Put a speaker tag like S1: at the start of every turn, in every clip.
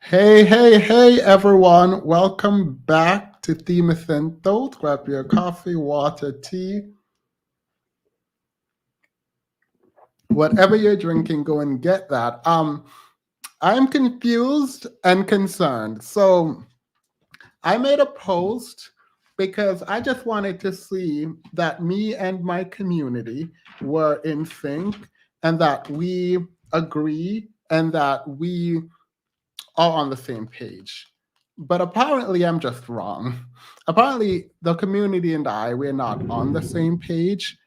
S1: Hey, everyone. Welcome back to Themacento. Grab your coffee, water, tea, whatever you're drinking, go and get that. I'm confused and concerned. So I made a post because I just wanted to see that me and my community were in sync and that we agree and that we are on the same page. But apparently, I'm just wrong. Apparently, the community and we're not on the same page.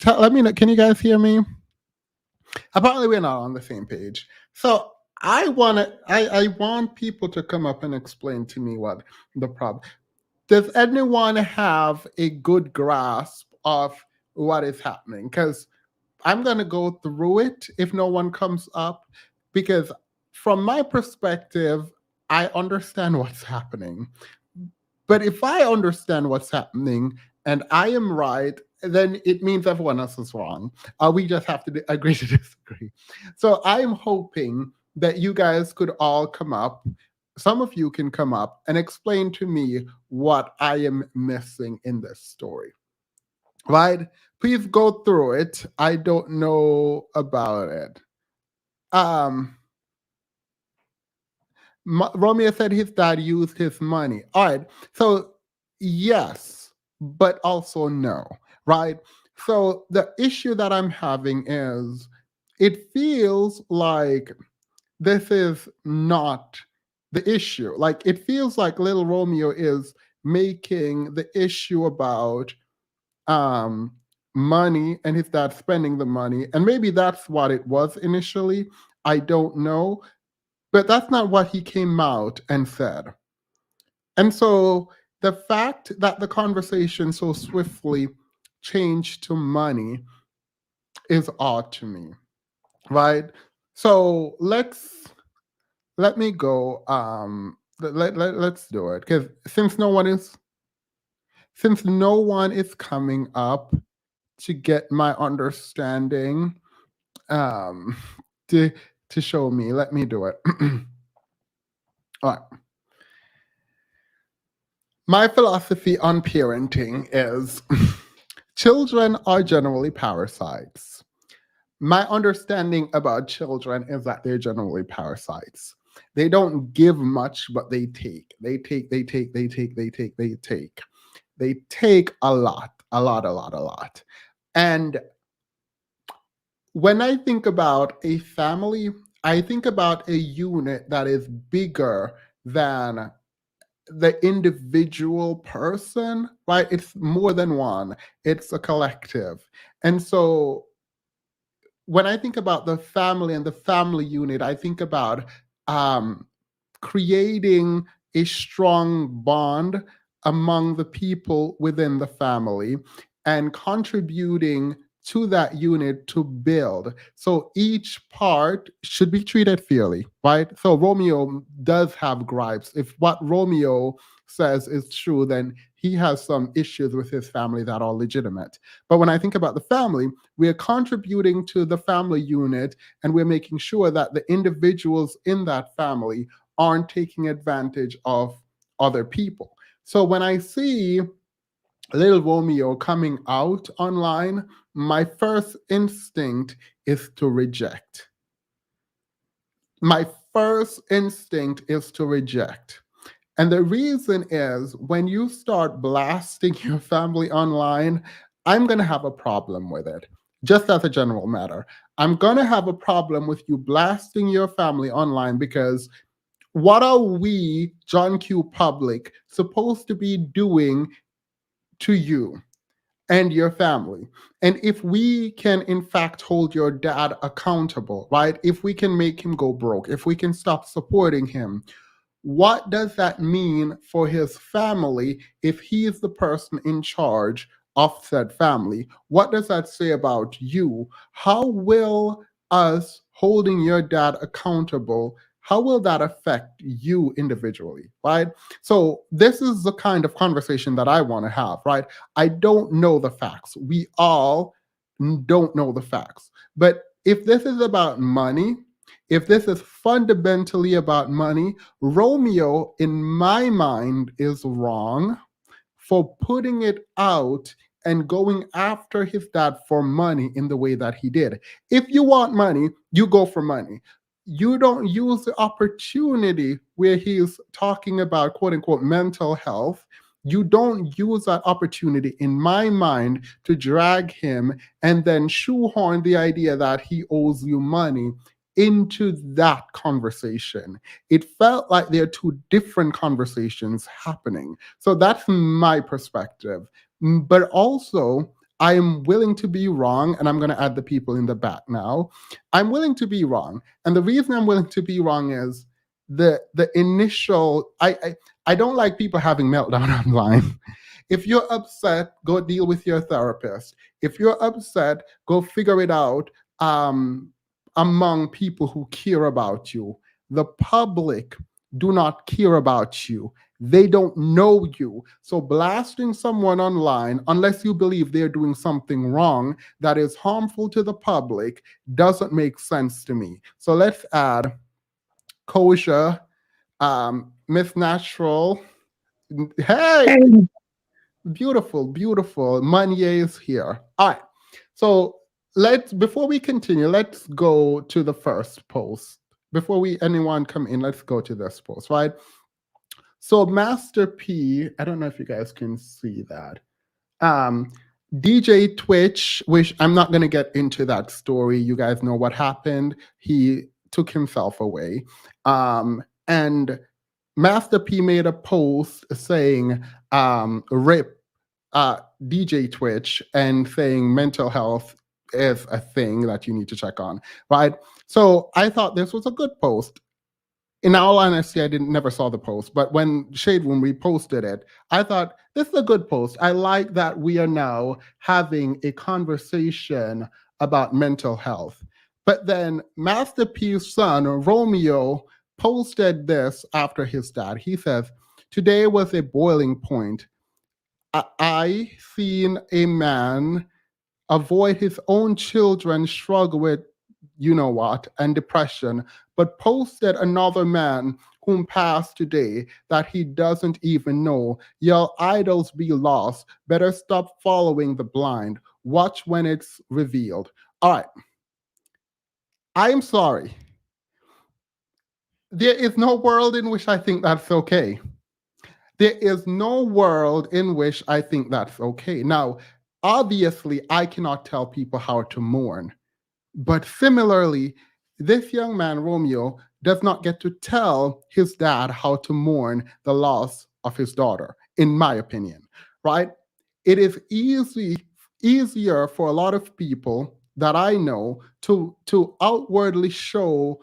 S1: Let me know. Can you guys hear me? Apparently, we're not on the same page. So I want people to come up and explain to me what the problem. Does anyone have a good grasp of what is happening? Because I'm going to go through it if no one comes up, because from my perspective, I understand what's happening. But if I understand what's happening and I am right, then it means everyone else is wrong. We just have to agree to disagree. So I'm hoping that you guys could all come up. Some of you can come up and explain to me what I am missing in this story. Right? Please go through it. I don't know about it. Um, Romeo said his dad used his money. All right. So, yes, but also no. Right. So, the issue that I'm having is it feels like this is not the issue. Like, it feels like little Romeo is making the issue about um money and his dad spending the money, and maybe that's what it was initially. I don't know, but that's not what he came out and said. And so the fact that the conversation so swiftly changed to money is odd to me, right? So let me go. Let's do it, because since no one is coming up to get my understanding, um to show me, let me do it. All right. My philosophy on parenting is children are generally parasites. My understanding about children is that they're generally parasites. They don't give much, but they take. They take a lot, a lot, a lot, a lot. And when I think about a family, I think about a unit that is bigger than the individual person, right? It's more than one, it's a collective. And so when I think about the family and the family unit, I think about um, creating a strong bond among the people within the family and contributing to that unit to build. So each part should be treated fairly, right? So Romeo does have gripes. If what Romeo says is true, then he has some issues with his family that are legitimate. But when I think about the family, we are contributing to the family unit and we're making sure that the individuals in that family aren't taking advantage of other people. So when I see little Romeo coming out online, my first instinct is to reject. My first instinct is to reject. And the reason is when you start blasting your family online, I'm going to have a problem with it. Just as a general matter, I'm going to have a problem with you blasting your family online, because what are we, John Q. Public, supposed to be doing to you and your family? And if we can, in fact, hold your dad accountable, right? If we can make him go broke, if we can stop supporting him, what does that mean for his family if he is the person in charge of said family? What does that say about you? How will us holding your dad accountable, how will that affect you individually, right? So this is the kind of conversation that I want to have, right? I don't know the facts. We all don't know the facts. But if this is about money, If this is fundamentally about money, Romeo, in my mind, is wrong for putting it out and going after his dad for money in the way that he did. If you want money, you go for money. You don't use the opportunity where he's talking about quote unquote mental health. You don't use that opportunity, in my mind, to drag him and then shoehorn the idea that he owes you money into that conversation. It felt like there are two different conversations happening. So that's my perspective. But also, I'm willing to be wrong, and I'm going to add the people in the back now. I'm willing to be wrong, and the reason I'm willing to be wrong is the initial. I don't like people having meltdown online. If you're upset, go deal with your therapist. If you're upset, go figure it out among people who care about you. The public do not care about you. They don't know you. So blasting someone online, unless you believe they're doing something wrong that is harmful to the public, doesn't make sense to me. So let's add kosher, Miss Natural. Hey,
S2: And
S1: beautiful, beautiful. Manye is here. All right. So let's before we continue, let's go to the first post. Before we anyone come in, let's go to this post, right? So Master P, I don't know if you guys can see that. Um, DJ Twitch, which I'm not going to get into that story. You guys know what happened. He took himself away. And Master P made a post saying, rip DJ Twitch, and saying mental health is a thing that you need to check on, right? So I thought this was a good post. In all honesty, I didn't never saw the post, but when Shade Room reposted it, I thought this is a good post. I like that we are now having a conversation about mental health. But then Master P's son, Romeo, posted this after his dad. He says, "Today was a boiling point. I seen a man avoid his own children struggle with you know what and depression, but posted another man whom passed today that he doesn't even know. Your idols be lost. Better stop following the blind. Watch when it's revealed." All right. I am sorry. There is no world in which I think that's okay. There is no world in which I think that's okay. Now, obviously, I cannot tell people how to mourn. But similarly, this young man, Romeo, does not get to tell his dad how to mourn the loss of his daughter, in my opinion, right? It is easier for a lot of people that I know to outwardly show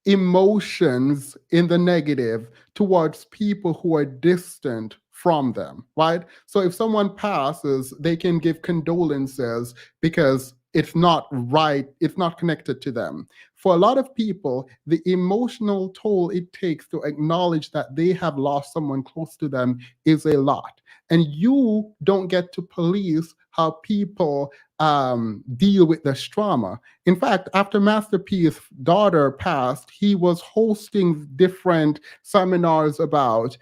S1: emotions in the negative towards people who are distant from them, right? So if someone passes, they can give condolences because it's not right, it's not connected to them. For a lot of people, the emotional toll it takes to acknowledge that they have lost someone close to them is a lot. And you don't get to police how people deal with this trauma. In fact, after Master P's daughter passed, he was hosting different seminars about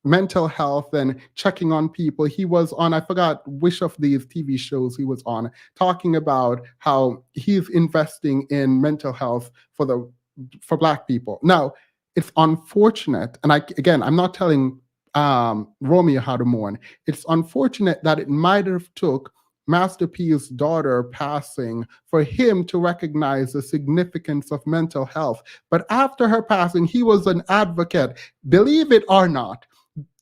S1: mental health and checking on people. He was on, I forgot which of these TV shows he was on, talking about how he's investing in mental health for Black people. Now, it's unfortunate, and I'm not telling Romeo how to mourn. It's unfortunate that it might have took Master P's daughter passing for him to recognize the significance of mental health. But after her passing, he was an advocate. Believe it or not,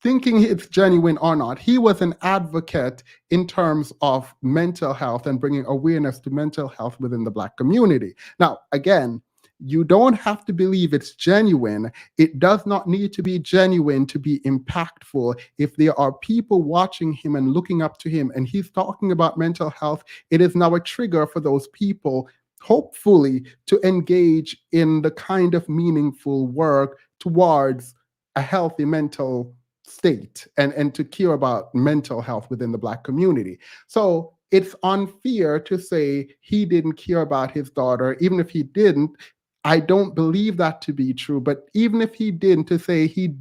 S1: thinking it's genuine or not, he was an advocate in terms of mental health and bringing awareness to mental health within the Black community. Now, again, you don't have to believe it's genuine. It does not need to be genuine to be impactful. If there are people watching him and looking up to him and he's talking about mental health, it is now a trigger for those people, hopefully, to engage in the kind of meaningful work towards a healthy mental state and to care about mental health within the Black community. So it's unfair to say he didn't care about his daughter. Even if he didn't, I don't believe that to be true. But even if he didn't, to say he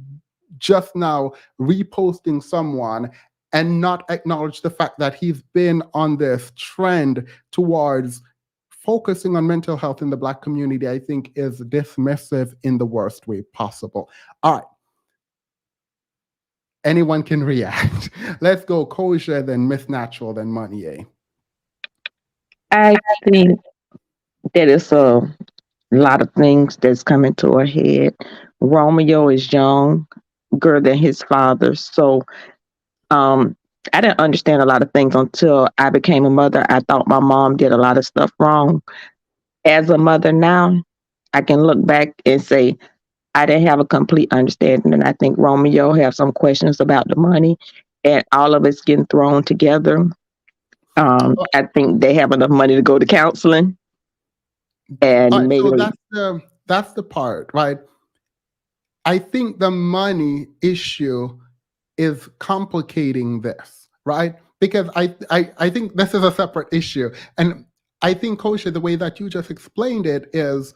S1: just now reposting someone and not acknowledge the fact that he's been on this trend towards focusing on mental health in the Black community, I think is dismissive in the worst way possible. All right. Anyone can react. Let's go kosher, then Miss Natural, then Money A.
S2: I think that it's a lot of things that's coming to a head. Romeo is younger than his father, so um, I didn't understand a lot of things until I became a mother. I thought my mom did a lot of stuff wrong. As a mother now, I can look back and say I didn't have a complete understanding, and I think Romeo have some questions about the money, and all of it's getting thrown together. I think they have enough money to go to counseling,
S1: All
S2: and
S1: right, so
S2: maybe
S1: that's the part, right? I think the money issue is complicating this, right? Because I think this is a separate issue. And I think, Kosha, the way that you just explained it is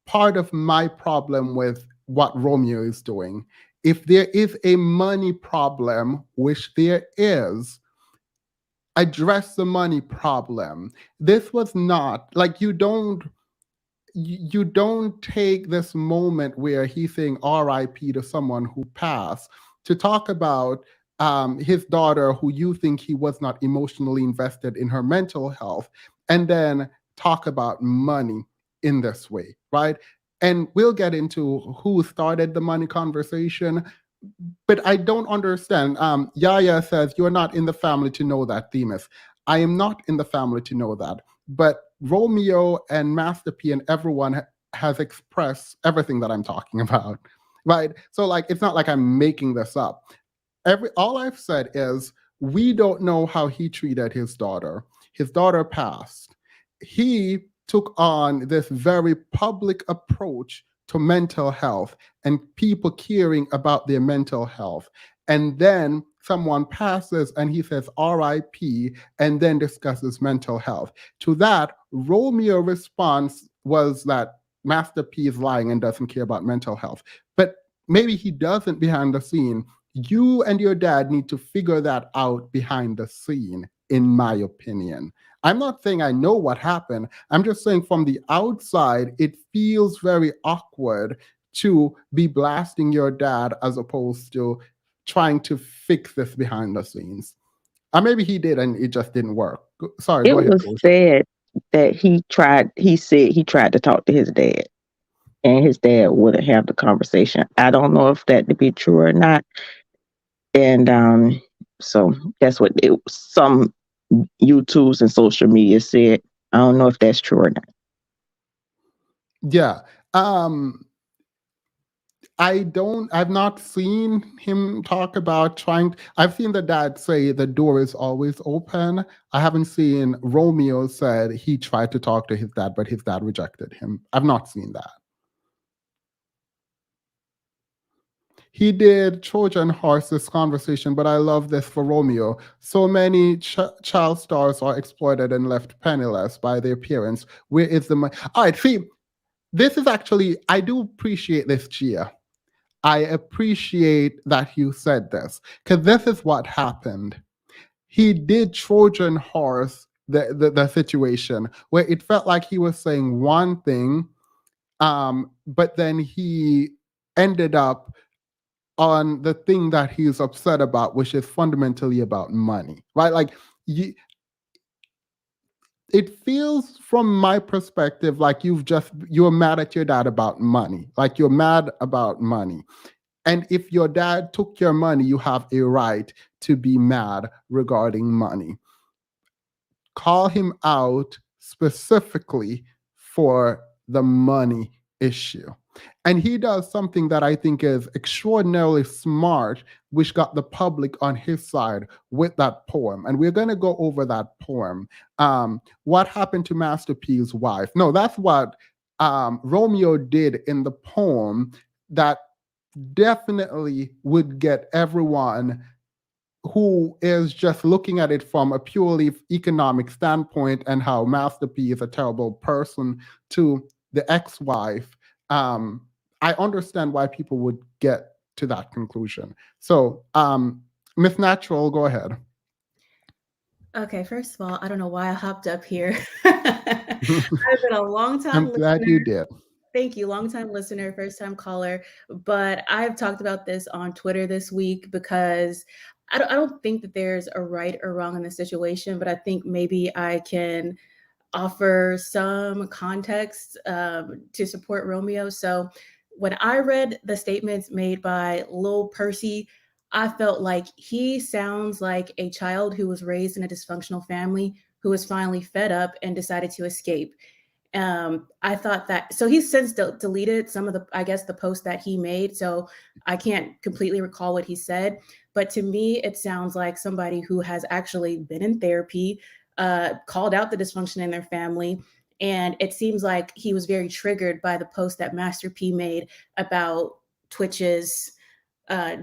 S1: part of my problem with what Romeo is doing. If there is a money problem, which there is, address the money problem. This was not like you don't take this moment where he's saying RIP to someone who passed to talk about his daughter, who you think he was not emotionally invested in her mental health, and then talk about money in this way, right? And we'll get into who started the money conversation, but I don't understand. Yaya says, "You're not in the family to know that, Themis." I am not in the family to know that. But Romeo and Master P and everyone has expressed everything that I'm talking about, right? So, like, it's not like I'm making this up. All I've said is we don't know how he treated his daughter. His daughter passed. He took on this very public approach to mental health and people caring about their mental health. And then someone passes and he says RIP and then discusses mental health. To that, Romeo's response was that Master P is lying and doesn't care about mental health. But maybe he doesn't behind the scene. You and your dad need to figure that out behind the scene, in my opinion. I'm not saying I know what happened. I'm just saying from the outside, it feels very awkward to be blasting your dad as opposed to trying to fix this behind the scenes. Or maybe he did and it just didn't work. Sorry, go
S2: it
S1: ahead,
S2: was
S1: Coach.
S2: said that he said he tried to talk to his dad, and his dad wouldn't have the conversation. I don't know if that to be true or not. And so that's what some YouTubes and social media said. I don't know if that's true or not.
S1: Yeah. I've not seen him talk about trying. I've seen the dad say the door is always open. I haven't seen Romeo said he tried to talk to his dad, but his dad rejected him. I've not seen that. He did Trojan horse this conversation, but I love this for Romeo. So many child stars are exploited and left penniless by their parents. Where is the money? All right, see, this is actually, I do appreciate this, Gia. I appreciate that you said this because this is what happened. He did Trojan horse the situation where it felt like he was saying one thing, but then he ended up on the thing that he's upset about, which is fundamentally about money, right? Like, you, it feels from my perspective like you're mad at your dad about money, like you're mad about money. And if your dad took your money, you have a right to be mad regarding money. Call him out specifically for the money issue. And he does something that I think is extraordinarily smart, which got the public on his side with that poem. And we're going to go over that poem. What happened to Master P's wife? No, that's what Romeo did in the poem that definitely would get everyone who is just looking at it from a purely economic standpoint and how Master P is a terrible person to the ex-wife, um, I understand why people would get to that conclusion. So, Miss Natural, go ahead.
S3: Okay, first of all, I don't know why I hopped up here. I've been a long time
S1: I'm glad you
S3: listener.
S1: did.
S3: Thank you, long time listener, first time caller. But I've talked about this on Twitter this week because I don't think that there's a right or wrong in the situation, but I think maybe I can offer some context to support Romeo. So when I read the statements made by Lil Percy, I felt like he sounds like a child who was raised in a dysfunctional family who was finally fed up and decided to escape. I thought that so he's since deleted some of the I guess the posts that he made, so I can't completely recall what he said, but to me it sounds like somebody who has actually been in therapy, called out the dysfunction in their family, and it seems like he was very triggered by the post that Master P made about Twitch's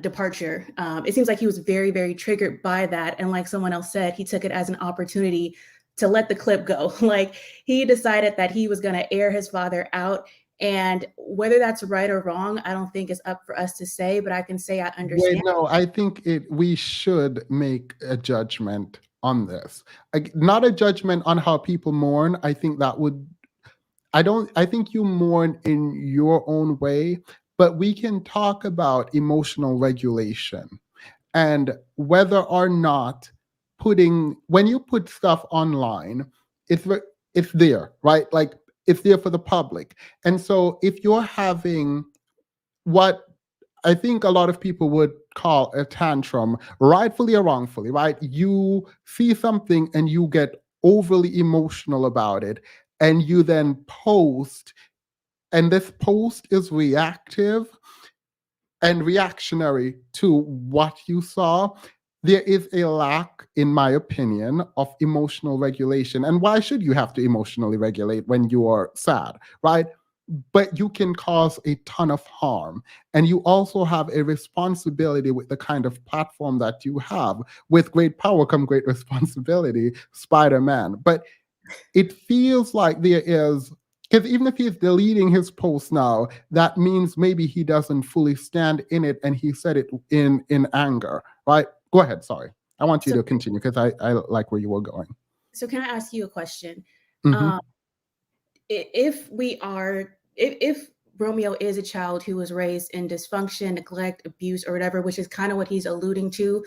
S3: departure. It seems like he was very, very triggered by that. And like someone else said, he took it as an opportunity to let the clip go. Like he decided that he was going to air his father out. And whether that's right or wrong, I don't think is up for us to say, but I can say I
S1: Wait,
S3: understand.
S1: no, I think we should make a judgment on this. Not a judgment on how people mourn. I think that would I think you mourn in your own way, but we can talk about emotional regulation and whether or not putting when you put stuff online, it's it's there, right? Like it's there for the public. And so if you're having what I think a lot of people would call a tantrum, rightfully or wrongfully, right? You see something and you get overly emotional about it, and you then post, and this post is reactive and reactionary to what you saw. There is a lack, in my opinion, of emotional regulation. And why should you have to emotionally regulate when you are sad, right? But you can cause a ton of harm. And you also have a responsibility with the kind of platform that you have. With great power come great responsibility, Spider Man. But it feels like there is, because even if he's deleting his post now, that means maybe he doesn't fully stand in it and he said it in anger, right? Go ahead, sorry. I want you
S3: So,
S1: to continue because I like where you were going.
S3: so can I ask you a question?
S1: Hmm.
S3: Um, if we are if Romeo is a child who was raised in dysfunction, neglect, abuse, or whatever, which is kind of what he's alluding to.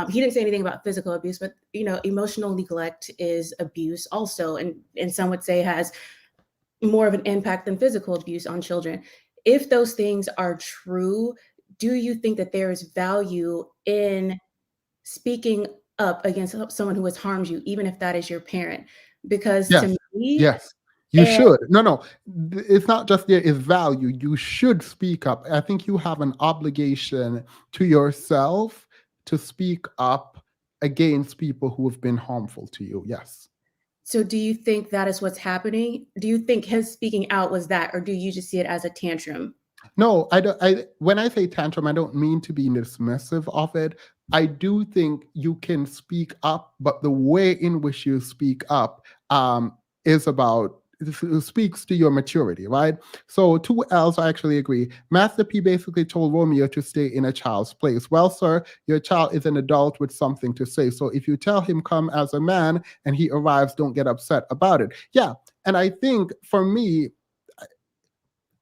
S3: He didn't say anything about physical abuse, but emotional neglect is abuse also, and some would say has more of an impact than physical abuse on children. If those things are true, do you think that there is value in speaking up against someone who has harmed you, even if that is your parent? Because to
S1: Yes,
S3: me,
S1: yes. You
S3: and
S1: should. No, no. It's not just there is value. You should speak up. I think you have an obligation to yourself to speak up against people who have been harmful to you. Yes.
S3: so do you think that is what's happening? Do you think his speaking out was that, or do you just see it as a tantrum?
S1: No, I don't. When I say tantrum, I don't mean to be dismissive of it. I do think you can speak up, but the way in which you speak up is about speaks to your maturity, right? So two L's, I actually agree. Master P basically told Romeo to stay in a child's place. Well, sir, your child is an adult with something to say. So if you tell him come as a man and he arrives, don't get upset about it. Yeah, and I think for me,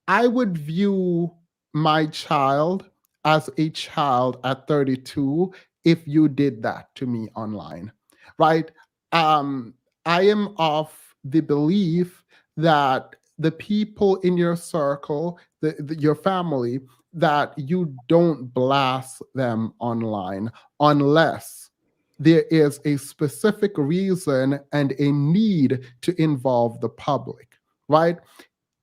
S1: I would view my child as a child at 32 if you did that to me online, right? Um, I am of the belief that the people in your circle, your family, that you don't blast them online unless there is a specific reason and a need to involve the public, right?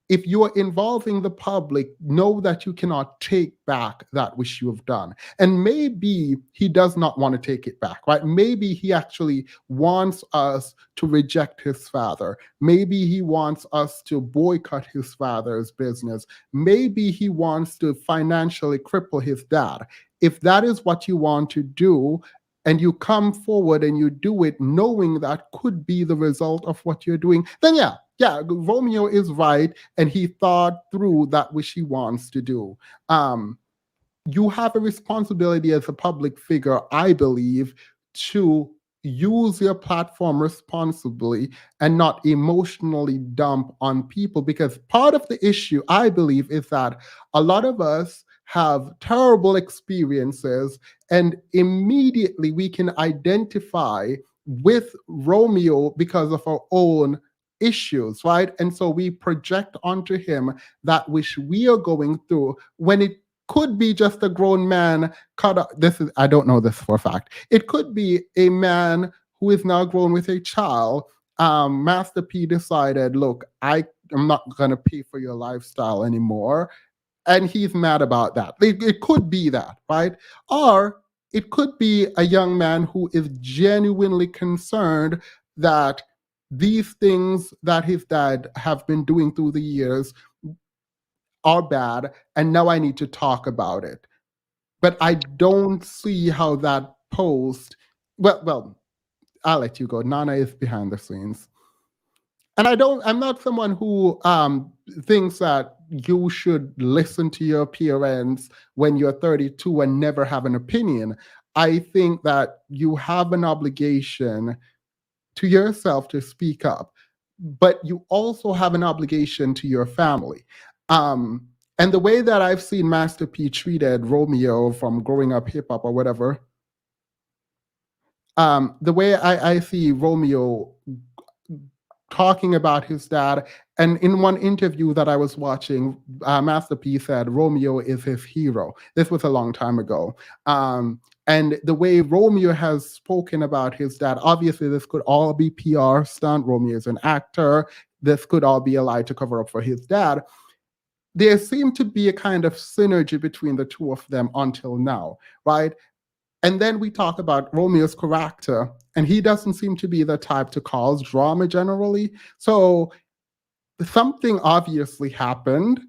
S1: If you are involving the public, know that you cannot take back that which you have done. And maybe he does not want to take it back, right? Maybe he actually wants us to reject his father. Maybe he wants us to boycott his father's business. Maybe he wants to financially cripple his dad. If that is what you want to do, and you come forward and you do it knowing that could be the result of what you're doing, then yeah, Romeo is right, and he thought through that which he wants to do. Um, you have a responsibility as a public figure, I believe, to use your platform responsibly and not emotionally dump on people. Because part of the issue, I believe, is that a lot of us have terrible experiences, and immediately we can identify with Romeo because of our own issues, right? And so we project onto him that which we are going through when it could be just a grown man cut up. This is, I don't know this for a fact. It could be a man who is now grown with a child. Master P decided, look, I am not going to pay for your lifestyle anymore. And he's mad about that. It could be that, right? Or it could be a young man who is genuinely concerned that these things that his dad have been doing through the years are bad, and now I need to talk about it. But I don't see how that post. Well, I'll let you go. Nana is behind the scenes, and I'm not someone who thinks that you should listen to your parents when you're 32 and never have an opinion. I think that you have an obligation to yourself to speak up, but you also have an obligation to your family. Um, and the way that I've seen Master P treated Romeo from growing up hip hop or whatever, the way I see Romeo talking about his dad, and in one interview that I was watching, Master P said Romeo is his hero. This was a long time ago. And the way Romeo has spoken about his dad, obviously this could all be PR stunt. Romeo is an actor. This could all be a lie to cover up for his dad. There seemed to be a kind of synergy between the two of them until now, right? And then we talk about Romeo's character, and he doesn't seem to be the type to cause drama generally. So something obviously happened.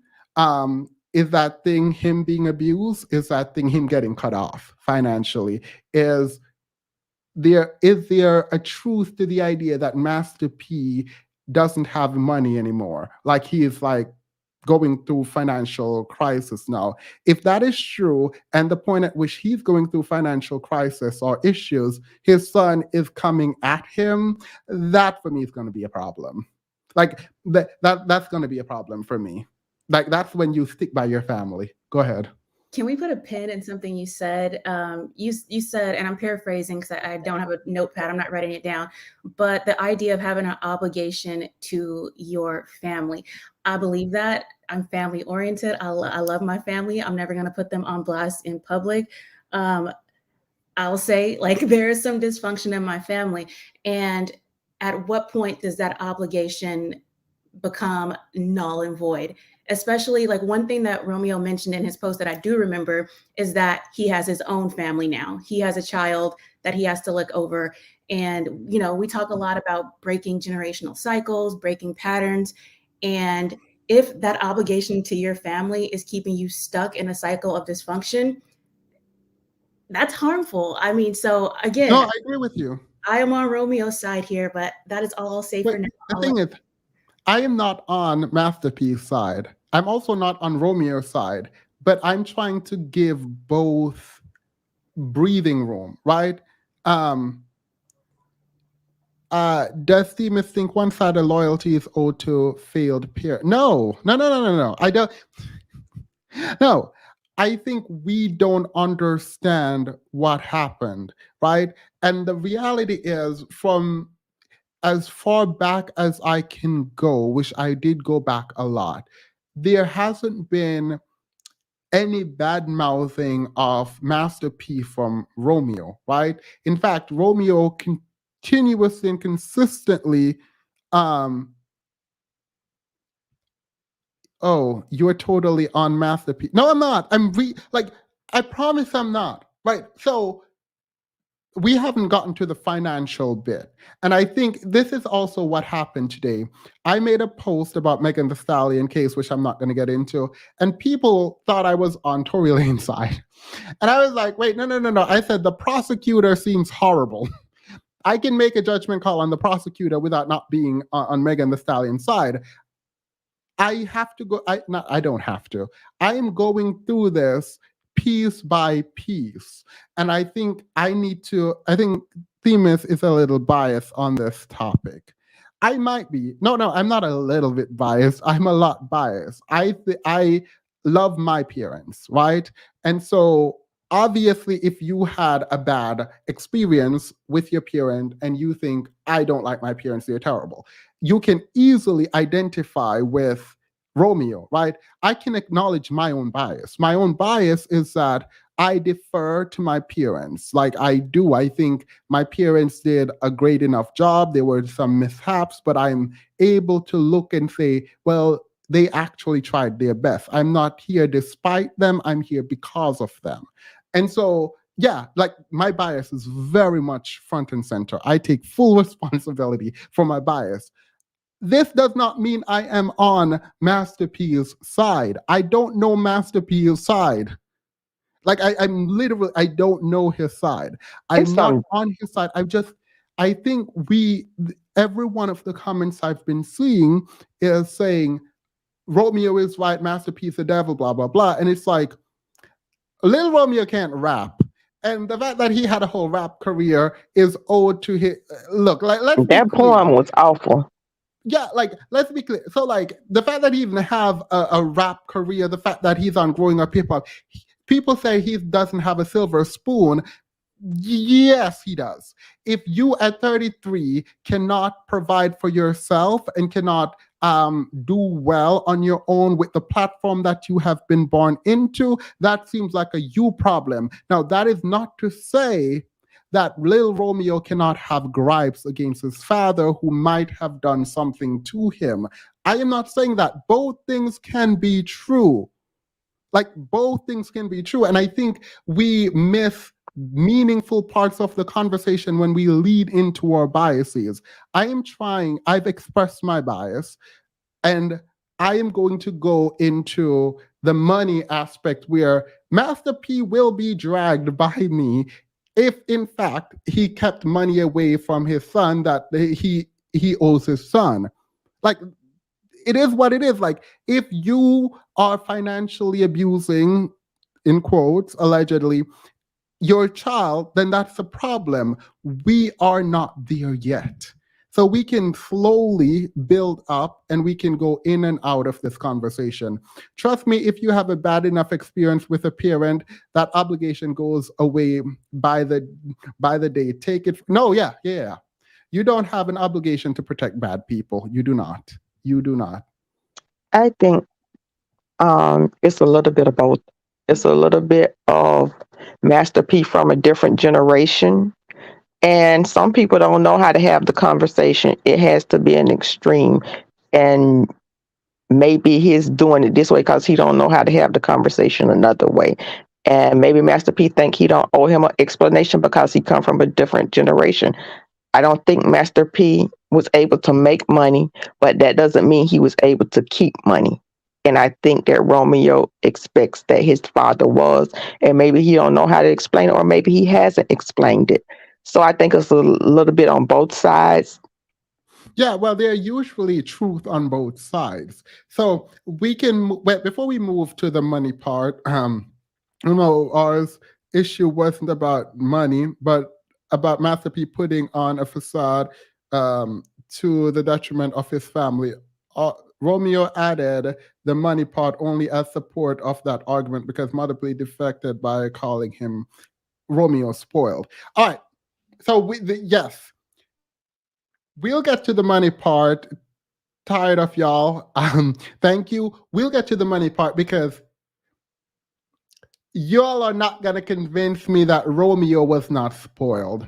S1: Is that thing him being abused? Is that thing him getting cut off financially? Is there a truth to the idea that Master P doesn't have money anymore? Like he is like going through financial crisis now. If that is true, and the point at which he's going through financial crisis or issues, his son is coming at him, that for me is going to be a problem. Like that's going to be a problem for me. Like that's when you stick by your family. Go ahead.
S3: Can we put a pin in something you said? You said, and I'm paraphrasing because I don't have a notepad, I'm not writing it down, but the idea of having an obligation to your family. I believe that. I'm family oriented. I love my family. I'm never going to put them on blast in public. Um, I'll say, like, there is some dysfunction in my family. And at what point does that obligation become null and void? Especially, like, one thing that Romeo mentioned in his post that I do remember is that he has his own family now. He has a child that he has to look over. And, we talk a lot about breaking generational cycles, breaking patterns. And if that obligation to your family is keeping you stuck in a cycle of dysfunction, that's harmful. I mean, so
S1: No,
S3: again,
S1: I agree with you.
S3: I am on Romeo's side here, but that is all I'll say
S1: Wait,
S3: for now.
S1: the thing is, I am not on Masterpiece side. I'm also not on Romeo's side, but I'm trying to give both breathing room, right? Um, does Themis think one-sided loyalty is owed to failed peer? No, no, no, no, no, no. I don't. No, I think we don't understand what happened, right? And the reality is, from as far back as I can go, which I did go back a lot, there hasn't been any bad mouthing of Master P from Romeo, right? In fact, Romeo continuously and consistently, um, oh, you're totally on Master P. No, I'm not. Like, I promise I'm not. Right. So we haven't gotten to the financial bit. And I think this is also what happened today. I made a post about Megan the Stallion case, which I'm not going to get into, and people thought I was on Tory Lane's side. And I was like, wait, no, no, no, no. I said the prosecutor seems horrible. I can make a judgment call on the prosecutor without not being on Megan the Stallion's side. I have to go. I don't have to. I'm going through this piece by piece, and I think I need to. I think Themis is a little biased on this topic. I might be. No, no, I'm not a little bit biased. I'm a lot biased. I love my parents, right? And so obviously, if you had a bad experience with your parent and you think I don't like my parents, they're terrible, you can easily identify with Romeo, right? I can acknowledge my own bias. My own bias is that I defer to my parents. Like I do. I think my parents did a great enough job. There were some mishaps, but I'm able to look and say, well, they actually tried their best. I'm not here despite them. I'm here because of them. And so, yeah, like my bias is very much front and center. I take full responsibility for my bias. This does not mean I am on Master P's side. I don't know Master P's side. Like I'm literally, I don't know his side.
S2: It's
S1: I'm not
S2: some
S1: on his side. I think every one of the comments I've been seeing is saying Romeo is right, Master P's the devil, blah blah blah, and it's like Lil Romeo can't rap. And the fact that he had a whole rap career is owed to his look. Like, let's be
S2: that
S1: clear.
S2: poem was awful.
S1: Yeah, like let's be clear. So, like the fact that he even have a rap career, the fact that he's on Growing Up Hip Hop, people say he doesn't have a silver spoon. Yes, he does. If you at 33 cannot provide for yourself and cannot do well on your own with the platform that you have been born into, that seems like a you problem. Now, that is not to say that Lil Romeo cannot have gripes against his father who might have done something to him. I am not saying that. Both things can be true. Like both things can be true. And I think we miss meaningful parts of the conversation when we lead into our biases. I've expressed my bias, and I am going to go into the money aspect where Master P will be dragged by me if in fact he kept money away from his son that he owes his son. Like it is what it is. Like if you are financially abusing, in quotes, allegedly, your child, then that's a problem. We are not there yet. So we can slowly build up and we can go in and out of this conversation. Trust me, if you have a bad enough experience with a parent, that obligation goes away by the day. Take it. No, yeah, yeah. You don't have an obligation to protect bad people. You do not. You do not.
S2: I think it's a little bit of both. It's a little bit of Master P from a different generation. And some people don't know how to have the conversation. It has to be an extreme. And maybe he's doing it this way because he don't know how to have the conversation another way. And maybe Master P think he don't owe him an explanation because he come from a different generation. I don't think Master P was able to make money, but that doesn't mean he was able to keep money. And I think that Romeo expects that his father was, and maybe he don't know how to explain it, or maybe he hasn't explained it. So I think it's a little bit on both sides.
S1: Yeah, well, there are usually truth on both sides. So we can, well, before we move to the money part, ours issue wasn't about money, but about Master P putting on a facade to the detriment of his family. Romeo added the money part only as support of that argument because Mother P defected by calling him Romeo spoiled. All right, so yes, we'll get to the money part. Tired of y'all. Thank you. We'll get to the money part because y'all are not going to convince me that Romeo was not spoiled.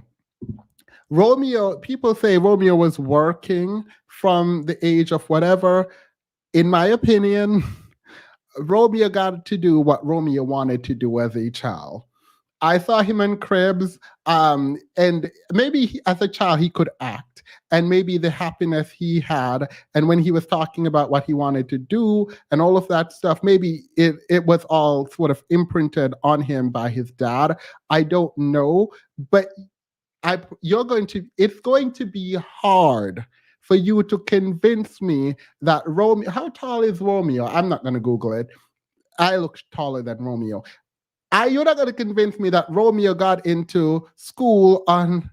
S1: Romeo, people say Romeo was working from the age of whatever. In my opinion, Romeo got to do what Romeo wanted to do as a child. I saw him in Cribs, and maybe as a child he could act, and maybe the happiness he had, and when he was talking about what he wanted to do and all of that stuff, maybe it was all sort of imprinted on him by his dad. I don't know, but it's going to be hard for you to convince me that Romeo. How tall is Romeo? I'm not going to Google it. I look taller than Romeo. You're not going to convince me that Romeo got into school on.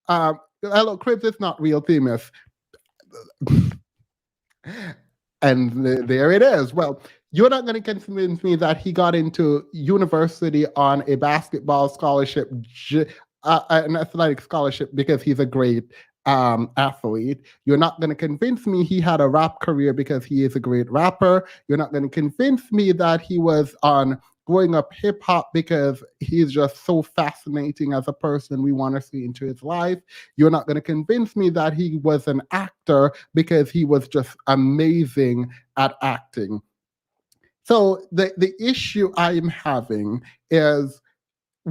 S1: Hello, Cribs is not real famous, and there it is. Well, you're not going to convince me that he got into university on a basketball scholarship, an athletic scholarship, because he's a great athlete. You're not going to convince me he had a rap career because he is a great rapper. You're not going to convince me that he was on growing up hip hop because he's just so fascinating as a person. We want to see into his life. You're not going to convince me that he was an actor because he was just amazing at acting. So the issue I'm having is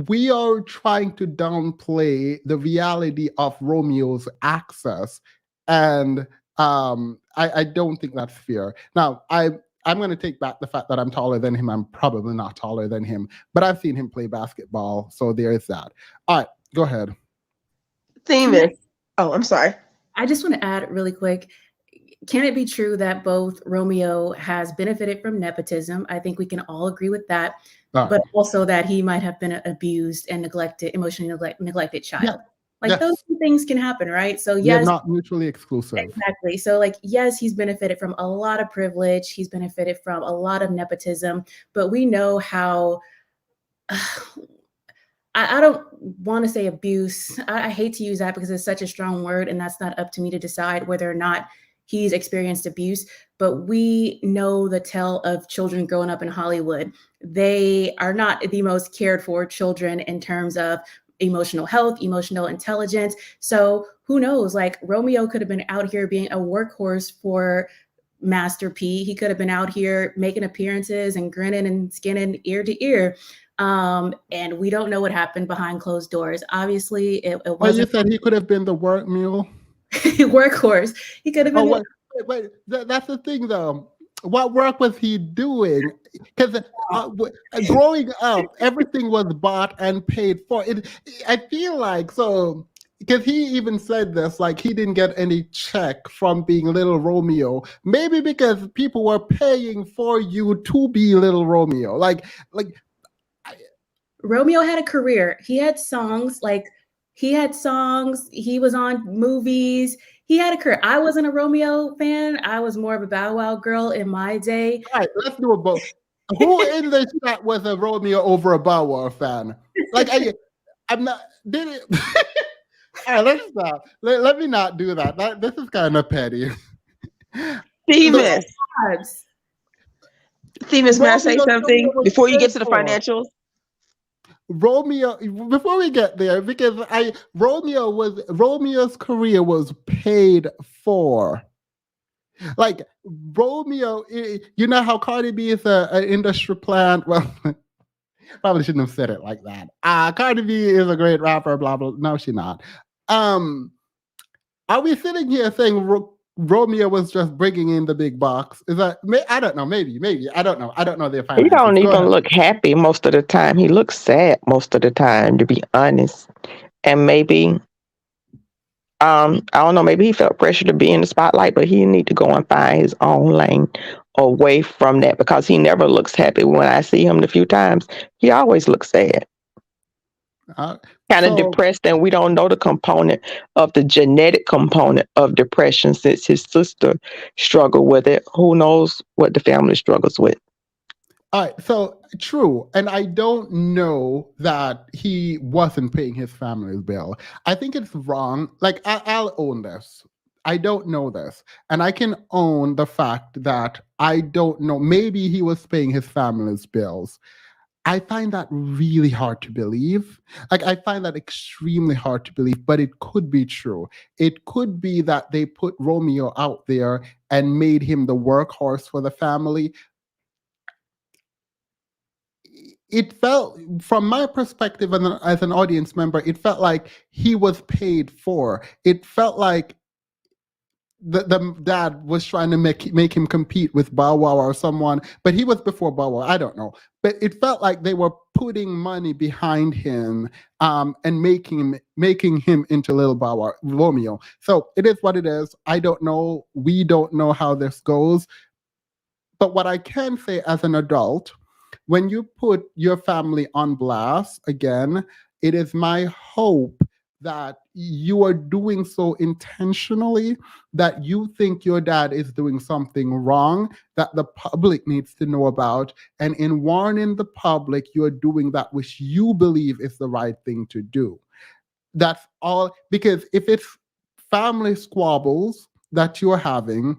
S1: we are trying to downplay the reality of Romeo's access, and I don't think that's fair. Now, I'm going to take back the fact that I'm taller than him. I'm probably not taller than him, but I've seen him play basketball, so there is that. All right, go ahead.
S2: Themis. Oh, I'm sorry.
S3: I just want to add really quick. Can it be true that both Romeo has benefited from nepotism? I think we can all agree with that. But also that he might have been abused and neglected, emotionally neglected child.
S1: Yeah.
S3: Like
S1: Yes.
S3: those two things can happen, right? So
S1: They're
S3: yes,
S1: not mutually exclusive.
S3: exactly. So like, yes, he's benefited from a lot of privilege. He's benefited from a lot of nepotism, but we know how, I don't want to say abuse. I hate to use that because it's such a strong word, and that's not up to me to decide whether or not he's experienced abuse. But we know the tale of children growing up in Hollywood. They are not the most cared for children in terms of emotional health, emotional intelligence. So who knows? Like Romeo could have been out here being a workhorse for Master P. He could have been out here making appearances and grinning and skinning ear to ear. And we don't know what happened behind closed doors. Obviously, it
S1: Well, you
S3: wasn't
S1: said he could have been the work mule.
S3: workhorse. He could have been.
S1: Wait, that's the thing, though. What work was he doing? Because growing up, everything was bought and paid for. I feel like so. Because he even said this, like he didn't get any check from being Little Romeo. Maybe because people were paying for you to be Little Romeo. Like
S3: Romeo had a career. He had songs. He was on movies. He had a career. I wasn't a Romeo fan. I was more of a Bow Wow girl in my day.
S1: All right, let's do a vote. Who in the chat was a Romeo over a Bow Wow fan? Like I'm not. Did it? All right, let's stop. Let me not do that. This is kind of petty.
S2: Themis. Themis, may I say something before you get to the financials?
S1: Romeo, before we get there, because Romeo's career was paid for. Like Romeo, you know how Cardi B is an industry plant. Well, probably shouldn't have said it like that. Cardi B is a great rapper. Blah blah. No, she's not. Are we sitting here saying Romeo was just bringing in the big box? Is that? I don't know. Maybe. I don't know. I don't know their finances.
S2: He don't even look happy most of the time. He looks sad most of the time, to be honest. And maybe, I don't know. Maybe he felt pressure to be in the spotlight, but he need to go and find his own lane away from that because he never looks happy. When I see him a few times, he always looks sad. Kind of depressed, and we don't know the component of the genetic component of depression since his sister struggled with it. Who knows what the family struggles with?
S1: All right, so true. And I don't know that he wasn't paying his family's bill. I think it's wrong. Like, I'll own this. I don't know this. And I can own the fact that I don't know. Maybe he was paying his family's bills. I find that really hard to believe. Like, I find that extremely hard to believe, but it could be true. It could be that they put Romeo out there and made him the workhorse for the family. it felt, from my perspective as an audience member, it felt like he was paid for. It felt like the dad was trying to make him compete with Bow Wow or someone, but he was before Bow Wow. I don't know, but it felt like they were putting money behind him, and making him into Little Bow Wow, Romeo. So it is what it is. I don't know. We don't know how this goes. But what I can say as an adult, when you put your family on blast again, it is my hope that you are doing so intentionally, that you think your dad is doing something wrong that the public needs to know about. And in warning the public, you're doing that which you believe is the right thing to do. That's all. Because if it's family squabbles that you're having,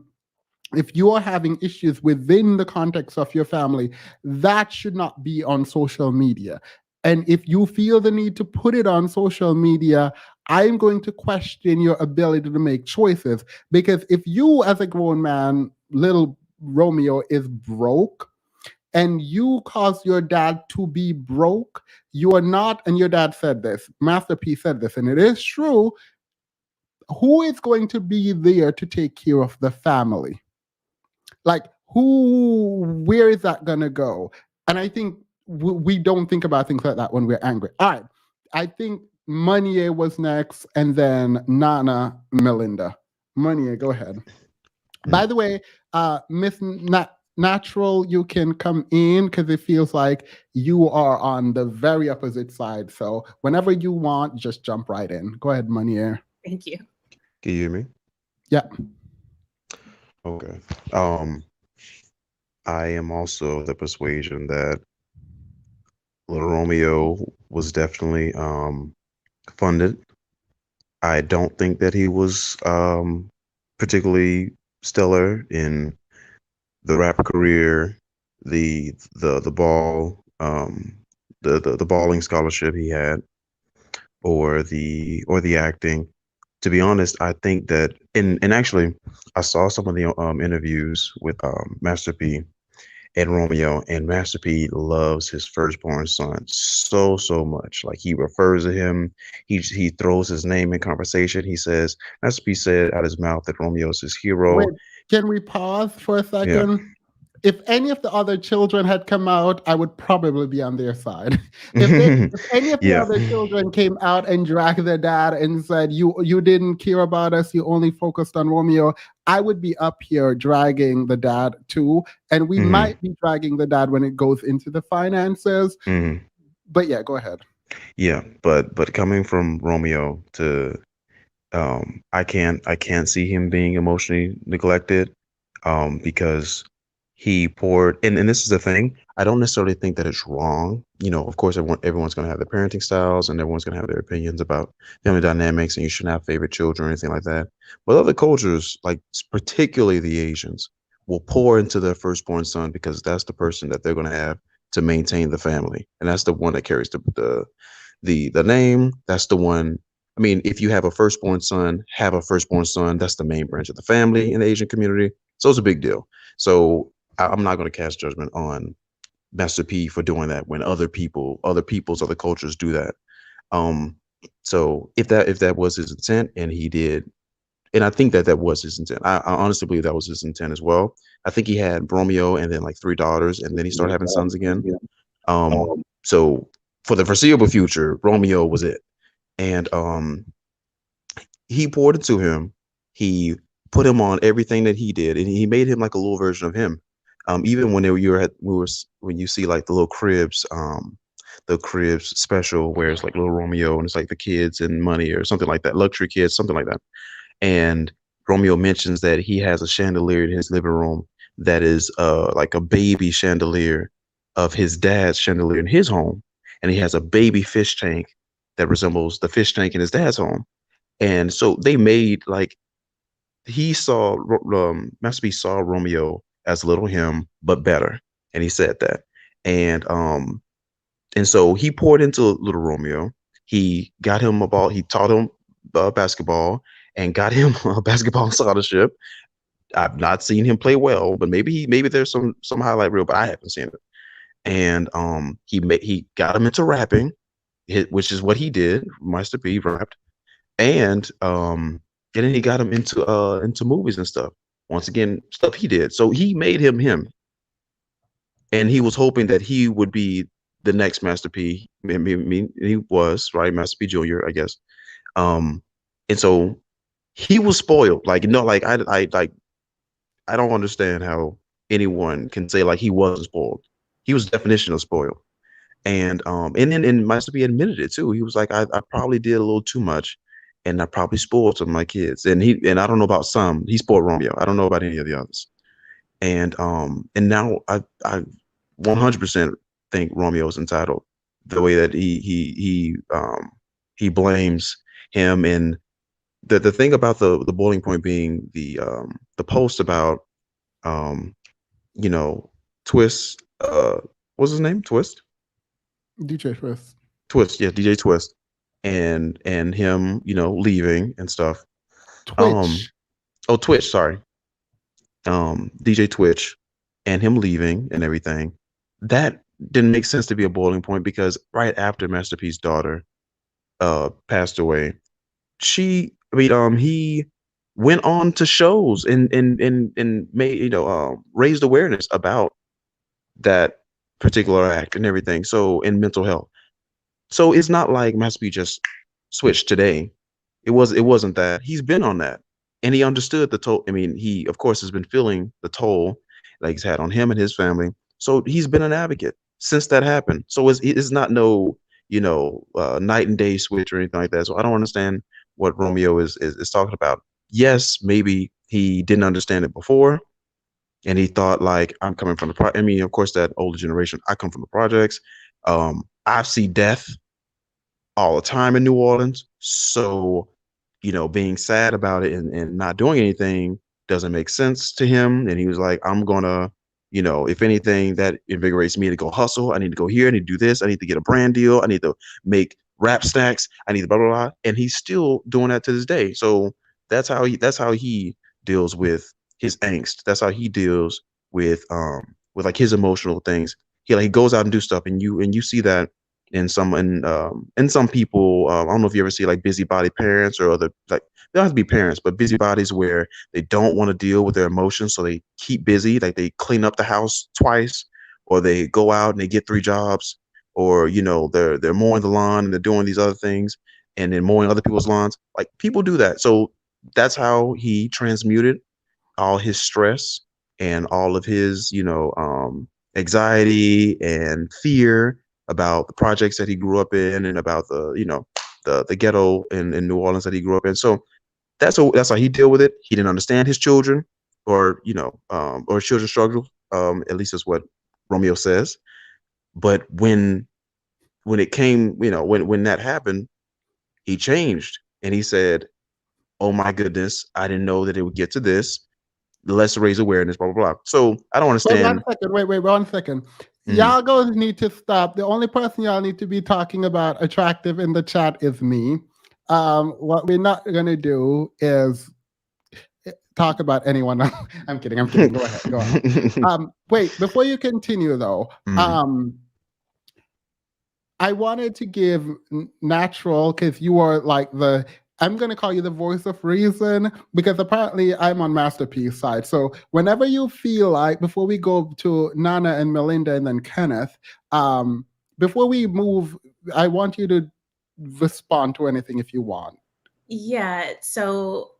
S1: if you are having issues within the context of your family, that should not be on social media. And if you feel the need to put it on social media, I'm going to question your ability to make choices. Because if you, as a grown man, Little Romeo, is broke, and you cause your dad to be broke, you are not, and your dad said this, Master P said this, and it is true, who is going to be there to take care of the family? Like, where is that gonna go? And I think we don't think about things like that when we're angry. All right, I think Monier was next, and then Nana Melinda. Monier, go ahead. By the way, Miss Natural, you can come in because it feels like you are on the very opposite side. So whenever you want, just jump right in. Go ahead, Monier.
S3: Thank you.
S4: Can you hear me?
S1: Yeah.
S4: Okay. I am also of the persuasion that Little Romeo was definitely funded. I don't think that he was particularly stellar in the rap career, the ball, the balling scholarship he had, or the acting. To be honest, I think that, and actually, I saw some of the interviews with Master P and Romeo, and Master P loves his firstborn son so much. Like, he refers to him, he throws his name in conversation. He says, Master P said out his mouth that Romeo's his hero.
S1: Wait, can we pause for a
S4: Yeah.
S1: second? If any of the other children had come out, I would probably be on their side. If any of the
S4: Yeah.
S1: other children came out and dragged their dad and said, you didn't care about us, you only focused on Romeo, I would be up here dragging the dad too. And we
S4: Mhm.
S1: might be dragging the dad when it goes into the finances.
S4: Mhm.
S1: But yeah, go ahead.
S4: Yeah, but coming from Romeo to I can't see him being emotionally neglected, because he poured, and this is the thing, I don't necessarily think that it's wrong. Of course, everyone's going to have their parenting styles, and everyone's going to have their opinions about family dynamics, and you shouldn't have favorite children or anything like that. But other cultures, like particularly the Asians, will pour into their firstborn son because that's the person that they're going to have to maintain the family, and that's the one that carries the name. That's the one. I mean, if you have a firstborn son, have a firstborn son. That's the main branch of the family in the Asian community. So it's a big deal. So I'm not going to cast judgment on Master P for doing that when other cultures do that. Um, so if that was his intent, and he did, and I think that was his intent. I honestly believe that was his intent as well. I think he had Romeo and then like 3 daughters, and then he started having sons again. So for the foreseeable future, Romeo was it. And he poured into him. He put him on everything that he did, and he made him like a little version of him. Even when when you see like the cribs special where it's like Little Romeo and it's like the kids and money or something like that, luxury kids, something like that. And Romeo mentions that he has a chandelier in his living room that is like a baby chandelier of his dad's chandelier in his home, and he has a baby fish tank that resembles the fish tank in his dad's home. And so they made like he saw Master B saw Romeo as little him, but better, and he said that. And so he poured into little Romeo. He got him a ball. He taught him basketball and got him a basketball scholarship. I've not seen him play well, but maybe there's some highlight reel, but I haven't seen it. and he got him into rapping, which is what he did. Master P rapped, and then he got him into movies and stuff. Once again, stuff he did. So he made him, and he was hoping that he would be the next Master P. I mean, he was right, Master P Junior, I guess. Um, and so he was spoiled. Like like I don't understand how anyone can say like he wasn't spoiled. He was definition of spoiled. And then Master P admitted it too. He was like, I probably did a little too much, and I probably spoiled some of my kids. And I don't know about some. He spoiled Romeo. I don't know about any of the others. And now I 100% think Romeo is entitled. The way that he blames him, and the thing about the boiling point being the post about um you know Twist, what's his name,
S1: DJ Twist.
S4: Yeah, DJ Twist, and him, leaving and stuff. Um,
S1: Twitch.
S4: oh, Twitch, sorry. DJ Twitch and him leaving and everything. That didn't make sense to be a boiling point because right after Master P's daughter passed away, he went on to shows and made, raised awareness about that particular act and everything. So in mental health. So it's not like Master P just switched today. It wasn't that. He's been on that. And he understood the toll. I mean, he of course has been feeling the toll like he's had on him and his family. So he's been an advocate since that happened. So it's not no, night and day switch or anything like that. So I don't understand what Romeo is talking about. Yes, maybe he didn't understand it before, and he thought like I'm coming from I mean, of course, that older generation. I come from the projects. I see death all the time in New Orleans. So, being sad about it and not doing anything doesn't make sense to him. And he was like, I'm gonna, if anything, that invigorates me to go hustle. I need to go here. I need to do this. I need to get a brand deal. I need to make rap stacks. I need to blah blah blah. And he's still doing that to this day. So that's how he deals with his angst. That's how he deals with like his emotional things. He goes out and do stuff, and you see that in some people. I don't know if you ever see like busybody parents or other, like, they don't have to be parents, but busybodies where they don't want to deal with their emotions, so they keep busy. Like they clean up the house twice, or they go out and they get 3 jobs, or they're mowing the lawn and they're doing these other things, and then mowing other people's lawns. Like people do that. So that's how he transmuted all his stress and all of his, anxiety and fear about the projects that he grew up in and about the ghetto in New Orleans that he grew up in. So that's how he deal with it. He didn't understand his children, or his children's struggle. At least that's what Romeo says. But when it came, when that happened, he changed and he said, "Oh my goodness, I didn't know that it would get to this. Let's raise awareness, blah blah blah." So I don't
S1: Wait 1
S4: understand.
S1: second. Wait 1 second.
S4: Mhm.
S1: Y'all going need to stop. The only person y'all need to be talking about attractive in the chat is me. What we're not gonna do is talk about anyone else. I'm kidding. Go ahead. Go on. Wait, before you continue though, I wanted to give Natural, because you are like I'm going to call you the voice of reason, because apparently I'm on Masterpiece side. So whenever you feel like, before we go to Nana and Melinda and then Kenneth, before we move, I want you to respond to anything if you want.
S3: Yeah, so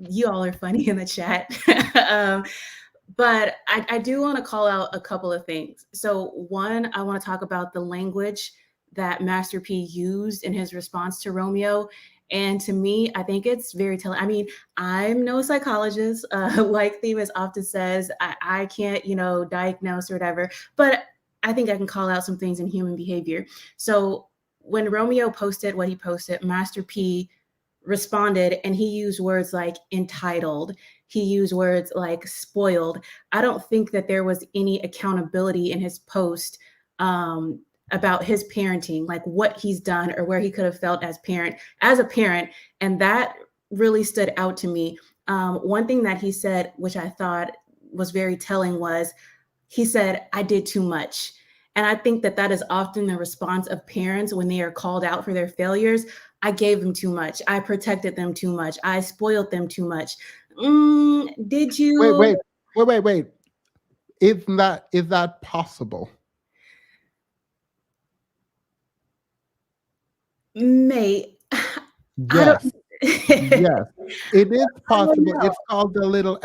S3: you all are funny in the chat. But I do want to call out a couple of things. So, one, I want to talk about the language that Master P used in his response to Romeo. And to me, I think it's very telling. I mean, I'm no psychologist. Like Themis often says, I can't, diagnose or whatever. But I think I can call out some things in human behavior. So, when Romeo posted what he posted, Master P responded and he used words like entitled. He used words like spoiled. I don't think that there was any accountability in his post about his parenting, like what he's done or where he could have felt as a parent. And that really stood out to me. One thing that he said, which I thought was very telling, was he said, "I did too much." And I think that that is often the response of parents when they are called out for their failures. I gave them too much. I protected them too much. I spoiled them too much. Did
S1: Wait,
S3: you?
S1: wait, wait, wait, wait. Is that possible?
S3: Mate, I don't.
S1: Yes. Yes, it is
S3: I don't
S1: possible.
S3: know.
S1: It's called the little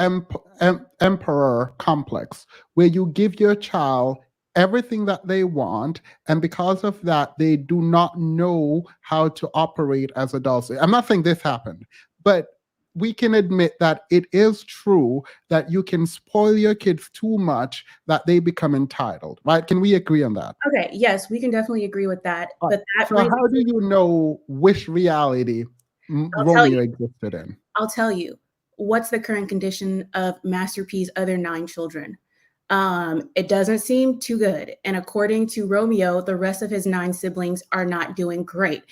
S1: emperor complex, where you give your child everything that they want, and because of that, they do not know how to operate as adults. I'm not saying this happened, but we can admit that it is true that you can spoil your kids too much that they become entitled, right? Can we agree on that?
S3: Okay, yes, we can definitely agree with that.
S1: All right.
S3: But that
S1: So,
S3: brings
S1: how do you know which reality
S3: I'll tell you.
S1: Romeo existed in?
S3: I'll tell you. What's the current condition of Master P's other 9 children? It doesn't seem too good. And according to Romeo, the rest of his 9 siblings are not doing great.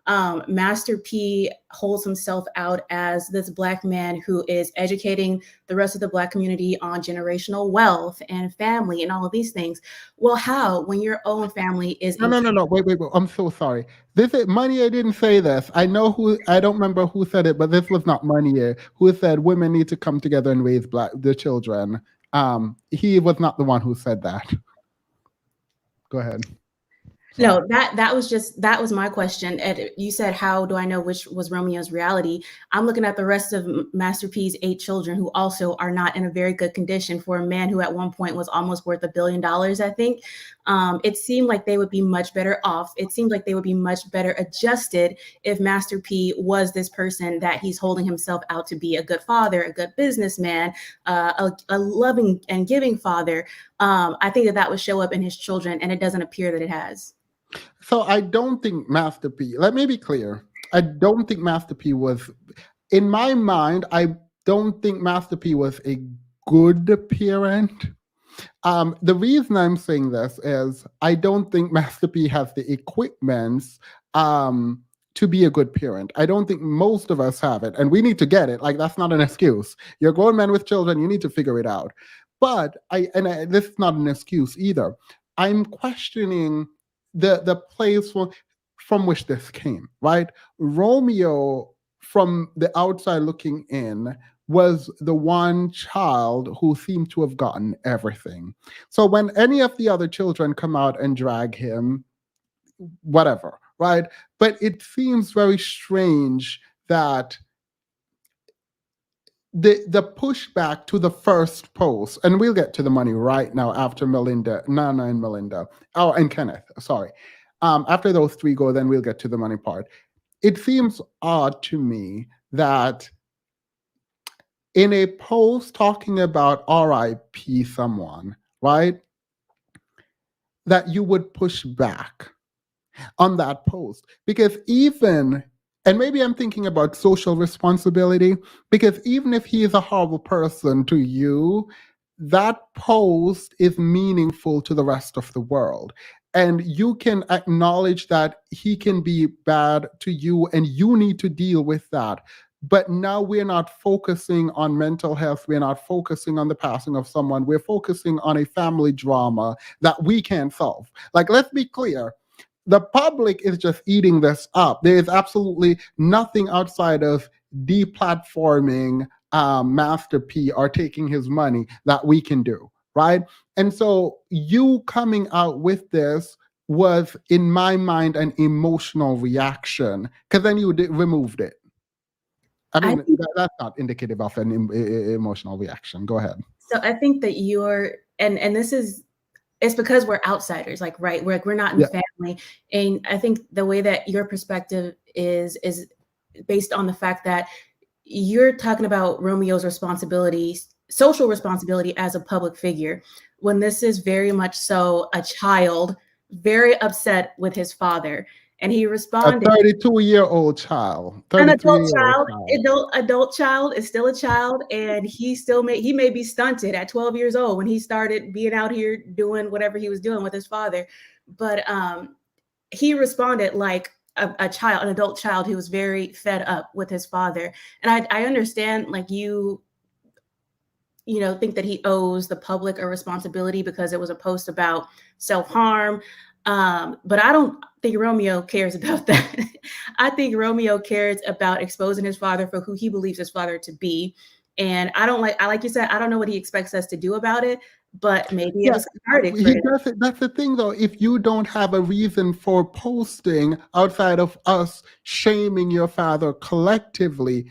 S3: Master P holds himself out as this Black man who is educating the rest of the Black community on generational wealth and family and all of these things. Well, how when your own family is
S1: No,
S3: in
S1: no, no, no. Wait, wait, wait. I'm so sorry. This is Money. Didn't say this. I know who. I don't remember who said it, but this was not Money who said women need to come together and raise the children. He was not the one who said that. Go ahead. Sorry.
S3: No, that was my question. And you said, "How do I know which was Romeo's reality?" I'm looking at the rest of Master P's 8 children, who also are not in a very good condition for a man who at one point was almost worth $1 billion. I think it seemed like they would be much better off. It seemed like they would be much better adjusted if Master P was this person that he's holding himself out to be: a good father, a good businessman, a loving and giving father. I think that that would show up in his children, and it doesn't appear that it has.
S1: So I don't think Master P. Let me be clear. I don't think Master P was, in my mind. I don't think Master P was a good parent. The reason I'm saying this is I don't think Master P has the equipment to be a good parent. I don't think most of us have it, and we need to get it. Like, that's not an excuse. You're a grown man with children. You need to figure it out. But this is not an excuse either. I'm questioning the place from which this came. Right, Romeo, from the outside looking in, was the one child who seemed to have gotten everything. So when any of the other children come out and drag him, whatever, right? But it seems very strange that the pushback to the first post, and we'll get to the money right now after Nana and Melinda, oh, and Kenneth, sorry. After those 3 go, then we'll get to the money part. It seems odd to me that in a post talking about RIP someone, right, that you would push back on that post. Because even, and maybe I'm thinking about social responsibility, because even if he is a horrible person to you, that post is meaningful to the rest of the world. And you can acknowledge that he can be bad to you, and you need to deal with that. But now we're not focusing on mental health. We're not focusing on the passing of someone. We're focusing on a family drama that we can't solve. Like, let's be clear, the public is just eating this up. There is absolutely nothing outside of deplatforming Master P or taking his money that we can do, right? And so you coming out with this was, in my mind, an emotional reaction, because then you removed it. I
S3: I
S1: mean,
S3: think
S1: that's not indicative of an emotional reaction. Go ahead.
S3: so. I think that you're, and this is, it's because we're outsiders, like, right, we're not in
S1: Yeah.
S3: the family. And I think the way that your perspective is based on the fact that you're talking about Romeo's responsibility, social responsibility as a public figure, when this is very much so a child very upset with his father. And he
S1: A
S3: responded,
S1: 32-year-old child,
S3: an adult
S1: 33-year-old
S3: child,
S1: child.
S3: adult child is still a child, and he may be stunted at 12 years old when he started being out here doing whatever he was doing with his father. But he responded like a child, an adult child who was very fed up with his father. And I understand, like, think that he owes the public a responsibility because it was a post about self-harm. But I don't think Romeo cares about that. I think Romeo cares about exposing his father for who he believes his father to be. And like you said, I don't know what he expects us to do about it, but maybe it
S1: Yeah,
S3: was cathartic for
S1: he
S3: him.
S1: does it. That's the thing, though. If you don't have a reason for posting outside of us shaming your father collectively,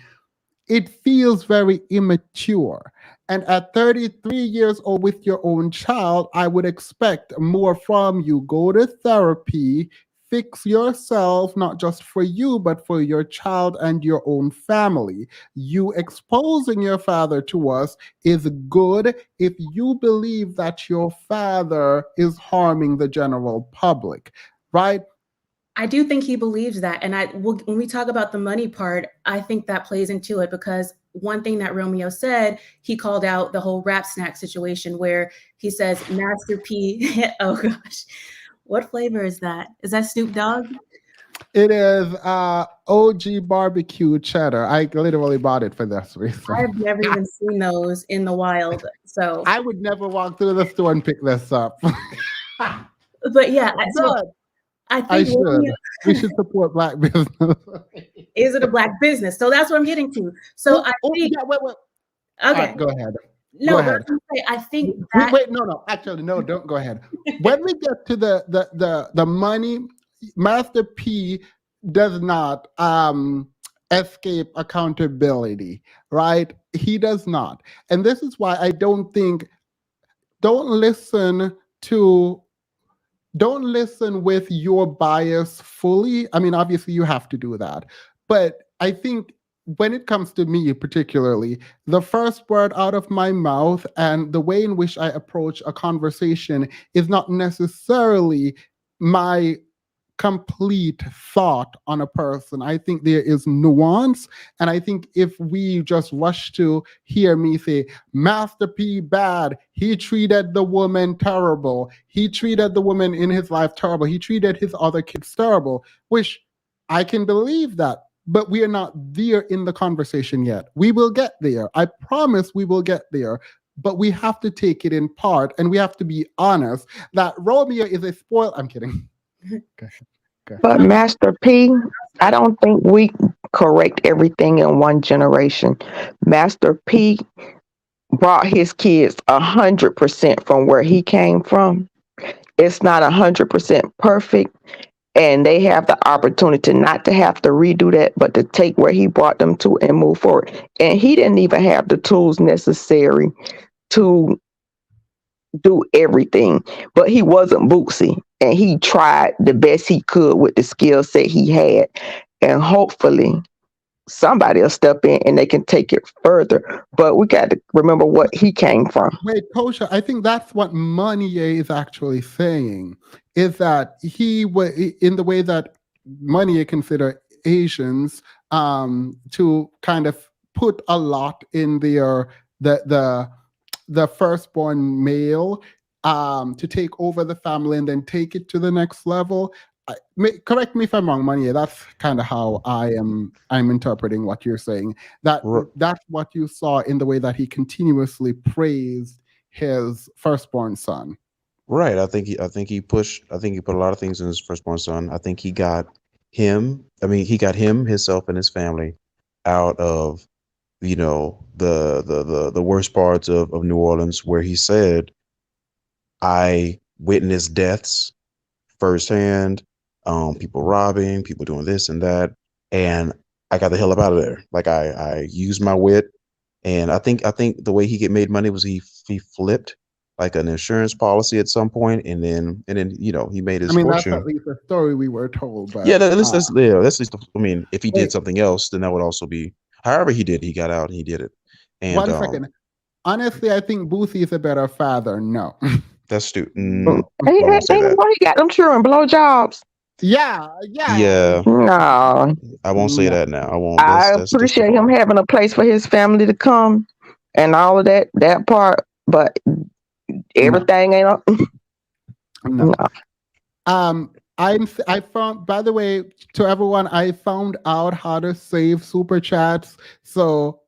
S1: it feels very immature. And at 33 years old with your own child, I would expect more from you. Go to therapy, fix yourself, not just for you, but for your child and your own family. You exposing your father to us is good if you believe that your father is harming the general public, right?
S3: I do think he believes that. And when we talk about the money part, I think that plays into it because one thing that Romeo said, he called out the whole rap snack situation where he says, Master P, oh gosh, what flavor is that? Is that Snoop Dogg?
S1: It is OG barbecue cheddar. I literally bought it for this reason.
S3: I've never even seen those in the wild. So,
S1: I would never walk through the store and pick this up.
S3: but yeah, so
S1: Good.
S3: I
S1: I
S3: think
S1: should.
S3: Romeo,
S1: We should support black business.
S3: is it a black business? So that's what I'm getting to. So
S1: Oh,
S3: I
S1: oh,
S3: think,
S1: yeah, wait. All
S3: okay,
S1: right, go ahead. Go
S3: no, but I
S1: ahead.
S3: was gonna say, I think
S1: Wait,
S3: that
S1: wait, no. Actually, no, don't go ahead. When we get to the money, Master P does not escape accountability, right? He does not. And this is why I don't listen to don't listen with your bias fully. I mean, obviously you have to do that. But I think when it comes to me particularly, the first word out of my mouth and the way in which I approach a conversation is not necessarily my complete thought on a person. I think there is nuance. And I think if we just rush to hear me say, Master P bad, he treated the woman terrible, he treated the woman in his life terrible, he treated his other kids terrible, which I can believe that. But we are not there in the conversation yet. We will get there. I promise we will get there. But we have to take it in part and we have to be honest that Romeo is a spoiled. I'm kidding. Okay. Okay.
S2: But
S3: no,
S2: Master P, I don't think we correct everything in one generation. Master P brought his kids 100% from where he came from. It's not 100% perfect, and they have the opportunity not to have to redo that, but to take where he brought them to and move forward. And he didn't even have the tools necessary to do everything, but he wasn't Bootsy, and he tried the best he could with the skill set he had, and hopefully somebody will step in and they can take it further. But we got to remember what he came from.
S1: Wait, Kosha, I think that's what Monnier is actually saying, is that he was in the way that Monnier consider Asians to kind of put a lot in their the firstborn male to take over the family and then take it to the next level. Correct me if I'm wrong, Money. That's kind of how I'm interpreting what you're saying. That
S4: R-
S1: that's what you saw in the way that he continuously praised his firstborn son.
S4: Right. I think he put a lot of things in his firstborn son. I think he got he got him, himself, and his family out of, the worst parts of New Orleans, where he said, I witnessed deaths firsthand, people robbing, people doing this and that, and I got the hell up out of there. Like I used my wit, and I think the way he get made money was he flipped like an insurance policy at some point, and then he made
S1: I
S4: his
S1: mean, that's at
S4: fortune.
S1: least a story we were told,
S4: Yeah,
S1: but
S4: that's just. I mean, if he did
S1: wait,
S4: something else, then that would also be. However, he got out and he did it, and
S1: 1 second. Honestly, I think Boosie is a better father. No.
S4: that's stupid.
S2: Ain't,
S4: I won't say
S2: ain't
S4: that.
S2: nobody got them children blowjobs.
S1: Yeah, yeah.
S4: Yeah,
S2: No,
S4: I won't say
S1: No.
S4: that now. I won't.
S2: I
S4: That's just too
S2: appreciate him
S4: far.
S2: having a place for his family to come and all of that part, but
S1: No.
S2: everything ain't up.
S1: No. I found, by the way, to everyone, I found out how to save super chats. So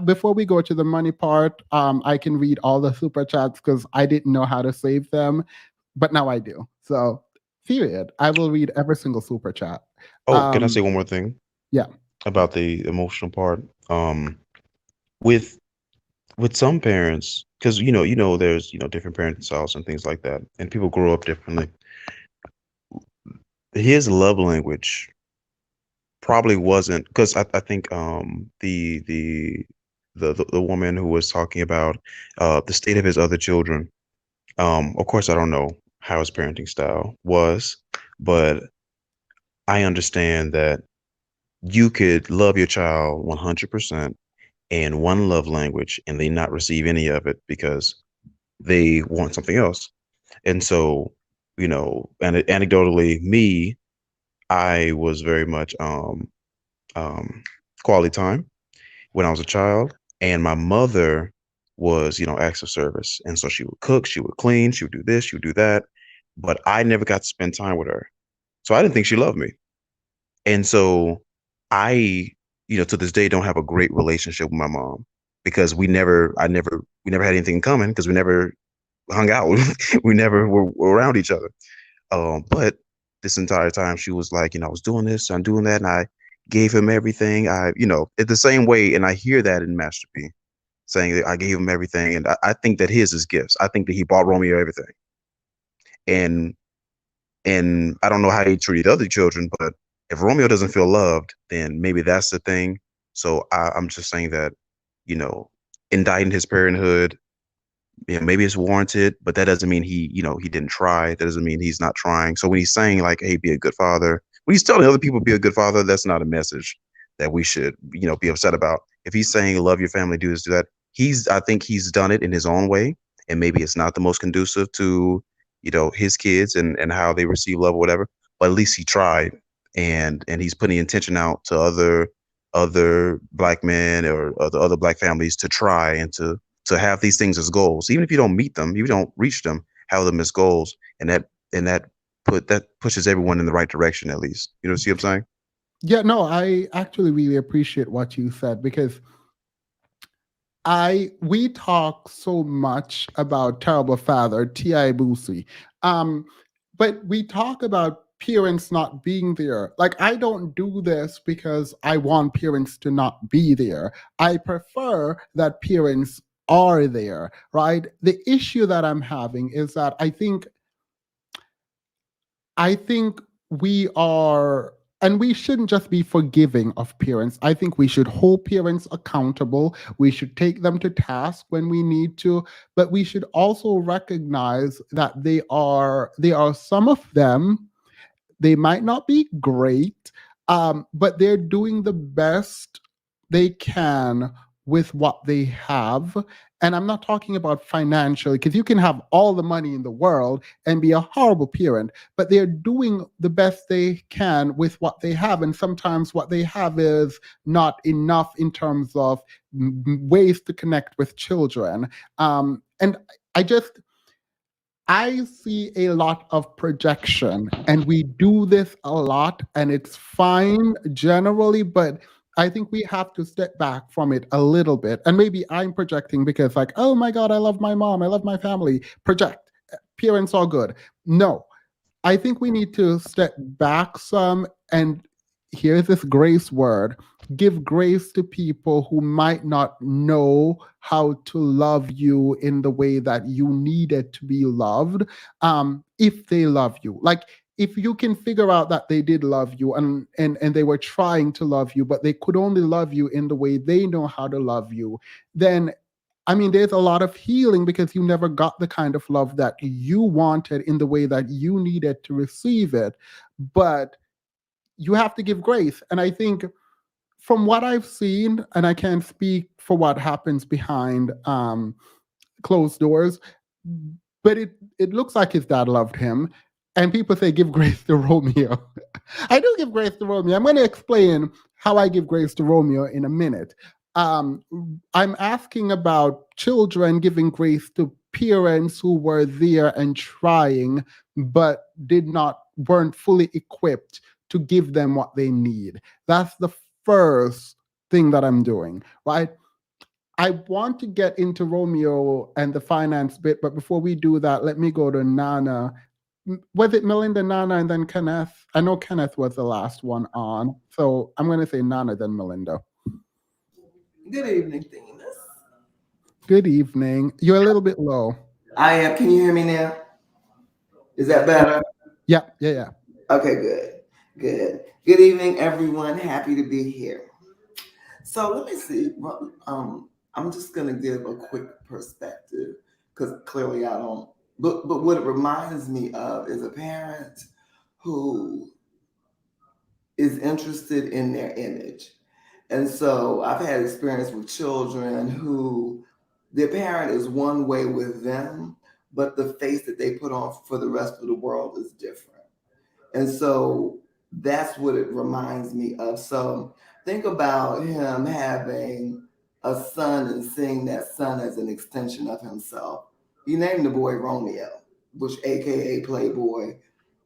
S1: before we go to the money part, I can read all the super chats because I didn't know how to save them, but now I do. So, period. I will read every single super chat.
S4: Oh, can I say
S1: Um,
S4: one more thing
S1: yeah.
S4: about the emotional part? With with some parents, because there's different parenting styles and things like that, and people grow up differently. His love language probably wasn't, because I think the woman who was talking about the state of his other children. Of course, I don't know how his parenting style was, but I understand that you could love your child 100% in one love language and they not receive any of it because they want something else. And so, and anecdotally, me, I was very much um, quality time when I was a child, and my mother was, acts of service, and so she would cook, she would clean, she would do this, she would do that, but I never got to spend time with her, so I didn't think she loved me, and so I, to this day, don't have a great relationship with my mom because we never had anything in common because we never hung out, we never were around each other. But this entire time she was like, I was doing this, I'm doing that, and I gave him everything. It's the same way, and I hear that in Master P saying that I gave him everything, and I think that his is gifts. I think that he bought Romeo everything, and I don't know how he treated other children, but if Romeo doesn't feel loved, then maybe that's the thing. So I'm just saying that, you know, indicting his parenthood, maybe it's warranted, but that doesn't mean he didn't try. That doesn't mean he's not trying. So when he's saying like, "Hey, be a good father," when he's telling other people be a good father, that's not a message that we should, be upset about. If he's saying love your family, do this, do that, I think he's done it in his own way, and maybe it's not the most conducive to, his kids and how they receive love or whatever. But at least he tried, and he's putting intention out to other black men or other black families to try and to have these things as goals, even if you don't meet them, if you don't reach them, have them as goals, and that pushes everyone in the right direction at least. See what I'm saying?
S1: Yeah, no, I actually really appreciate what you said because we talk so much about Terrible Father, T.I. Boosie. Um, but we talk about parents not being there. Like, I don't do this because I want parents to not be there. I prefer that parents are there, right? The issue that I'm having is that I think we are, and we shouldn't just be forgiving of parents. I think we should hold parents accountable. We should take them to task when we need to, but we should also recognize that they are some of them, they might not be great, but they're doing the best they can with what they have. And I'm not talking about financially, because you can have all the money in the world and be a horrible parent, but they're doing the best they can with what they have. And sometimes what they have is not enough in terms of ways to connect with children. And I just, I see a lot of projection, and we do this a lot, and it's fine generally, but I think we have to step back from it a little bit. And maybe I'm projecting because, like, oh my God, I love my mom, I love my family. Project. Parents are good. No, I think we need to step back some, and here's this grace word: give grace to people who might not know how to love you in the way that you needed to be loved. If they love you, like, if you can figure out that they did love you, and they were trying to love you, but they could only love you in the way they know how to love you, then I mean, there's a lot of healing because you never got the kind of love that you wanted in the way that you needed to receive it. But you have to give grace. And I think from what I've seen, and I can't speak for what happens behind closed doors, but it looks like his dad loved him. And people say, give grace to Romeo. I do give grace to Romeo. I'm going to explain how I give grace to Romeo in a minute. Um, I'm asking about children giving grace to parents who were there and trying, but weren't fully equipped to give them what they need. That's the first thing that I'm doing, right? I want to get into Romeo and the finance bit, but before we do that, let me go to Nana. Was it Melinda, Nana, and then Kenneth? I know Kenneth was the last one on, so I'm going to say Nana, then Melinda.
S5: Good evening, Themis.
S1: Good evening. You're a little bit low.
S5: I am. Can you hear me now? Is that better?
S1: Yeah, yeah, yeah.
S5: Okay, good. Good. Good evening, everyone. Happy to be here. So let me see. I'm just gonna give a quick perspective because clearly I don't. But what it reminds me of is a parent who is interested in their image. And so I've had experience with children who their parent is one way with them, but the face that they put on for the rest of the world is different. And so that's what it reminds me of. So think about him having a son and seeing that son as an extension of himself. He named the boy Romeo, which AKA Playboy.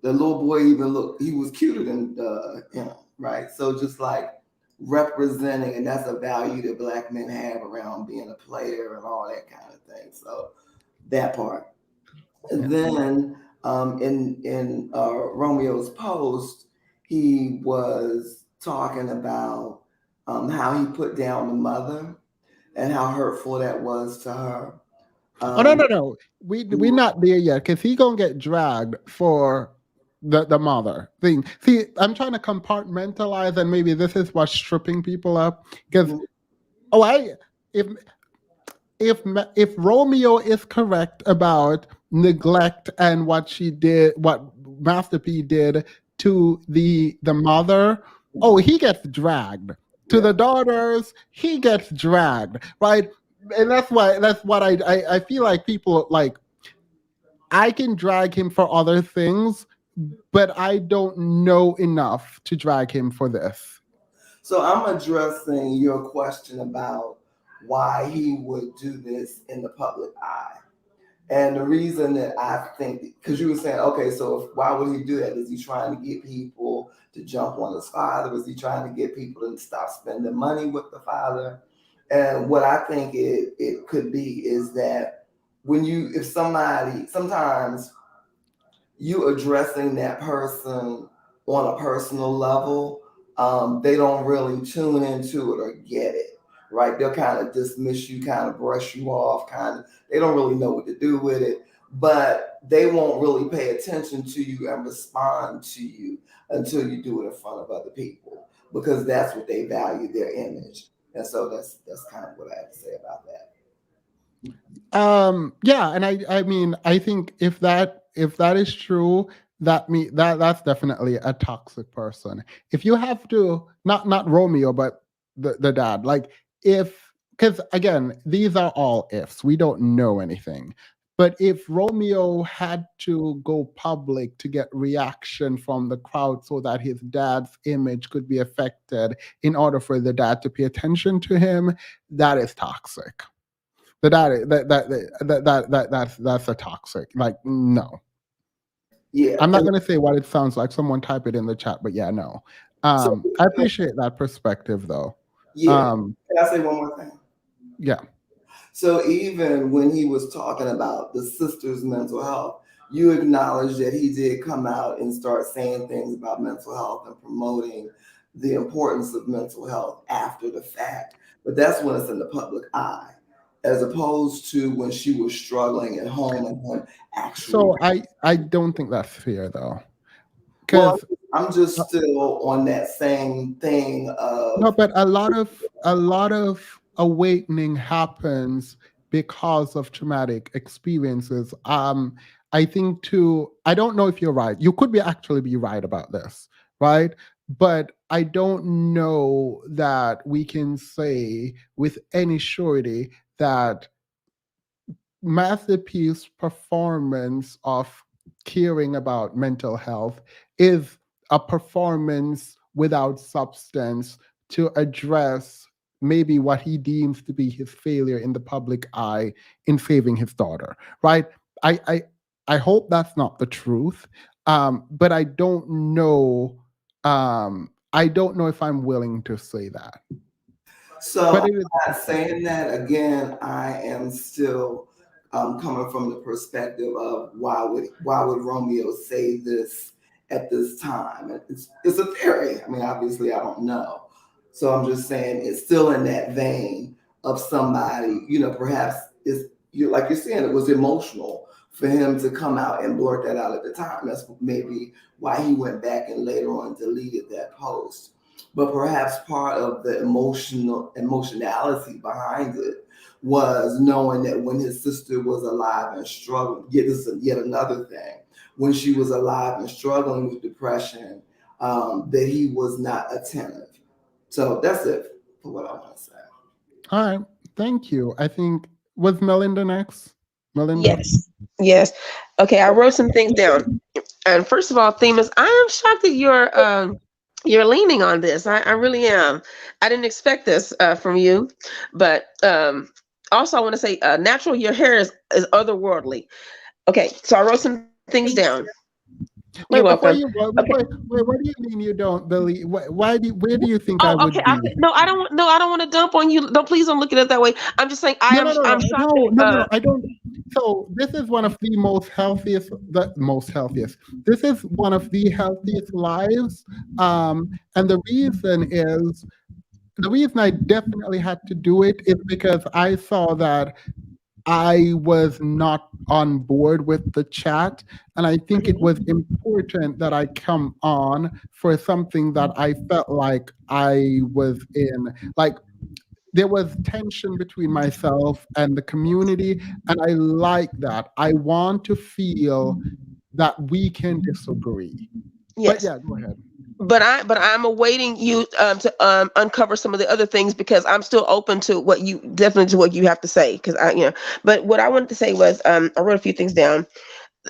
S5: The little boy even looked, he was cuter than him, right? So just like representing, and that's a value that Black men have around being a player and all that kind of thing. So that part.
S1: Yeah.
S5: Then in Romeo's post, he was talking about how he put down the mother and how hurtful that was to her.
S1: Oh no, no, no. We're not there yet because he gonna get dragged for the mother thing. See, I'm trying to compartmentalize, and maybe this is what's stripping people up. Because oh, I if if Romeo is correct about neglect and what she did, what Master P did to the mother, oh, he gets dragged. To the daughters, he gets dragged, right? And that's what I feel like people like. I can drag him for other things, but I don't know enough to drag him for this.
S5: So I'm addressing your question about why he would do this in the public eye. And the reason that I think, because you were saying, okay, so why would he do that? Is he trying to get people to jump on his father? Is he trying to get people to stop spending money with the father? And what I think it could be is that if somebody, sometimes you addressing that person on a personal level, they don't really tune into it or get it, right? They'll kind of dismiss you, kind of brush you off, kind of, they don't really know what to do with it, but they won't really pay attention to you and respond to you until you do it in front of other people because that's what they value, their image. And so that's kind of what I have to say about that.
S1: Yeah, and I mean I think if that is true, that's definitely a toxic person. If you have to, not Romeo but the dad, like, if, because again these are all ifs, we don't know anything, but if Romeo had to go public to get reaction from the crowd so that his dad's image could be affected in order for the dad to pay attention to him, that is toxic. That's a toxic. Like, no.
S5: Yeah.
S1: I'm not gonna say what it sounds like. Someone type it in the chat, but yeah, no.
S5: So
S1: I appreciate that perspective though.
S5: yeah. Can I say one more thing?
S1: Yeah.
S5: So even when he was talking about the sister's mental health, you acknowledge that he did come out and start saying things about mental health and promoting the importance of mental health after the fact. But that's when it's in the public eye, as opposed to when she was struggling at home and him actually.
S1: So I don't think that's fair though.
S5: Well,
S1: Because
S5: I'm just still on that same thing
S1: no,
S5: of
S1: but a lot of awakening happens because of traumatic experiences. I think too. I don't know if you're right. You could be actually be right about this, right? But I don't know that we can say with any surety that Masterpiece performance of caring about mental health is a performance without substance to address maybe what he deems to be his failure in the public eye in saving his daughter, right? I hope that's not the truth, but I don't know. I don't know if I'm willing to say that.
S5: So
S1: But
S5: I'm
S1: it is
S5: not saying that again. I am still coming from the perspective of why would Romeo say this at this time? It's a theory. I mean, obviously, I don't know. So I'm just saying it's still in that vein of somebody. Perhaps it's like you're saying it was emotional for him to come out and blurt that out at the time. That's maybe why he went back and later on deleted that post. But perhaps part of the emotionality behind it was knowing that when his sister was alive and struggling, yet another thing, when she was alive and struggling with depression, that he was not attentive. So that's it for what I want to say.
S1: all right. Thank you. I think was Melinda next. Melinda.
S6: Yes. Yes. Okay, I wrote some things down. And first of all, Themis, I am shocked that you're leaning on this. I really am. I didn't expect this from you. But also I want to say natural your hair is otherworldly. Okay, so I wrote some things down.
S3: Thank you.
S6: You're
S1: Wait,
S6: welcome.
S1: before you go,
S6: Okay.
S1: what do you mean you don't believe? Where do you think I
S6: Oh, okay.
S1: would be?
S6: No, I don't. No, I don't want to dump on you. Don't please don't look at it that way. I'm just saying I
S1: No,
S6: am.
S1: no, no,
S6: I'm
S1: no,
S6: shocked
S1: no, no,
S6: that.
S1: no, no. I don't. So this is one of the most healthiest. This is one of the healthiest lives. And the reason I definitely had to do it is because I saw that I was not on board with the chat. And I think it was important that I come on for something that I felt like I was in. Like, there was tension between myself and the community. And I like that. I want to feel that we can disagree. But
S6: Yes.
S1: yeah, go ahead.
S6: But I'm awaiting you to uncover some of the other things because I'm still open to what you have to say because But what I wanted to say was I wrote a few things down.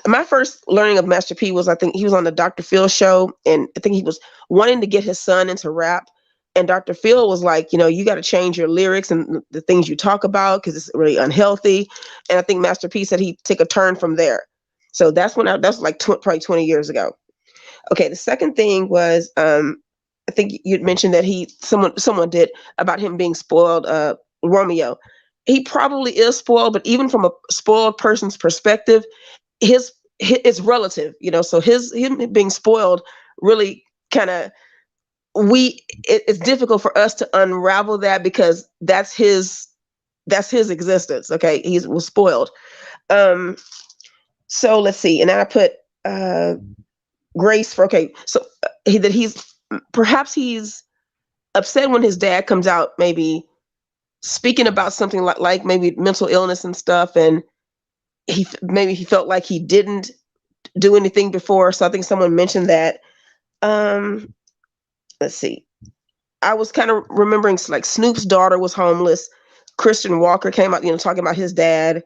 S6: My first learning of Master P was I think he was on the Dr. Phil show and I think he was wanting to get his son into rap. And Dr. Phil was like, you got to change your lyrics and the things you talk about because it's really unhealthy. And I think Master P said he'd take a turn from there. So that's like probably 20 years ago. Okay, the second thing was I think you'd mentioned that someone did about him being spoiled, Romeo. He probably is spoiled, but even from a spoiled person's perspective, it's relative, so him being spoiled really kind of it's difficult for us to unravel that because that's his existence. Okay, he was spoiled. Um so let's see, and then I put uh grace for okay so he's upset when his dad comes out maybe speaking about something like maybe mental illness and stuff, and he felt like he didn't do anything before, so I think someone mentioned that. um let's see, I was kind of remembering like Snoop's daughter was homeless. Christian Walker came out, talking about his dad,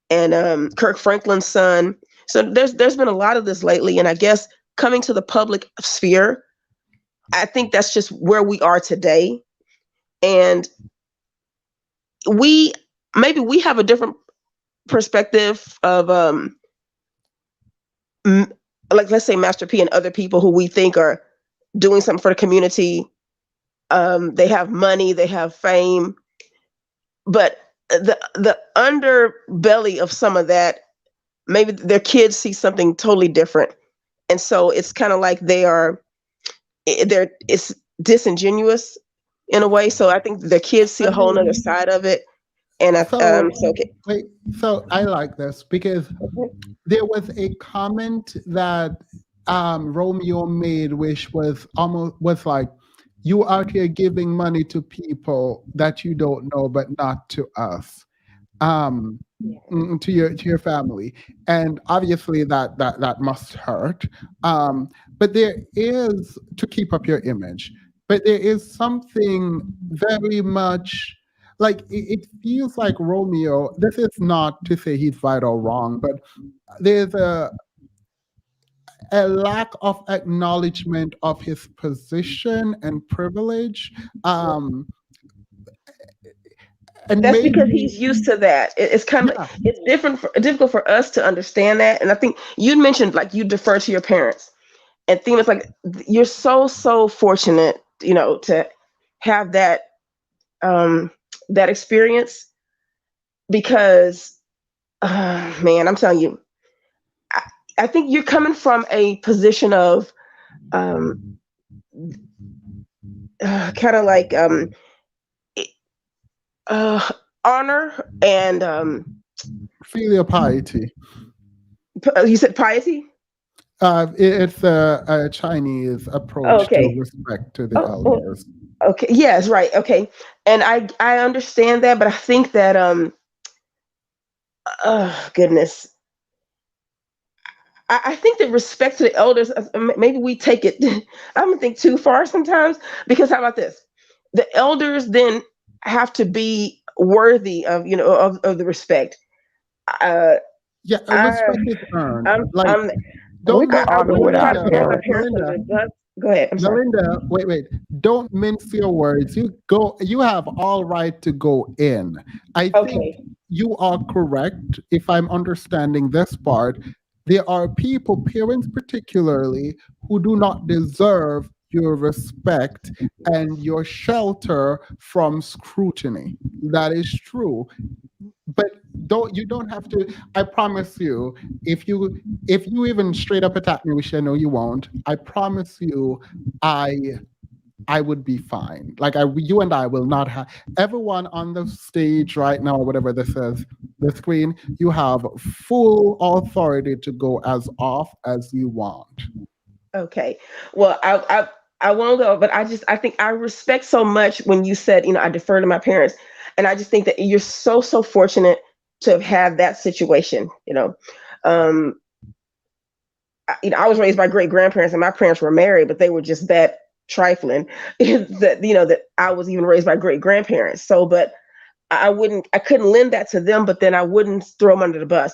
S6: and Kirk Franklin's son. So there's been a lot of this lately, and I guess coming to the public sphere, I think that's just where we are today. And we maybe we have a different perspective of like let's say Master P and other people who we think are doing something for the community. They have money, they have fame, but the underbelly of some of that, maybe their kids see something totally different, and so it's kind of like it's disingenuous in a way. So I think the kids see
S1: I
S6: a whole other
S1: mean,
S6: side of it, and
S1: so
S6: so okay.
S1: wait, so I like this because there was a comment that Romeo made, which was like, "You out here giving money to people that you don't know, but not to us." um to your family, and obviously that must hurt. But there is, to keep up your image, but there is something very much like it feels like Romeo, this is not to say he's right or wrong, but there's a lack of acknowledgement of his position and privilege. um and
S6: That's because
S1: maybe,
S6: he's used to that. It's kind of
S1: yeah.
S6: it's difficult for us to understand that. And I think you mentioned like you defer to your parents, and things like you're so fortunate, to have that um, that experience because, man, I'm telling you, I, I think you're coming from a position of um, kind of like uh, honor and
S1: Filial piety.
S6: you said piety.
S1: It's a Chinese
S6: Oh,
S1: approach to
S6: okay.
S1: respect to the
S6: Oh,
S1: elders.
S6: okay. Yes, right. Okay. And I understand that, but I think that goodness, I think that respect to the elders, maybe we take it, I don't think too far sometimes. Because how about this? The elders then have to be worthy of of the respect. Uh,
S1: Yeah,
S6: I
S1: respect is earned. Like,
S6: I'm
S2: We
S1: don't
S2: can
S1: let
S6: I
S2: honor
S6: wouldn't
S2: with
S6: try
S2: our
S6: to
S1: Melinda,
S6: throw my
S2: parents.
S6: parents under
S1: Melinda,
S6: the bus. Go ahead. I'm sorry.
S1: Melinda, wait. Don't mince your words. You have all right to go in. I think
S6: Okay.
S1: you are correct if I'm understanding this part. There are people, parents particularly, who do not deserve your respect and your shelter from scrutiny. That is true. But don't have to. I promise you, if you if you even straight up attack me, which I know you won't, I promise you, I I would be fine. Like, you and I will not have everyone on the stage right now, or whatever this is, the screen. You have full authority to go as off as you want.
S6: Okay. Well, I won't go, but I think I respect so much when you said, I defer to my parents. And I just think that you're so fortunate to have had that situation. Um, I was raised by great grandparents and my parents were married, but they were just that trifling that I was even raised by great grandparents. So, but I couldn't lend that to them, but then I wouldn't throw them under the bus.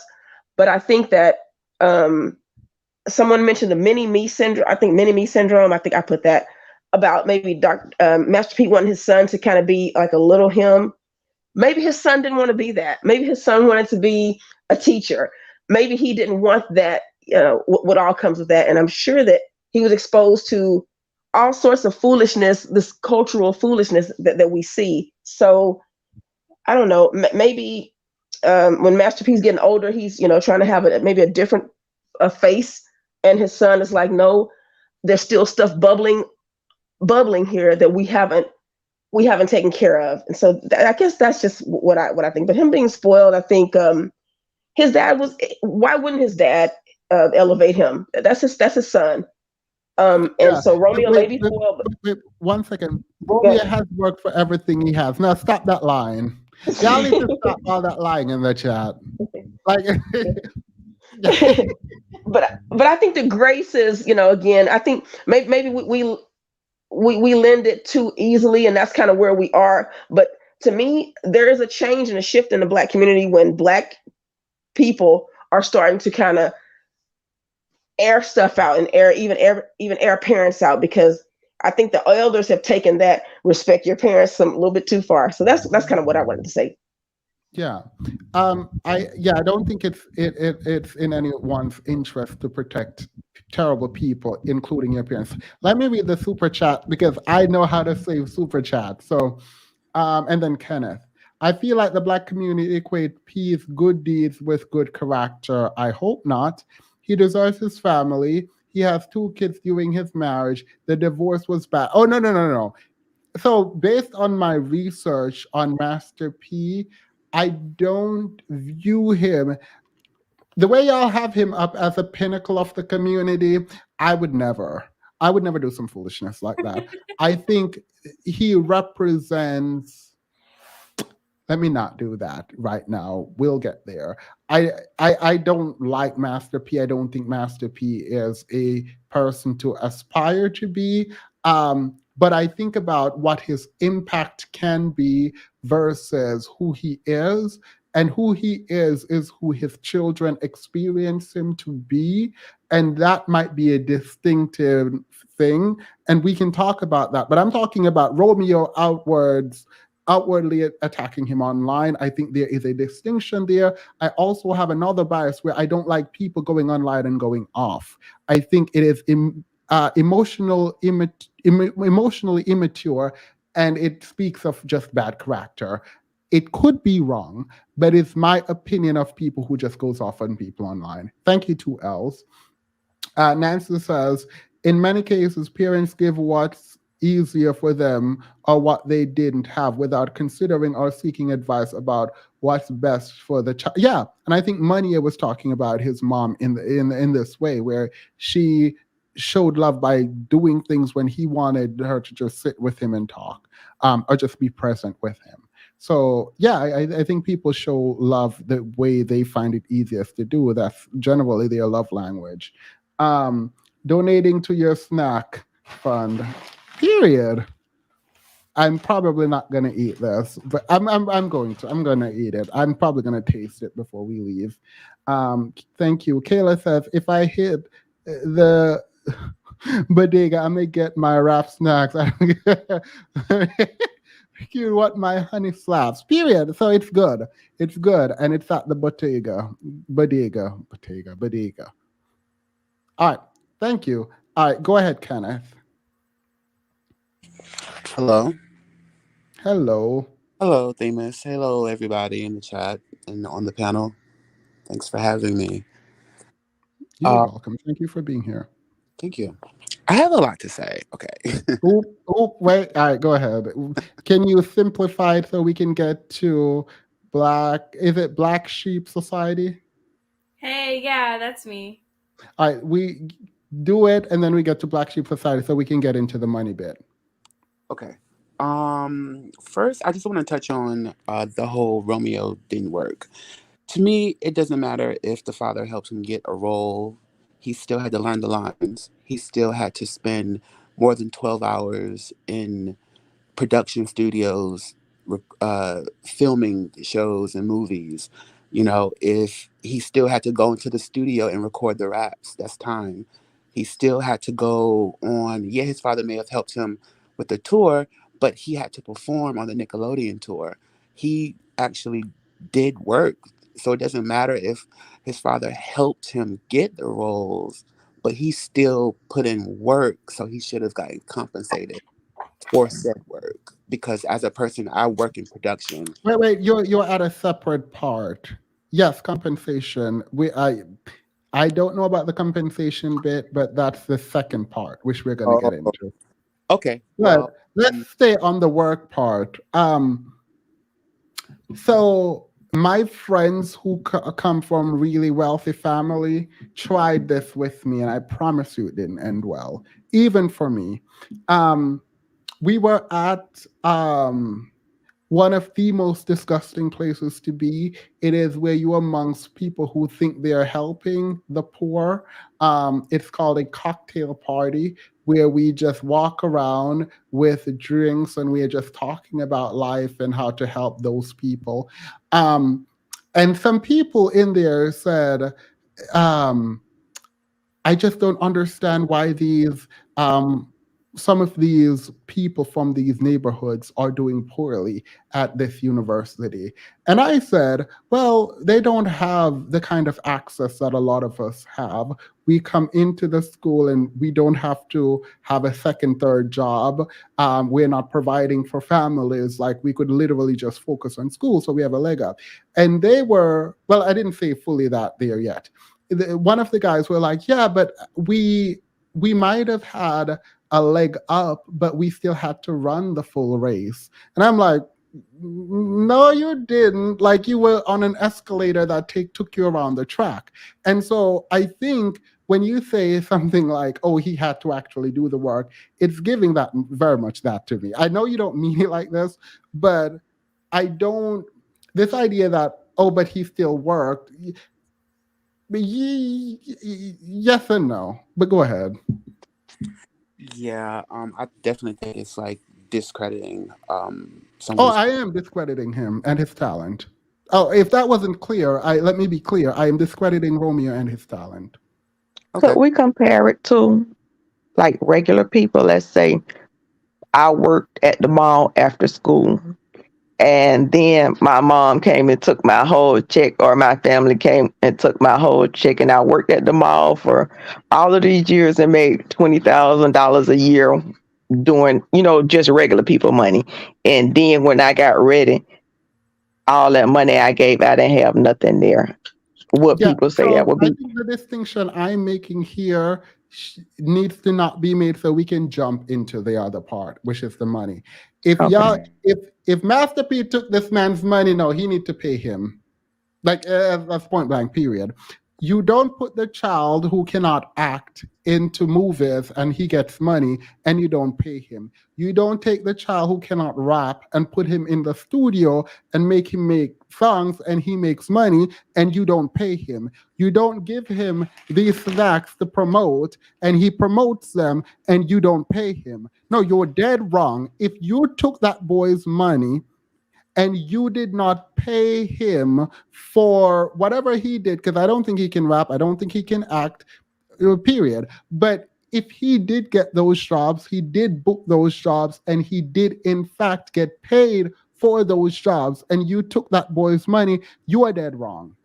S6: But I think that, um, someone mentioned the mini me syndrome. I think mini me syndrome. I think I put that about maybe Master P wanting his son to kind of be like a little him. Maybe his son didn't want to be that. Maybe his son wanted to be a teacher. Maybe he didn't want that. What all comes with that. And I'm sure that he was exposed to all sorts of foolishness, this cultural foolishness that we see. So I don't know. Maybe when Master P's getting older, he's trying to have maybe a different a face, and his son is like, no, there's still stuff bubbling here that we haven't taken care of. And so I guess that's just what I think. But him being spoiled, I think his dad was. Why wouldn't his dad elevate him? That's his son. And
S1: Yeah,
S6: so
S1: but
S6: Romeo may be spoiled.
S1: wait 1 second.
S6: But
S1: Romeo has worked for everything he has. Now stop that lying. Y'all need to stop all that lying in the chat. Like,
S6: but I think the grace is, again, I think maybe we lend it too easily, and that's kind of where we are. But to me, there is a change and a shift in the Black community when Black people are starting to kind of air stuff out and air parents out, because I think the elders have taken that respect your parents a little bit too far. So that's kind of what I wanted to say.
S1: yeah, I don't think it's in anyone's interest to protect terrible people, including your parents. Let me read the super chat because I know how to save super chat. So, and then Kenneth. I feel like the Black community equate P's good deeds with good character. I hope not. He deserves his family. He has 2 kids during his marriage. The divorce was bad. Oh, no, no, no, no. So, based on my research on Master P, I don't view him the way y'all have him up as a pinnacle of the community. I would never. I would never do some foolishness like that. I think he represents, let me not do that right now. We'll get there. I don't like Master P. I don't think Master P is a person to aspire to be. But I think about what his impact can be versus who he is. And who he is who his children experience him to be. And that might be a distinctive thing. And we can talk about that. But I'm talking about Romeo outwardly attacking him online. I think there is a distinction there. I also have another bias where I don't like people going online and going off. I think it is emotionally immature and it speaks of just bad character. It could be wrong, but it's my opinion of people who just goes off on people online. Thank you, 2 Ls. Nancy says, in many cases, parents give what's easier for them or what they didn't have without considering or seeking advice about what's best for the child. Yeah, and I think Monia was talking about his mom in this way, where she showed love by doing things when he wanted her to just sit with him and talk, or just be present with him. So yeah, I think people show love the way they find it easiest to do. That's generally their love language. um, Donating to your snack fund. Period. I'm probably not gonna eat this, but I'm going to. I'm gonna eat it. I'm probably gonna taste it before we leave. Thank you. Kayla says if I hit the bodega, I may get my wrap snacks. You want my honey slaps? Period. So it's good. It's good, and it's at the bodega. All right. Thank you. All right. Go ahead, Kenneth.
S7: Hello.
S1: Hello.
S7: Hello, Themis. Hello, everybody in the chat and on the panel. Thanks for having me.
S1: You're welcome. Thank you for being here.
S7: Thank you. I have a lot to say. Okay.
S1: Wait. All right. Go ahead. Can you simplify it so we can get to is it Black Sheep Society?
S8: Hey, yeah, that's me.
S1: All right. We do it and then we get to Black Sheep Society so we can get into the money bit.
S7: Okay. First, I just want to touch on the whole Romeo didn't work. To me, it doesn't matter if the father helps him get a role. He still had to learn the lines. He still had to spend more than 12 hours in production studios, filming shows and movies. If he still had to go into the studio and record the raps, that's time. He still had to go on. Yeah, his father may have helped him with the tour, but he had to perform on the Nickelodeon tour. He actually did work. So it doesn't matter if his father helped him get the roles, but he still put in work. So he should have gotten compensated for said work, because as a person, I work in production.
S1: Wait. You're at a separate part. Yes, compensation. I don't know about the compensation bit, but that's the second part, which we're gonna get into.
S7: Okay.
S1: Well, let's stay on the work part. So my friends who come from really wealthy family tried this with me, and I promise you it didn't end well, even for me. We were at one of the most disgusting places to be. It is where you're amongst people who think they're helping the poor. It's called a cocktail party, where we just walk around with drinks and we're just talking about life and how to help those people. And some people in there said, I just don't understand why some of these people from these neighborhoods are doing poorly at this university. And I said, well, they don't have the kind of access that a lot of us have. We come into the school and we don't have to have a second, third job. We're not providing for families. Like, we could literally just focus on school, so we have a leg up. And they were, well, I didn't say fully that there yet. One of the guys were like, yeah, but we might have had a leg up, but we still had to run the full race. And I'm like, no, you didn't. Like, you were on an escalator that took you around the track. And so I think when you say something like, oh, he had to actually do the work, it's giving that very much that to me. I know you don't mean it like this, but this idea that, oh, but he still worked. Yes and no, but go ahead.
S7: Yeah, I definitely think it's like discrediting
S1: Oh, I am discrediting him and his talent. Oh, if that wasn't clear, let me be clear. I am discrediting Romeo and his talent.
S2: Okay. Could we compare it to like regular people? Let's say I worked at the mall after school, and then my mom came and took my whole check, or my family came and took my whole check, and I worked at the mall for all of these years and made $20,000 a year. doing, just regular people money. And then when I got ready, all that money I gave, I didn't have nothing there. What
S1: Yeah,
S2: people say that
S1: so
S2: would
S1: I
S2: be
S1: think the distinction I'm making here needs to not be made so we can jump into the other part, which is the money. If y'all,
S2: okay.
S1: if Master P took this man's money, no, he need to pay him. Like that's point blank. Period. You don't put the child who cannot act into movies and he gets money and you don't pay him. You don't take the child who cannot rap and put him in the studio and make him make songs and he makes money and you don't pay him. You don't give him these snacks to promote and he promotes them and you don't pay him. No, you're dead wrong. If you took that boy's money and you did not pay him for whatever he did, because I don't think he can rap, I don't think he can act, period. But if he did get those jobs, he did book those jobs, and he did in fact get paid for those jobs, and you took that boy's money, you are dead wrong.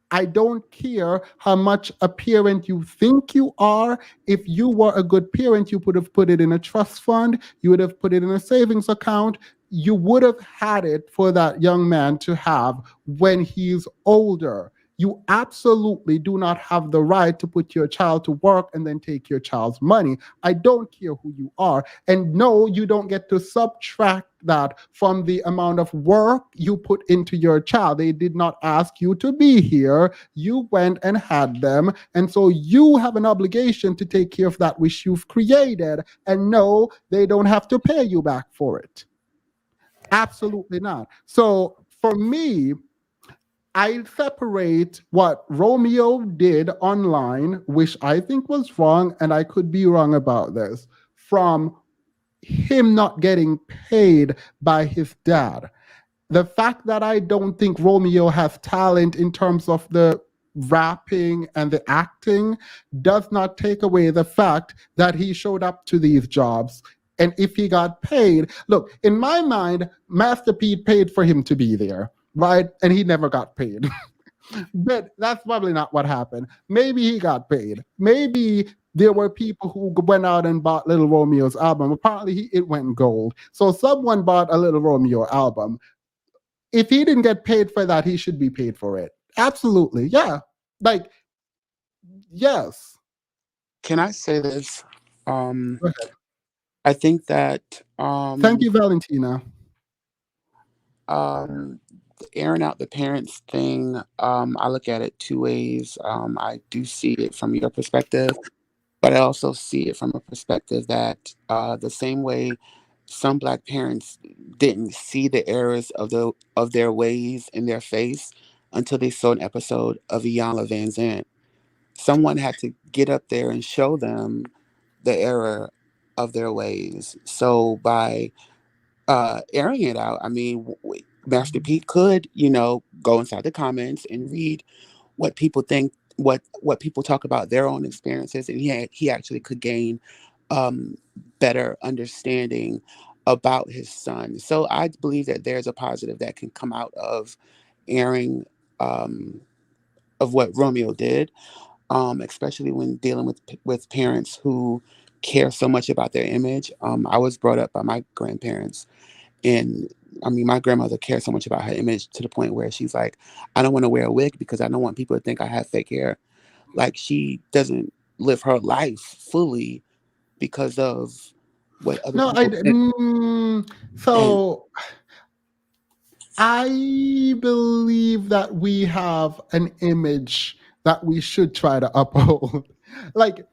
S1: I don't care how much a parent you think you are. If you were a good parent, you would have put it in a trust fund, you would have put it in a savings account, you would have had it for that young man to have when he's older. You absolutely do not have the right to put your child to work and then take your child's money. I don't care who you are. And no, you don't get to subtract that from the amount of work you put into your child. They did not ask you to be here. You went and had them. And so you have an obligation to take care of that which you've created. And no, they don't have to pay you back for it. Absolutely not. So for me, I separate what Romeo did online, which I think was wrong, and I could be wrong about this, from him not getting paid by his dad. The fact that I don't think Romeo has talent in terms of the rapping and the acting does not take away the fact that he showed up to these jobs. And if he got paid, look, in my mind, Master P paid for him to be there, right? And he never got paid. But that's probably not what happened. Maybe he got paid. Maybe there were people who went out and bought Little Romeo's album. Apparently, it went gold. So someone bought a Little Romeo album. If he didn't get paid for that, he should be paid for it. Absolutely. Yeah. Like, yes.
S7: Can I say this?
S1: Go ahead.
S7: I think that
S1: Thank you, Valentina.
S7: airing out the parents thing, I look at it two ways. I do see it from your perspective, but I also see it from a perspective that the same way some black parents didn't see the errors of their ways in their face until they saw an episode of Iyanla Van Zant. Someone had to get up there and show them the error of their ways. So by airing it out, I mean, Master P could, go inside the comments and read what people think, what people talk about their own experiences, and he actually could gain um, better understanding about his son. So I believe that there's a positive that can come out of airing um, of what Romeo did, especially when dealing with parents who care so much about their image. I was brought up by my grandparents, and I mean, my grandmother cares so much about her image to the point where she's like, I don't want to wear a wig because I don't want people to think I have fake hair. Like, she doesn't live her life fully because of what other
S1: No,
S7: people think. And
S1: so I believe that we have an image that we should try to uphold. Like,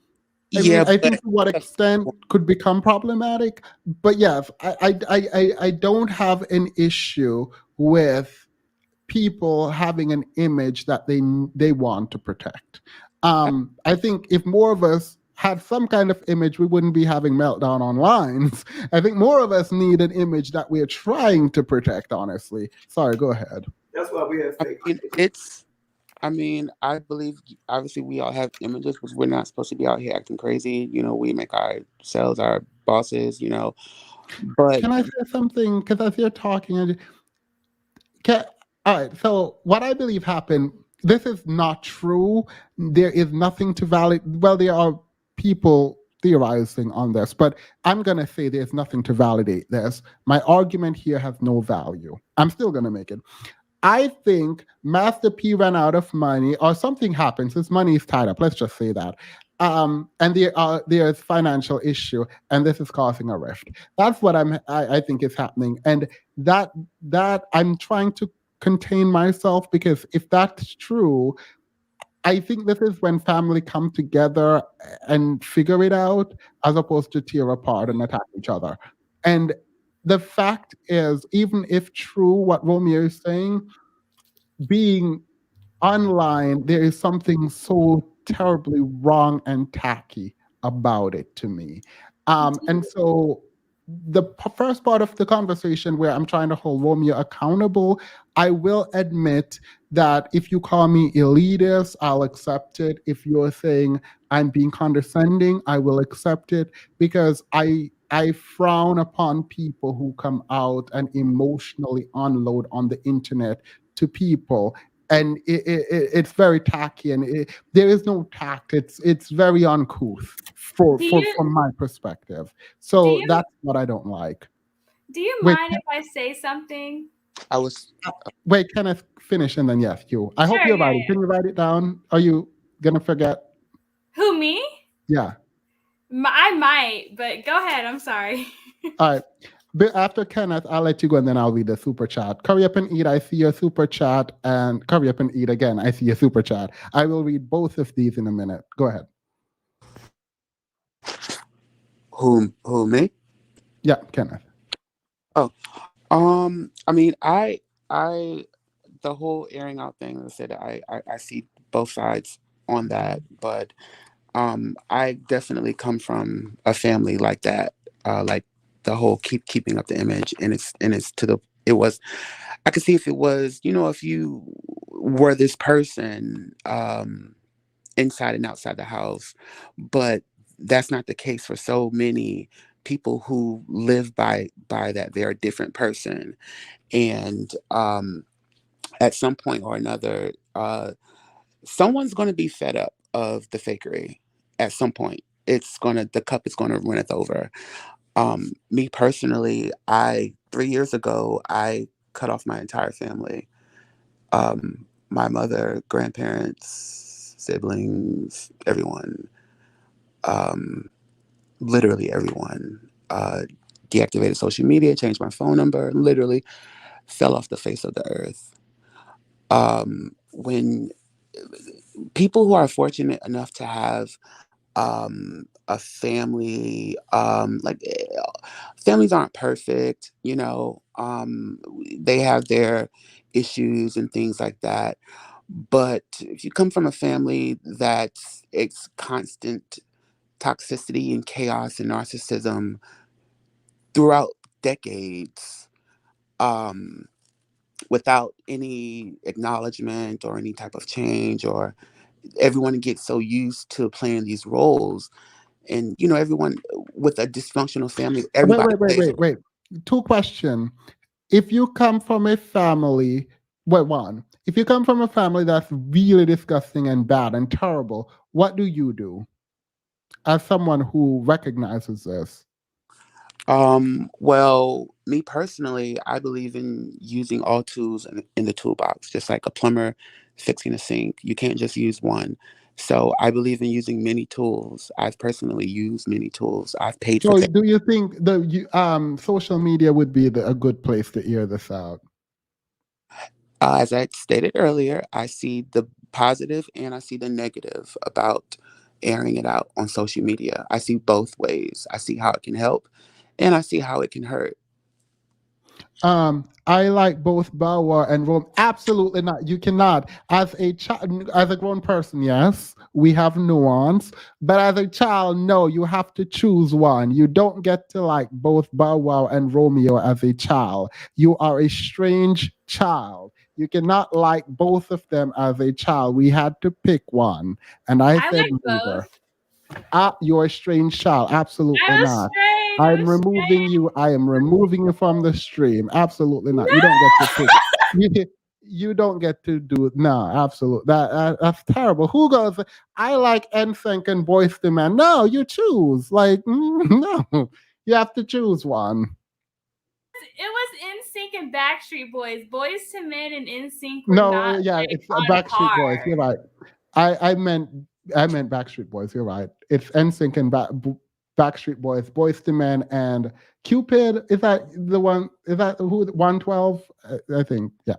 S7: yeah,
S1: I
S7: but
S1: think to what extent could become problematic, but yes, I don't have an issue with people having an image that they want to protect. I think if more of us had some kind of image, we wouldn't be having meltdown on lines. I think more of us need an image that we're trying to protect. Honestly, sorry. Go ahead.
S5: That's why we have
S7: I
S5: fake.
S7: mean, I believe obviously we all have images, but we're not supposed to be out here acting crazy. We make ourselves our bosses, but
S1: Can I say something? Because as you're talking, can, all right. So what I believe happened. This is not true. There is nothing to validate. Well, there are people theorizing on this, but I'm going to say there's nothing to validate this. My argument here has no value. I'm still going to make it. I think Master P ran out of money, or something happens. His money is tied up. Let's just say that. And there's financial issue, and this is causing a rift. That's what I think is happening, and that I'm trying to contain myself, because if that's true, I think this is when family come together and figure it out, as opposed to tear apart and attack each other. And the fact is, even if true what Romeo is saying, being online, there is something so terribly wrong and tacky about it to me. And so first part of the conversation, where I'm trying to hold Romeo accountable, I will admit that if you call me elitist, I'll accept it. If you're saying I'm being condescending, I will accept it, because I frown upon people who come out and emotionally unload on the internet to people, and it's very tacky, and there is no tact. It's very uncouth
S8: Do you
S1: from my perspective.
S8: do
S1: So
S8: you
S1: that's what I don't like.
S8: do you
S1: Wait,
S8: mind if I say something?
S7: I was
S1: wait, Kenneth, finish, and then yes, you. I hope
S8: Sure,
S1: you're
S8: yeah,
S1: writing.
S8: yeah.
S1: Can you write it down? Are you gonna forget?
S8: Who, me?
S1: Yeah.
S8: I might, but go ahead. I'm sorry.
S1: All right. But after Kenneth, I'll let you go, and then I'll read the super chat. Curry up and eat. I see your super chat, and curry up and eat again. I see your super chat. I will read both of these in a minute. Go ahead.
S7: who me?
S1: Yeah, Kenneth.
S7: Oh, I mean, I the whole airing out thing. I said I see both sides on that, but I definitely come from a family like that, like the whole keeping up the image, and it's to the it was. I could see if it was, if you were this person, inside and outside the house, but that's not the case for so many people who live by that they're a different person, and at some point or another, someone's going to be fed up of the fakery. At some point, the cup is going to runneth over. Me personally, I 3 years ago I cut off my entire family. My mother, grandparents, siblings, everyone, um, literally everyone. Deactivated social media, changed my phone number, literally fell off the face of the earth. When people who are fortunate enough to have a family, families aren't perfect, they have their issues and things like that. But if you come from a family that's it's constant toxicity and chaos and narcissism throughout decades, um, without any acknowledgement or any type of change, or everyone gets so used to playing these roles, and everyone with a dysfunctional family,
S1: Wait,
S7: everybody
S1: wait, wait,
S7: plays.
S1: wait, wait. Two question. If you come from a family, well, one, if you come from a family that's really disgusting and bad and terrible, what do you do as someone who recognizes this?
S7: Well, me personally, I believe in using all tools in the toolbox, just like a plumber fixing a sink. You can't just use one. So I believe in using many tools. I've personally used many tools. I've paid for
S1: So,
S7: things.
S1: do you think social media would be a good place to air this out?
S7: As I stated earlier, I see the positive and I see the negative about airing it out on social media. I see both ways. I see how it can help and I see how it can hurt.
S1: I like both Bauer and Rome. Absolutely not. You cannot. As a child, as a grown person, yes, we have nuance. But as a child, no, you have to choose one. You don't get to like both Bow Wow and Romeo as a child. You are a strange child. You cannot like both of them as a child. We had to pick one. And I
S8: I
S1: said
S8: like
S1: neither.
S8: both.
S1: You're a strange child. Absolutely
S8: I was
S1: not.
S8: strange. I
S1: I'm
S8: was
S1: removing
S8: strange.
S1: you. I am removing you from the stream. Absolutely not. You don't get to
S8: No.
S1: pick. You can, you don't get to do no, absolutely. That's terrible. Who goes? I like NSYNC and Boyz II Men. No, you choose. Like no, you have to choose one.
S8: It was NSYNC and Backstreet Boys. Boys to Men and NSYNC were
S1: No,
S8: not
S1: yeah,
S8: like
S1: it's
S8: on
S1: Backstreet Boys.
S8: par.
S1: You're right. I meant Backstreet Boys. You're right. It's NSYNC and Backstreet Boys, Boys to Men, and Cupid. Is that the one? Is that who? 112? I think. Yeah.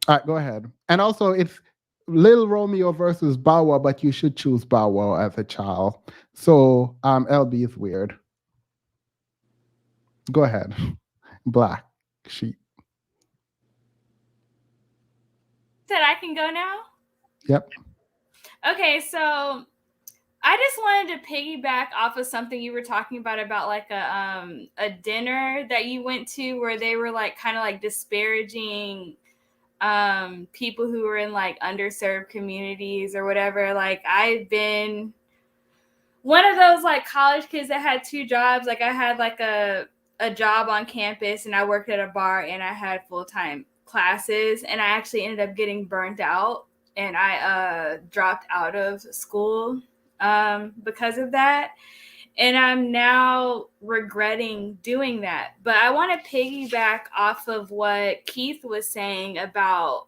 S1: All right, go ahead. And also, it's Lil Romeo versus Bow Wow, but you should choose Bow Wow as a child. So LB is weird. Go ahead. Black sheep.
S8: Said I can go now?
S1: Yep.
S8: Okay, so I just wanted to piggyback off of something you were talking about like a dinner that you went to where they were like kind of like disparaging people who were in like underserved communities or whatever. Like I've been one of those like college kids that had two jobs. Like I had like a job on campus and I worked at a bar and I had full-time classes, and I actually ended up getting burnt out and I dropped out of school because of that. And I'm now regretting doing that. But I want to piggyback off of what Keith was saying about,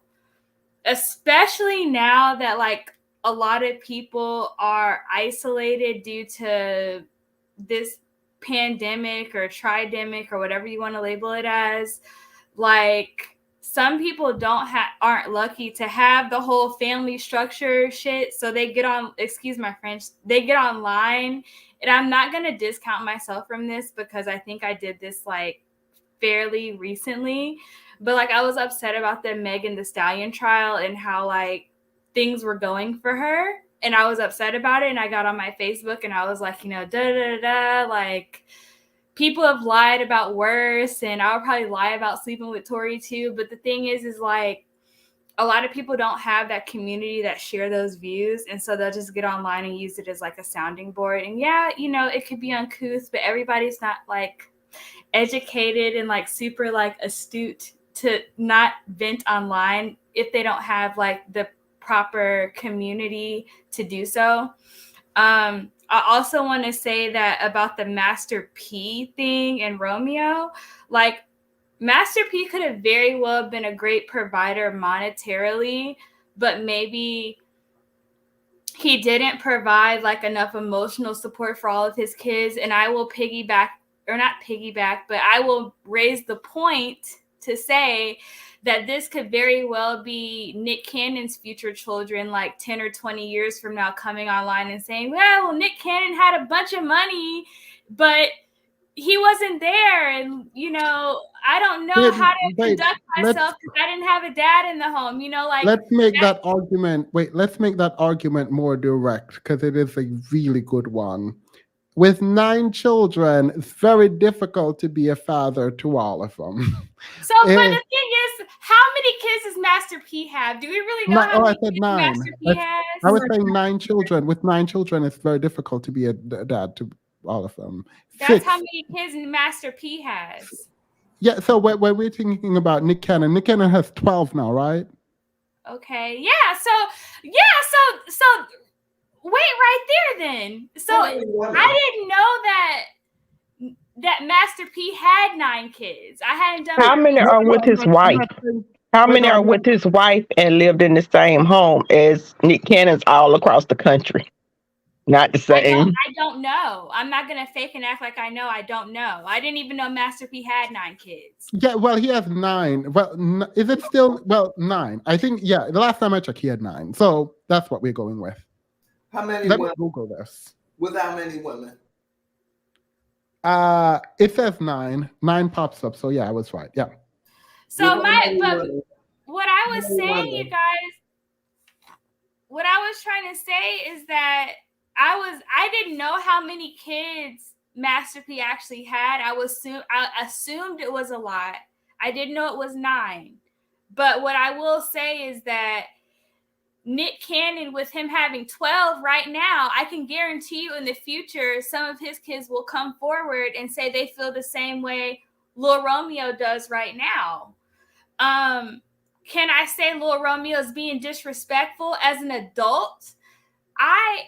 S8: especially now that like a lot of people are isolated due to this pandemic or tridemic or whatever you want to label it as. Like some people aren't lucky to have the whole family structure shit, so they get on, excuse my French, they get online. And I'm not going to discount myself from this because I think I did this like fairly recently, but like I was upset about the Megan Thee Stallion trial and how like things were going for her, and I was upset about it. And I got on my Facebook and I was like, like people have lied about worse, and I'll probably lie about sleeping with Tori too. But the thing is like a lot of people don't have that community that share those views, and so they'll just get online and use it as like a sounding board. And yeah, it could be uncouth, but everybody's not like educated and like super like astute to not vent online if they don't have like the proper community to do so. I also want to say that about the Master P thing and Romeo, like Master P could have very well been a great provider monetarily, but maybe he didn't provide like enough emotional support for all of his kids. And I will but I will raise the point to say that this could very well be Nick Cannon's future children, like 10 or 20 years from now, coming online and saying, well, Nick Cannon had a bunch of money, but he wasn't there. And, I don't know how to conduct myself because I didn't have a dad in the home, like.
S1: Let's make that argument. Wait, let's make that argument more direct because it is a really good one. With 9 children, it's very difficult to be a father to all of them.
S8: So, but the thing is, how many kids does Master P have? Do we really know how many kids
S1: 9.
S8: Master P has?
S1: I was saying 9 children. With 9 children, it's very difficult to be a dad to all of them.
S8: That's
S1: 6.
S8: how many kids Master P has.
S1: Yeah, so when we're thinking about Nick Cannon has 12 now, right?
S8: Okay, yeah. So wait right there then. So I didn't know that Master P had 9 kids. I hadn't done.
S2: How many are with his wife? How many are with his wife and lived in the same home as Nick Cannon's all across the country? Not the same.
S8: I don't know. I'm not gonna fake and act like I know. I don't know. I didn't even know Master P had 9 kids.
S1: Yeah, well, he has 9. Well, is it still 9? I think the last time I checked, he had 9. So that's what we're going with.
S5: How many
S1: Let
S5: women?
S1: me Google this.
S5: With how many women?
S1: It says 9. 9 pops up. So yeah, I was right. Yeah.
S8: So what I was saying, you guys, what I was trying to say is that I didn't know how many kids Master P actually had. I assumed it was a lot. I didn't know it was 9. But what I will say is that Nick Cannon, with him having 12 right now, I can guarantee you in the future, some of his kids will come forward and say they feel the same way Lil Romeo does right now. Can I say Lil Romeo is being disrespectful as an adult? I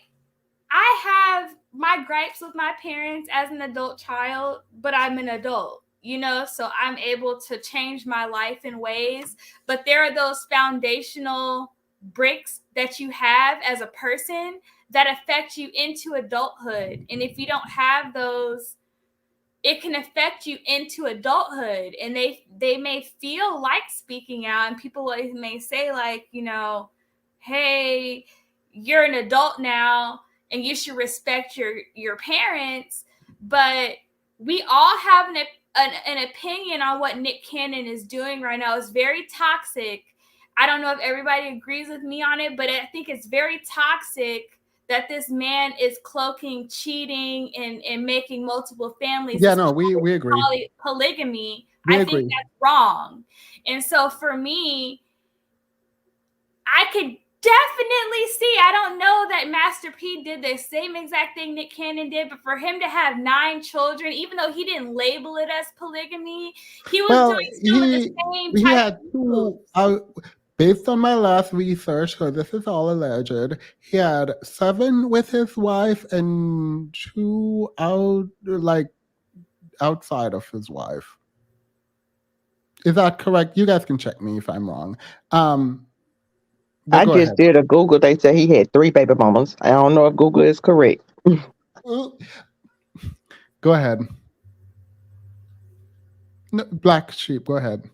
S8: have my gripes with my parents as an adult child, but I'm an adult, so I'm able to change my life in ways. But there are those foundational bricks that you have as a person that affect you into adulthood. And if you don't have those, it can affect you into adulthood, and they may feel like speaking out, and people may say, like, hey, you're an adult now and you should respect your parents. But we all have an opinion on what Nick Cannon is doing right now. It's very toxic. I don't know if everybody agrees with me on it, but I think it's very toxic that this man is cloaking cheating and making multiple families.
S1: Yeah, no, we agree.
S8: Polygamy.
S1: We
S8: I
S1: agree.
S8: think that's wrong. And so for me, I could definitely see, I don't know that Master P did the same exact thing Nick Cannon did, but for him to have 9 children, even though he didn't label it as polygamy, he was doing some of the same
S1: he
S8: type
S1: had
S8: of
S1: two.
S8: moves.
S1: Based on my last research, so this is all alleged, he had 7 with his wife and 2 outside of his wife. Is that correct? You guys can check me if I'm wrong. But
S2: I
S1: go
S2: just
S1: ahead.
S2: did a Google. They said he had 3 baby mamas. I don't know if Google is correct.
S1: Go ahead. No, Black Sheep, go ahead.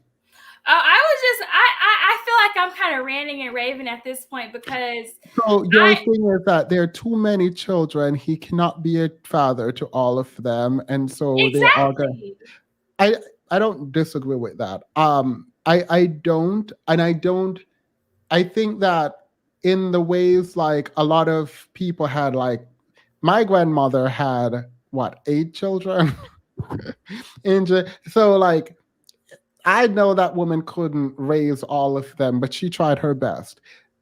S8: I feel like I'm kind of ranting and raving at this point, because
S1: so your thing is that there are too many children. He cannot be a father to all of them, and so
S8: exactly.
S1: they're all going. I don't disagree with that. I don't, and I don't. I think that in the ways like a lot of people had, like my grandmother had 8 children, so like I know that woman couldn't raise all of them, but she tried her best.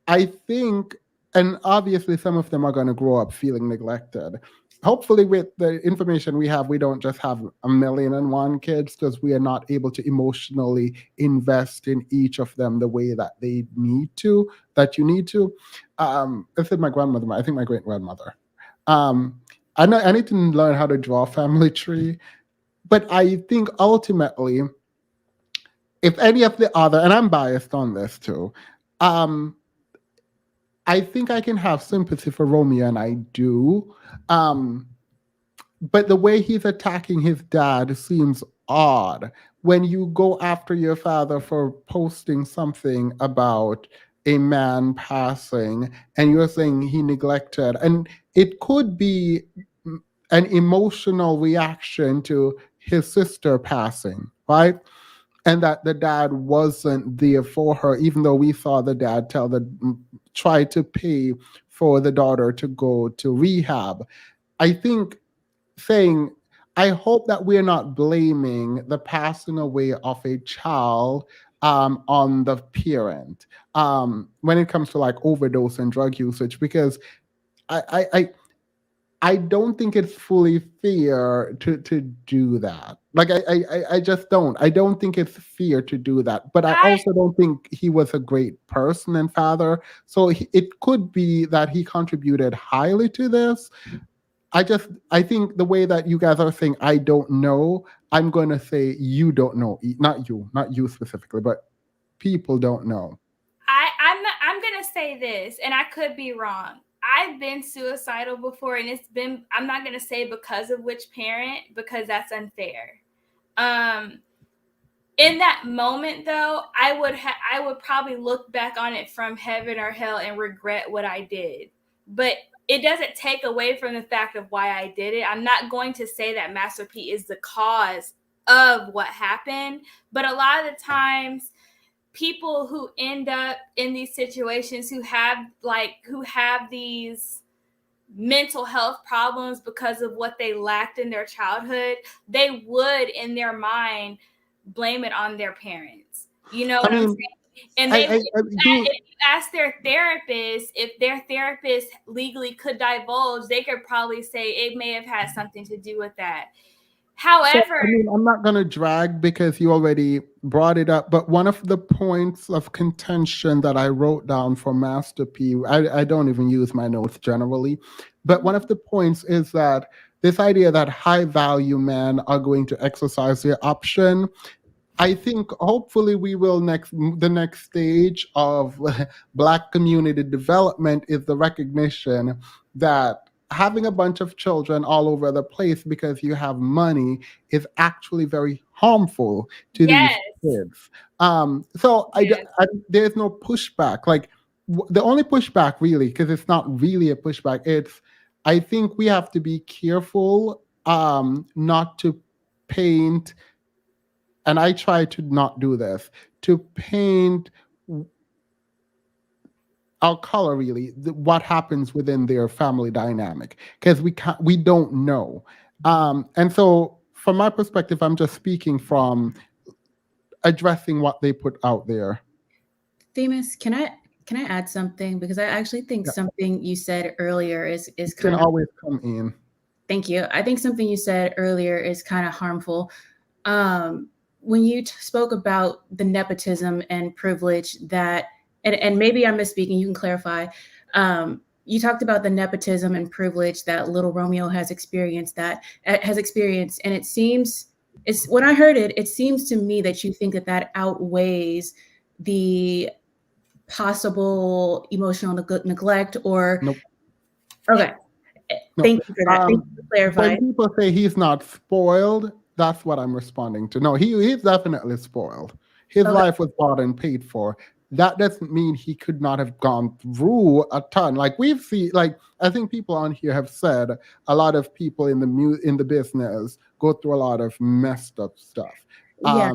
S1: I think, and obviously some of them are going to grow up feeling neglected. Hopefully, with the information we have, we don't just have 1,000,001 kids, because we are not able to emotionally invest in each of them the way that they need to, that you need to. I said my grandmother, I think my great grandmother. I need to learn how to draw a family tree, but I think ultimately, if any of the other, and I'm biased on this too, I think I can have sympathy for Romeo, and I do. But the way he's attacking his dad seems odd. When you go after your father for posting something about a man passing, and you're saying he neglected, and it could be an emotional reaction to his sister passing, right? And that the dad wasn't there for her, even though we saw the dad try to pay for the daughter to go to rehab. I think saying, I hope that we're not blaming the passing away of a child on the parent when it comes to like overdose and drug usage, because I don't think it's fully fair to do that. Like I just don't. I don't think it's fair to do that. But I also don't think he was a great person and father. So it could be that he contributed highly to this. I think the way that you guys are saying, I don't know, I'm going to say you don't know. Not you specifically, but people don't know.
S8: I'm going to say this, and I could be wrong. I've been suicidal before, and I'm not going to say because of which parent, because that's unfair. In that moment, though, I would probably look back on it from heaven or hell and regret what I did. But it doesn't take away from the fact of why I did it. I'm not going to say that Master P is the cause of what happened, but a lot of the times, people who end up in these situations, who have these mental health problems because of what they lacked in their childhood, they would in their mind blame it on their parents. You know what I'm saying? And if you ask their therapist, if their therapist legally could divulge, they could probably say it may have had something to do with that.
S1: So,
S8: However,
S1: I mean, I'm not going to drag because you already brought it up, but one of the points of contention that I wrote down for Master P, I don't even use my notes generally, but one of the points is that this idea that high value men are going to exercise their option. I think hopefully we will the next stage of Black community development is the recognition that having a bunch of children all over the place because you have money is actually very harmful to these
S8: yes,
S1: kids. So
S8: yes,
S1: there's no pushback. Like the only pushback really, because it's not really a pushback, it's I think we have to be careful not to paint, and I try to not do this, to paint our color really what happens within their family dynamic, because we don't know. And so from my perspective, I'm just speaking from addressing what they put out there.
S3: Themis, can I add something? Because I actually think
S1: Yeah,
S3: something you said earlier is
S1: you can
S3: kind of,
S1: always come in.
S3: thank you. I think something you said earlier is kind of harmful. When you spoke about the nepotism and privilege that, and maybe I'm misspeaking, you can clarify. You talked about the nepotism and privilege that little Romeo has experienced, and it seems, it's when I heard it, it seems to me that you think that that outweighs the possible emotional neglect or
S1: Nope.
S3: okay.
S1: No.
S3: Thank you for that. Thank you for
S1: When
S3: clarifying.
S1: people say he's not spoiled, that's what I'm responding to. No, he's definitely spoiled. His
S3: Okay.
S1: life was bought and paid for. That doesn't mean he could not have gone through a ton. Like we've seen, like I think people on here have said, a lot of people in the business go through a lot of messed up stuff.
S3: Yeah.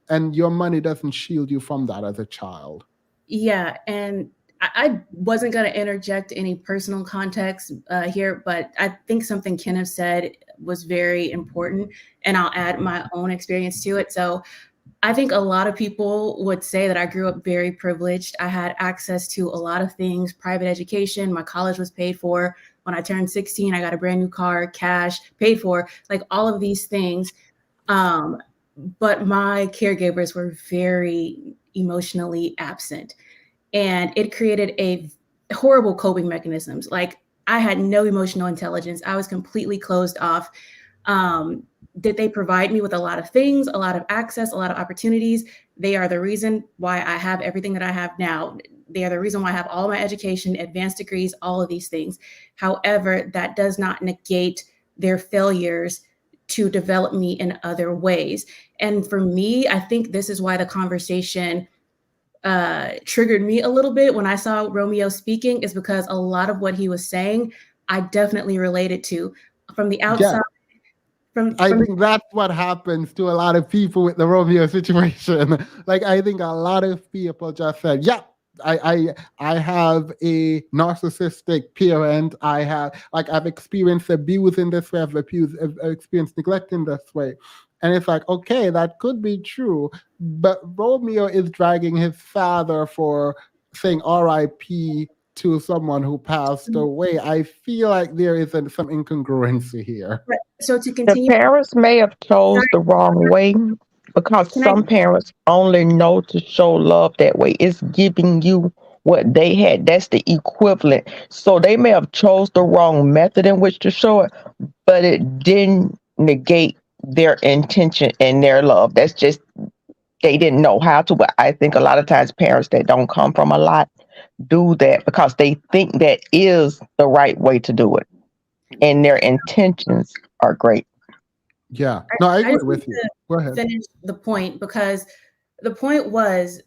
S1: And your money doesn't shield you from that as a child.
S3: Yeah, and I wasn't going to interject any personal context here, but I think something Kenneth said was very important, and I'll add my own experience to it. So I think a lot of people would say that I grew up very privileged. I had access to a lot of things, private education, my college was paid for. When I turned 16, I got a brand new car, cash, paid for, like all of these things. But my caregivers were very emotionally absent, and it created a horrible coping mechanisms. Like I had no emotional intelligence. I was completely closed off. Did they provide me with a lot of things, a lot of access, a lot of opportunities? They are the reason why I have everything that I have now. They are the reason why I have all my education, advanced degrees, all of these things. However, that does not negate their failures to develop me in other ways. And for me, I think this is why the conversation triggered me a little bit when I saw Romeo speaking, is because a lot of what he was saying, I definitely related to from the outside.
S1: Yeah.
S3: From
S1: I think that's what happens to a lot of people with the Romeo situation. Like I think a lot of people just said, "Yeah, I have a narcissistic parent. I've experienced abuse in this way. I've experienced neglect in this way." And it's like, okay, that could be true, but Romeo is dragging his father for saying R.I.P. to someone who passed away. I feel like there is some incongruency here.
S3: so to
S2: The
S3: continue,
S2: parents may have chose the wrong way because
S3: can I?
S2: some parents only know to show love that way. It's giving you what they had. That's the equivalent. So they may have chose the wrong method in which to show it, but it didn't negate their intention and their love. That's just they didn't know how to. But I think a lot of times parents that don't come from a lot do that because they think that is the right way to do it, and their intentions are great.
S1: Yeah. No, I
S3: I
S1: agree
S3: just need
S1: with you.
S3: to
S1: Go ahead.
S3: finish the point, because the point was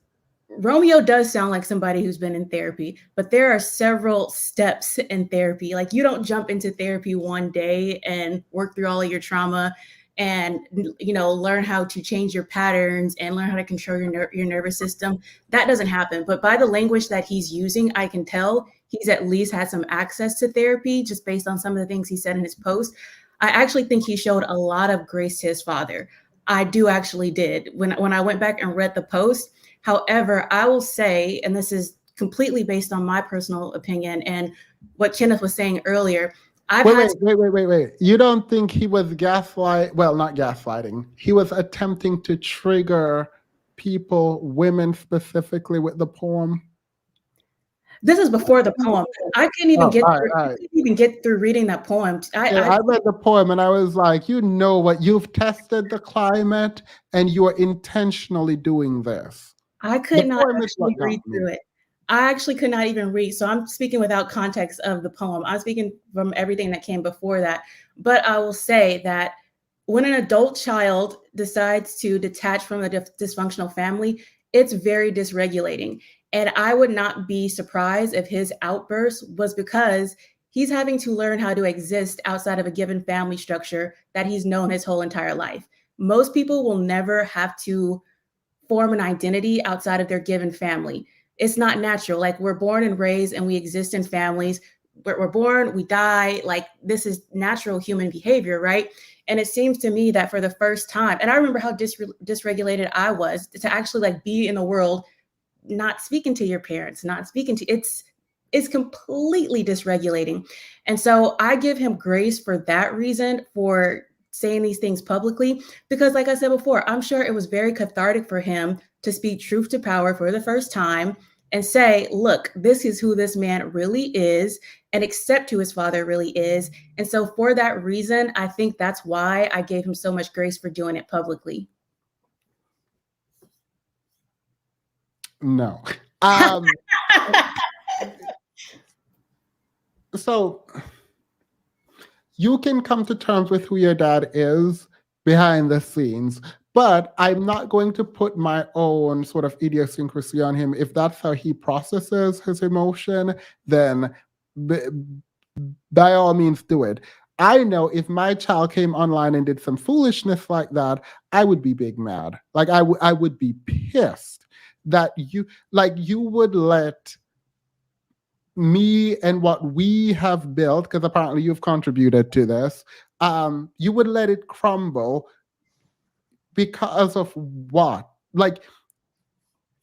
S3: Romeo does sound like somebody who's been in therapy, but there are several steps in therapy. Like you don't jump into therapy one day and work through all of your trauma and learn how to change your patterns and learn how to control your nervous system. That doesn't happen. But by the language that he's using, I can tell he's at least had some access to therapy just based on some of the things he said in his post. I actually think he showed a lot of grace to his father. I do actually did. When I went back and read the post. However, I will say, and this is completely based on my personal opinion and what Kenneth was saying earlier, I've
S1: Wait,
S3: had
S1: wait. You don't think he was well, not gaslighting. He was attempting to trigger people, women specifically, with the poem.
S3: This is before the poem. I couldn't even
S1: Oh,
S3: get
S1: all right,
S3: through,
S1: all
S3: I
S1: right.
S3: couldn't even get through reading that poem.
S1: Yeah, I read the poem and I was like, you know what? You've tested the climate and you are intentionally doing this.
S3: I
S1: The
S3: could not
S1: poem is
S3: actually
S1: what
S3: read
S1: got me.
S3: through it. I actually could not even read. So I'm speaking without context of the poem. I'm speaking from everything that came before that. But I will say that when an adult child decides to detach from a dysfunctional family, it's very dysregulating. And I would not be surprised if his outburst was because he's having to learn how to exist outside of a given family structure that he's known his whole entire life. Most people will never have to form an identity outside of their given family. It's not natural. Like we're born and raised and we exist in families. We're born, we die. Like this is natural human behavior, right? And it seems to me that for the first time, and I remember how dysregulated I was to actually like be in the world, not speaking to your parents, not speaking to it's completely dysregulating. And so I give him grace for that reason, for saying these things publicly, because like I said before, I'm sure it was very cathartic for him to speak truth to power for the first time and say, look, this is who this man really is, and accept who his father really is. And so for that reason, I think that's why I gave him so much grace for doing it publicly.
S1: No. So you can come to terms with who your dad is behind the scenes, but I'm not going to put my own sort of idiosyncrasy on him. If that's how he processes his emotion, then b- by all means do it. I know if my child came online and did some foolishness like that, I would be big mad. Like I would be pissed that you would let me and what we have built, because apparently you've contributed to this, you would let it crumble because of what? Like,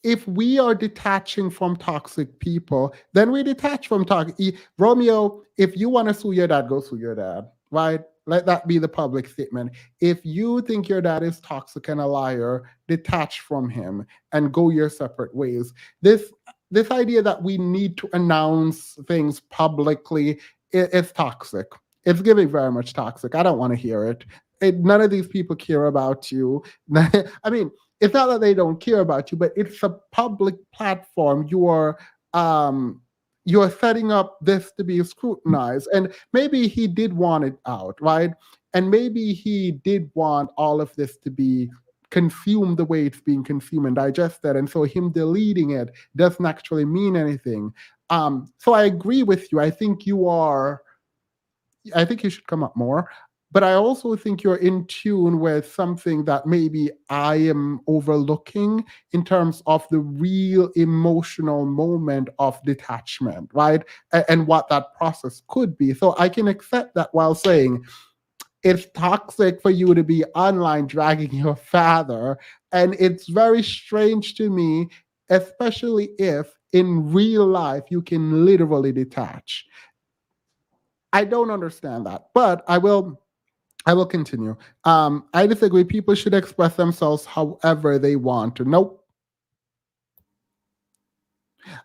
S1: if we are detaching from toxic people, then we detach from toxic. Romeo, if you want to sue your dad, go sue your dad, right? Let that be the public statement. If you think your dad is toxic and a liar, detach from him and go your separate ways. This idea that we need to announce things publicly is toxic. It's giving very much toxic. I don't want to hear it. None of these people care about you. I mean, it's not that they don't care about you, but it's a public platform. You're setting up this to be scrutinized. And maybe he did want it out, right? And maybe he did want all of this to be consumed the way it's being consumed and digested. And so him deleting it doesn't actually mean anything. So I agree with you. I think you should come up more. But I also think you're in tune with something that maybe I am overlooking in terms of the real emotional moment of detachment, right? And what that process could be. So I can accept that while saying it's toxic for you to be online dragging your father. And it's very strange to me, especially if in real life you can literally detach. I don't understand that, but I will continue. I disagree. People should express themselves however they want to. Nope.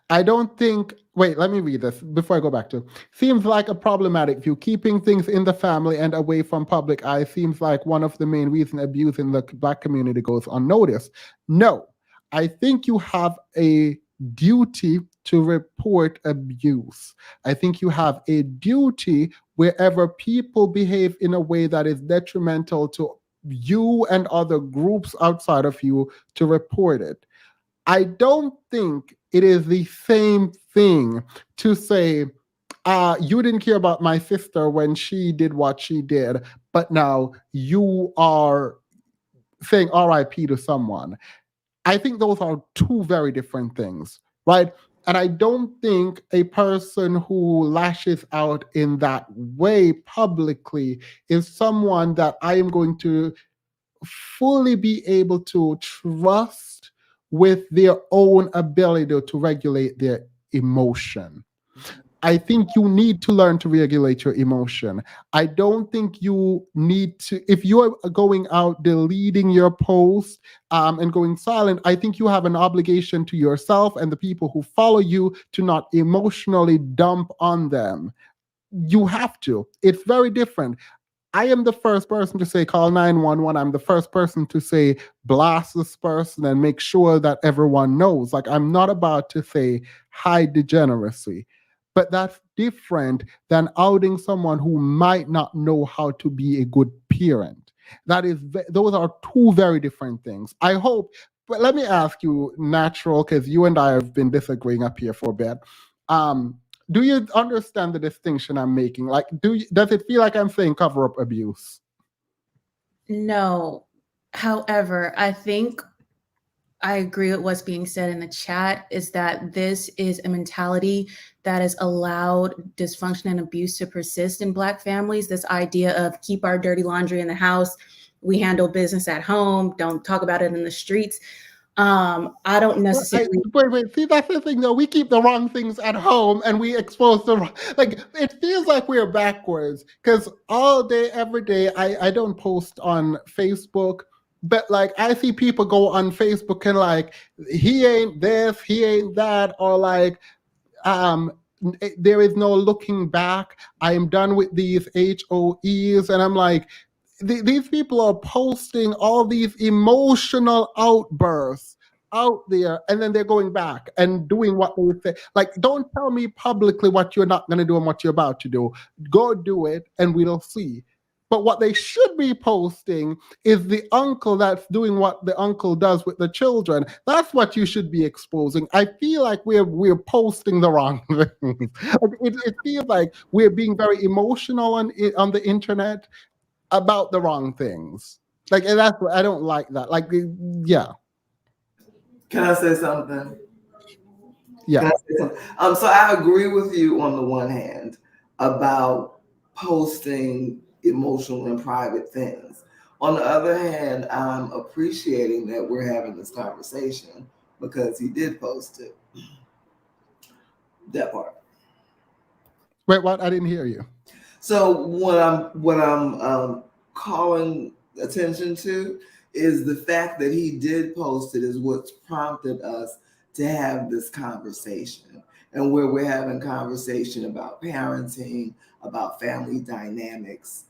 S1: I don't think. Wait, let me read this before I go back to. Seems like a problematic view. Keeping things in the family and away from public eye seems like one of the main reasons abuse in the Black community goes unnoticed. No, I think you have a duty to report abuse. I think you have a duty wherever people behave in a way that is detrimental to you and other groups outside of you to report it. I don't think it is the same thing to say, you didn't care about my sister when she did what she did, but now you are saying RIP to someone. I think those are two very different things, right? And I don't think a person who lashes out in that way publicly is someone that I am going to fully be able to trust with their own ability to regulate their emotion. I think you need to learn to regulate your emotion. I don't think you need to, if you're going out deleting your post and going silent, I think you have an obligation to yourself and the people who follow you to not emotionally dump on them. You have to. It's very different. I am the first person to say call 911. I'm the first person to say blast this person and make sure that everyone knows. Like, I'm not about to say hide degeneracy, but that's different than outing someone who might not know how to be a good parent. Those are two very different things. I hope, but let me ask you, Natural, because you and I have been disagreeing up here for a bit. Um, do you understand the distinction I'm making? Like, does it feel like I'm saying cover up abuse?
S3: No. However, I think I agree with what's being said in the chat is that this is a mentality that has allowed dysfunction and abuse to persist in Black families. This idea of keep our dirty laundry in the house, we handle business at home, don't talk about it in the streets. I don't necessarily.
S1: Wait. See, that's the thing, though. We keep the wrong things at home, and we expose the wrong. Like, it feels like we're backwards. Because all day, every day, I don't post on Facebook, but like I see people go on Facebook and like he ain't this, he ain't that, or like um there is no looking back. I am done with these HOEs, and I'm like, these people are posting all these emotional outbursts out there, and then they're going back and doing what they say. Like, don't tell me publicly what you're not going to do and what you're about to do. Go do it, and we'll see. But what they should be posting is the uncle that's doing what the uncle does with the children. That's what you should be exposing. I feel like we're posting the wrong things. It feels like we're being very emotional on the internet about the wrong things. Like, and that's what I don't like that. Like, yeah.
S5: Can I say something?
S1: Yeah.
S5: Can I say something? So I agree with you on the one hand about posting emotional and private things. On the other hand, I'm appreciating that we're having this conversation because he did post it. That part.
S1: Wait, what? I didn't hear you.
S5: So what I'm calling attention to is the fact that he did post it is what's prompted us to have this conversation, and where we're having conversation about parenting, about family dynamics.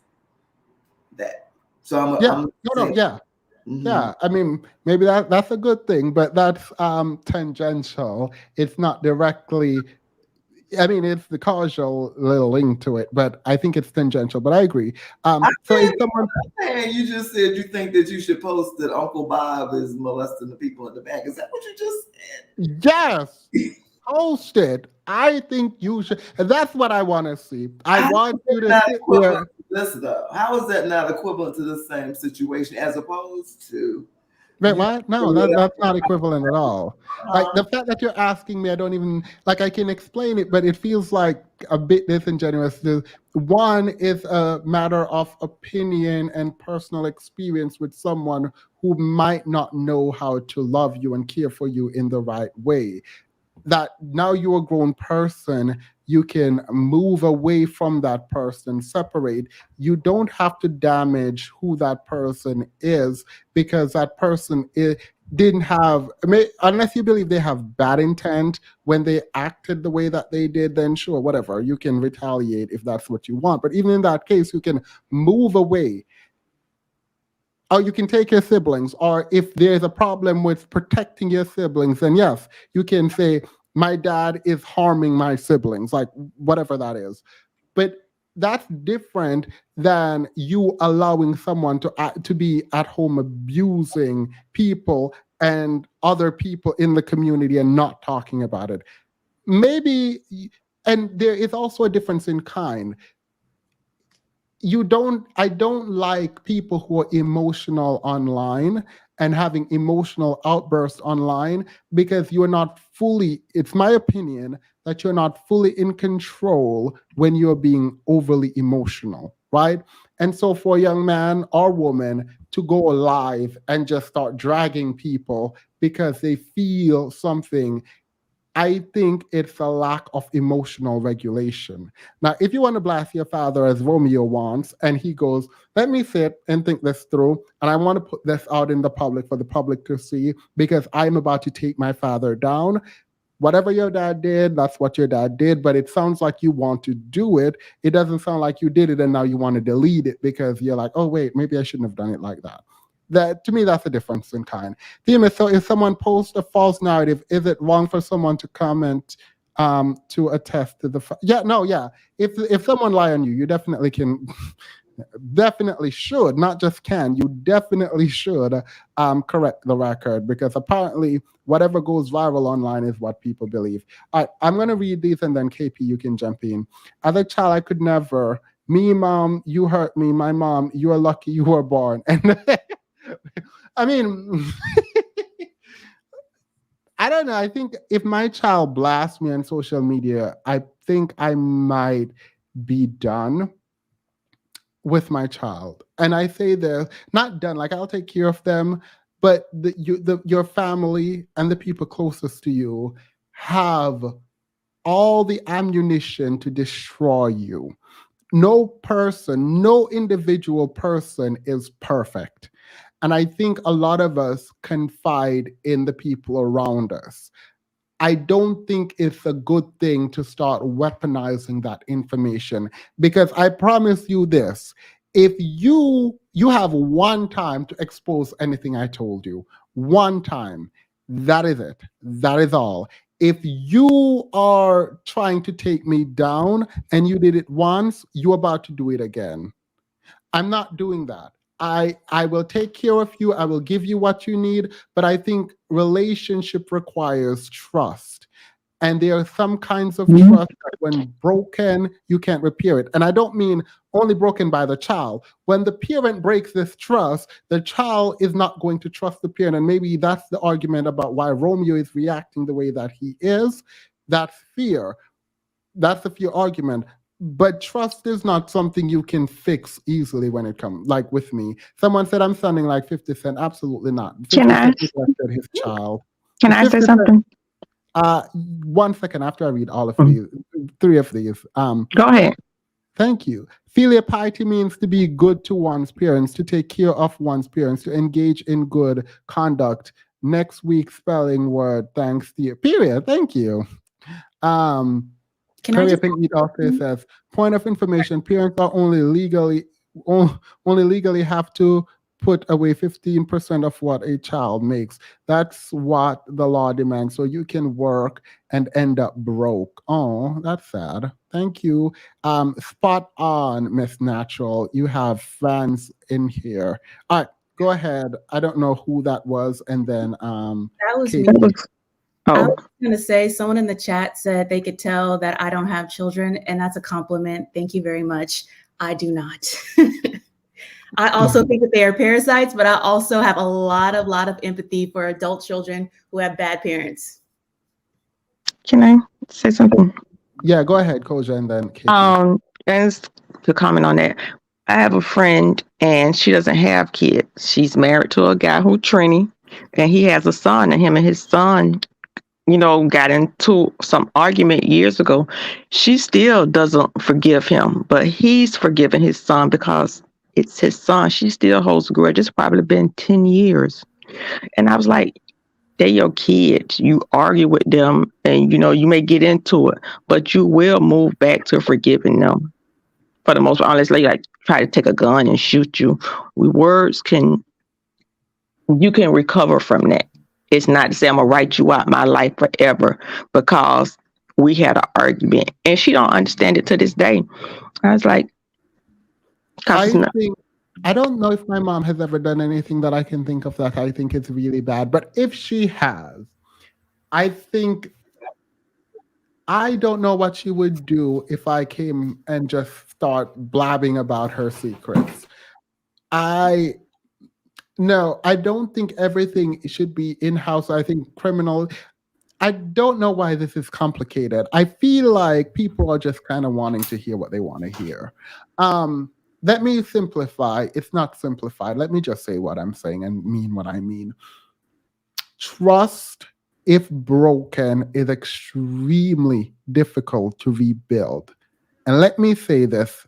S5: That. So I'm saying,
S1: yeah.
S5: mm-hmm.
S1: Yeah, I mean, maybe that's a good thing, but that's tangential. It's not directly. I mean, it's the causal little link to it, but I think it's tangential. But I agree. So if someone,
S5: And you just said you think that you should post that Uncle Bob is molesting the people in the back. Is that what you just said?
S1: yes, post it. I think you should. And that's what I want to see. I want you to sit there.
S5: This though, how is that not equivalent to the same situation as opposed to?
S1: Wait, what? No, that's not equivalent at all. Like, the fact that you're asking me, I don't even like. I can explain it, but it feels like a bit disingenuous. One is a matter of opinion and personal experience with someone who might not know how to love you and care for you in the right way. That now you're a grown person, you can move away from that person, separate. You don't have to damage who that person is, because that person didn't have, unless you believe they have bad intent when they acted the way that they did, then sure, whatever, you can retaliate if that's what you want. But even in that case, you can move away. Or you can take your siblings, or if there's a problem with protecting your siblings, then yes, you can say, my dad is harming my siblings, like whatever that is. But that's different than you allowing someone to be at home abusing people and other people in the community and not talking about it. Maybe, and there is also a difference in kind. I don't like people who are emotional online and having emotional outbursts online, because you're not fully, it's my opinion that you're not fully in control when you're being overly emotional, right? And so for a young man or woman to go live and just start dragging people because they feel something, I think it's a lack of emotional regulation. Now, if you want to blast your father as Romeo wants, and he goes, let me sit and think this through, and I want to put this out in the public for the public to see because I'm about to take my father down. Whatever your dad did, that's what your dad did, but it sounds like you want to do it. It doesn't sound like you did it and now you want to delete it because you're like, oh, wait, maybe I shouldn't have done it like that. That to me, that's a difference in kind. Thema, so if someone posts a false narrative, is it wrong for someone to comment to attest to the yeah, no, yeah. If someone lie on you, you definitely can definitely should, not just can, you definitely should correct the record because apparently whatever goes viral online is what people believe. All right, I'm going to read these and then KP, you can jump in. As a child, I could never. Me, mom, you hurt me. My mom, you are lucky you were born. And I mean, I don't know. I think if my child blasts me on social media, I think I might be done with my child. And I say they're not done, like I'll take care of them, but your family and the people closest to you have all the ammunition to destroy you. No person, no individual person is perfect. And I think a lot of us confide in the people around us. I don't think it's a good thing to start weaponizing that information because I promise you this, if you have one time to expose anything I told you, one time, that is it. That is all. If you are trying to take me down and you did it once, you're about to do it again. I'm not doing that. I will take care of you. I will give you what you need, but I think relationship requires trust. And there are some kinds of
S2: Mhm.
S1: trust that when broken, you can't repair it. And I don't mean only broken by the child. When the parent breaks this trust, the child is not going to trust the parent. And maybe that's the argument about why Romeo is reacting the way that he is. That's fear. That's a fear argument. But trust is not something you can fix easily when it comes, like with me. Someone said I'm sounding like 50 Cent. Absolutely not.
S2: Can
S1: 50
S2: I
S1: Cent neglected his child.
S2: can I
S1: 50
S2: say
S1: Cent,
S2: something?
S1: 1 second after I read all of
S2: Mm.
S1: these, three of these.
S2: Go ahead.
S1: Thank you. Filial piety means to be good to one's parents, to take care of one's parents, to engage in good conduct. Next week's spelling word, thanks to you. Period. Thank you. Um,
S3: Can I
S1: Career
S3: just
S1: Pink Meat also says, point of information, parents are only legally have to put away 15% of what a child makes. That's what the law demands. So you can work and end up broke. Oh, that's sad. Thank you. Spot on, Miss Natural. You have fans in here. All right, go ahead. I don't know who that was. And then
S3: that was
S1: Kate.
S3: me.
S2: That was
S3: I
S2: oh
S3: was going to say, someone in the chat said they could tell that I don't have children, and that's a compliment. Thank you very much. I do not. I also think that they are parasites, but I also have a lot of empathy for adult children who have bad parents.
S2: can I say something?
S1: Yeah, go ahead, Koja, and then Kate.
S2: As to comment on that, I have a friend and she doesn't have kids. She's married to a guy who's Trini, and he has a son, and him and his son, got into some argument years ago. She still doesn't forgive him, but he's forgiven his son because it's his son. She still holds a grudge. It's probably been 10 years. And I was like, they're your kids. You argue with them and you may get into it, but you will move back to forgiving them. For the most part, unless they like try to take a gun and shoot you. Words you can recover from that. It's not to say I'm gonna write you out my life forever because we had an argument. And she don't understand it to this day. I was like, because it's
S1: I
S2: not.
S1: think I don't know if my mom has ever done anything that I can think of that I think is really bad, but if she has, I think I don't know what she would do if I came and just start blabbing about her secrets. I No, I don't think everything should be in-house. I think criminal I don't know why this is complicated. I feel like people are just kind of wanting to hear what they want to hear. Let me simplify. It's not simplified. Let me just say what I'm saying and mean what I mean. Trust if broken, is extremely difficult to rebuild. And let me say this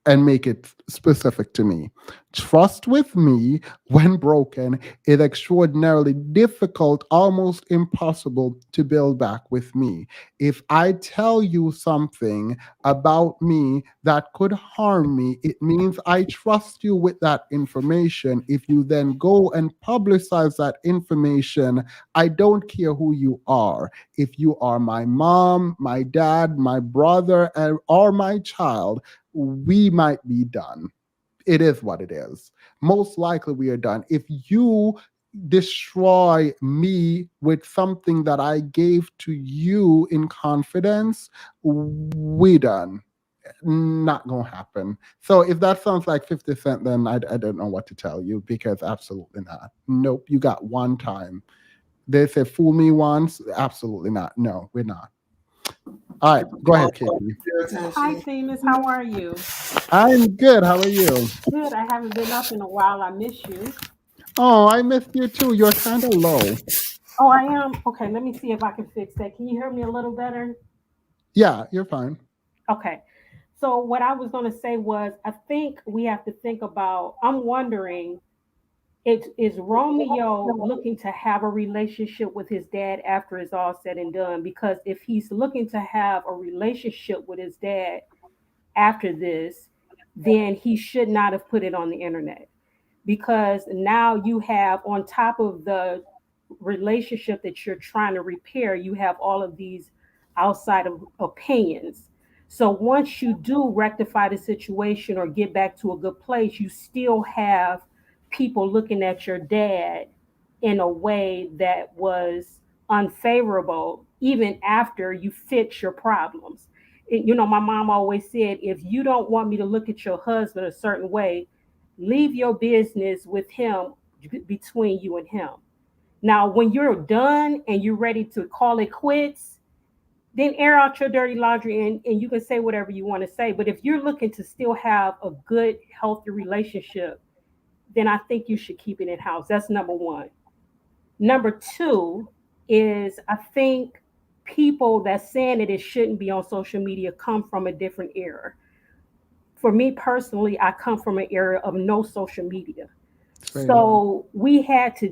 S1: and make it specific to me. Trust with me, when broken, is extraordinarily difficult, almost impossible to build back with me. If I tell you something about me that could harm me, it means I trust you with that information. If you then go and publicize that information, I don't care who you are. If you are my mom, my dad, my brother, or my child, we might be done. It is what it is. Most likely we are done. If you destroy me with something that I gave to you in confidence, we done. Not gonna happen. So if that sounds like 50 Cent, then I don't know what to tell you, because absolutely not. Nope, you got one time. They say fool me once. Absolutely not. No, we're not. All right, go ahead, Katie.
S5: Your
S9: Hi,
S5: attention.
S9: Seamus. How are you?
S1: I'm good. How are you?
S9: Good. I haven't been up in a while. I miss you.
S1: Oh, I missed you too. You're kind of low.
S9: Oh, I am? Okay, let me see if I can fix that. Can you hear me a little better?
S1: Yeah, you're fine.
S9: Okay. So, what I was going to say was, I think we have to think about, I'm wondering, is Romeo looking to have a relationship with his dad after it's all said and done? Because if he's looking to have a relationship with his dad after this, then he should not have put it on the internet, because now you have, on top of the relationship that you're trying to repair, you have all of these outside of opinions. So once you do rectify the situation or get back to a good place, you still have people looking at your dad in a way that was unfavorable even after you fix your problems. My mom always said, if you don't want me to look at your husband a certain way, leave your business with him, between you and him. Now, when you're done and you're ready to call it quits, then air out your dirty laundry, and you can say whatever you want to say. But if you're looking to still have a good, healthy relationship, then I think you should keep it in house. That's number one. Number two is, I think people that saying that it shouldn't be on social media come from a different era. For me personally, I come from an era of no social media.
S1: Same.
S9: So we either had to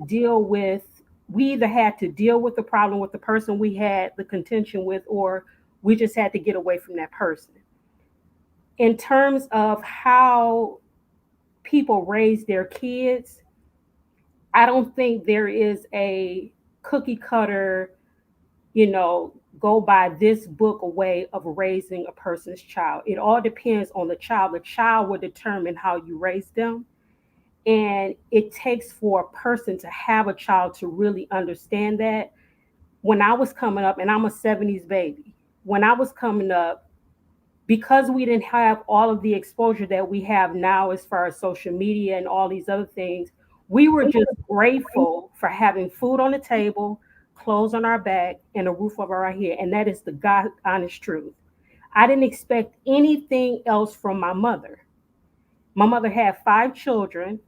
S9: deal with the problem with the person we had the contention with, or we just had to get away from that person. In terms of how people raise their kids, I don't think there is a cookie cutter, go by this book a way of raising a person's child. It all depends on the child. The child will determine how you raise them. And it takes for a person to have a child to really understand that. When I was coming up, and I'm a 70s baby, when I was coming up, because we didn't have all of the exposure that we have now as far as social media and all these other things, we were just grateful for having food on the table, clothes on our back, and a roof over our head. And that is the God honest truth. I didn't expect anything else from my mother. My mother had 5 children,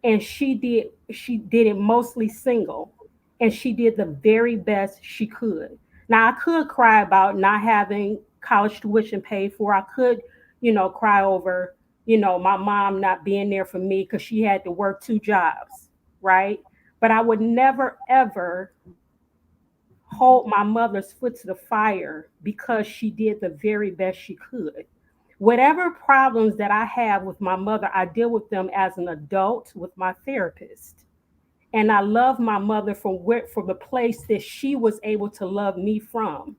S9: and she did it mostly single, and she did the very best she could. Now I could cry about not having college tuition paid for. I could, cry over, my mom not being there for me because she had to work 2 jobs, right? But I would never ever hold my mother's foot to the fire, because she did the very best she could. Whatever problems that I have with my mother, I deal with them as an adult with my therapist. And I love my mother from the place that she was able to love me from.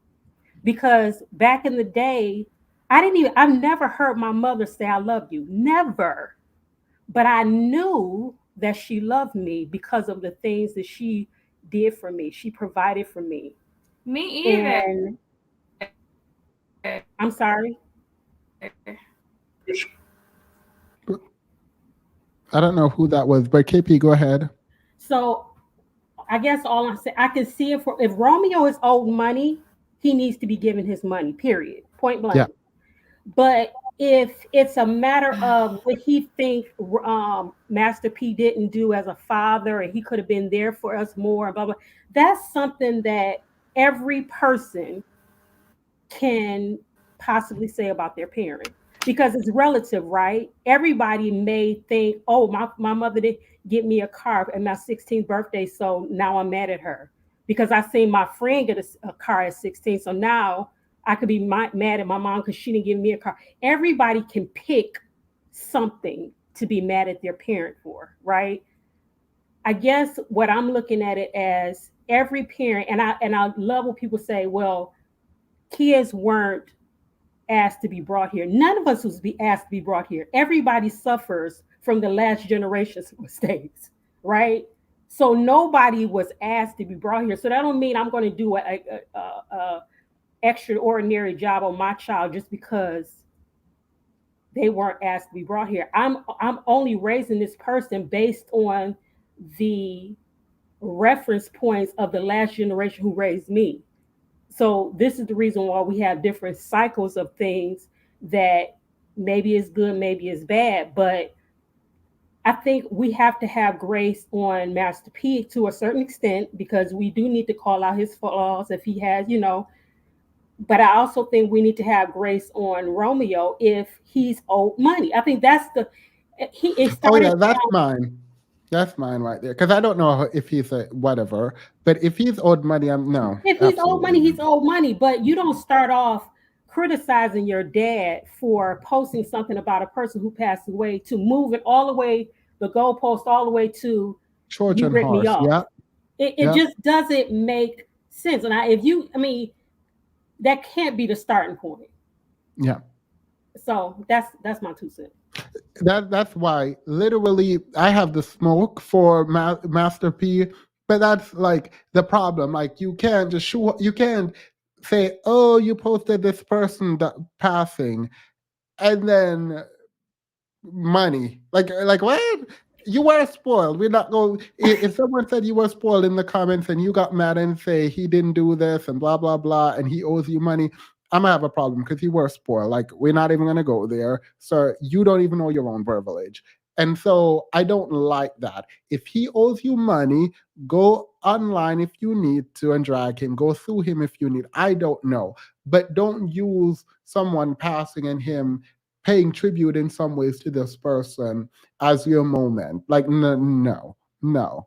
S9: Because back in the day, I've never heard my mother say, I love you. Never. But I knew that she loved me because of the things that she did for me. She provided for me.
S8: Me either.
S9: And I'm sorry.
S1: I don't know who that was, but KP, go ahead.
S9: So I guess all I'm saying, I can see it for, if Romeo is owed money, he needs to be given his money, period, point
S1: Yeah.
S9: blank. But if it's a matter of what he think Master P didn't do as a father, and he could have been there for us more, blah blah. That's something that every person can possibly say about their parent because it's relative, right? Everybody may think, oh, my mother did get me a car at my 16th birthday, so now I'm mad at her because I seen my friend get a car at 16, so now I could be mad at my mom because she didn't give me a car. Everybody can pick something to be mad at their parent for, right? I guess what I'm looking at it as every parent, and I love when people say, well, kids weren't asked to be brought here. None of us was be asked to be brought here. Everybody suffers from the last generation's mistakes, right? So nobody was asked to be brought here. So that don't mean I'm going to do a extraordinary job on my child just because they weren't asked to be brought here. I'm only raising this person based on the reference points of the last generation who raised me. So this is the reason why we have different cycles of things that maybe is good, maybe is bad, but I think we have to have grace on Master P to a certain extent because we do need to call out his flaws if he has, but I also think we need to have grace on Romeo if he's owed money. I think that's it
S1: Oh
S9: started
S1: yeah, that's
S9: down.
S1: mine. That's mine right there. Because I don't know if he's a whatever, but if he's owed money, I'm no,
S9: If he's owed
S1: absolutely
S9: money, he's
S1: no.
S9: owed money. But you don't start off criticizing your dad for posting something about a person who passed away to move it all the way, the goalpost all the way to
S1: Short
S9: you
S1: and
S9: rip me
S1: harsh.
S9: off.
S1: Yeah,
S9: It
S1: yeah,
S9: just doesn't make sense. And I mean, that can't be the starting point.
S1: yeah.
S9: So that's my 2 cents.
S1: That's why literally I have the smoke for Master P, but that's like the problem. Like you can't just show, you can't say, oh, you posted this person that passing, and then money. Like what? You were spoiled. We're not going. If someone said you were spoiled in the comments and you got mad and say he didn't do this and blah blah blah and he owes you money, I'm gonna have a problem because you were spoiled. Like we're not even gonna go there. So you don't even know your own privilege. And so I don't like that. If he owes you money, go online if you need to and drag him. Go sue him if you need. I don't know. But don't use someone passing and him paying tribute in some ways to this person as your moment. Like, no, no, no.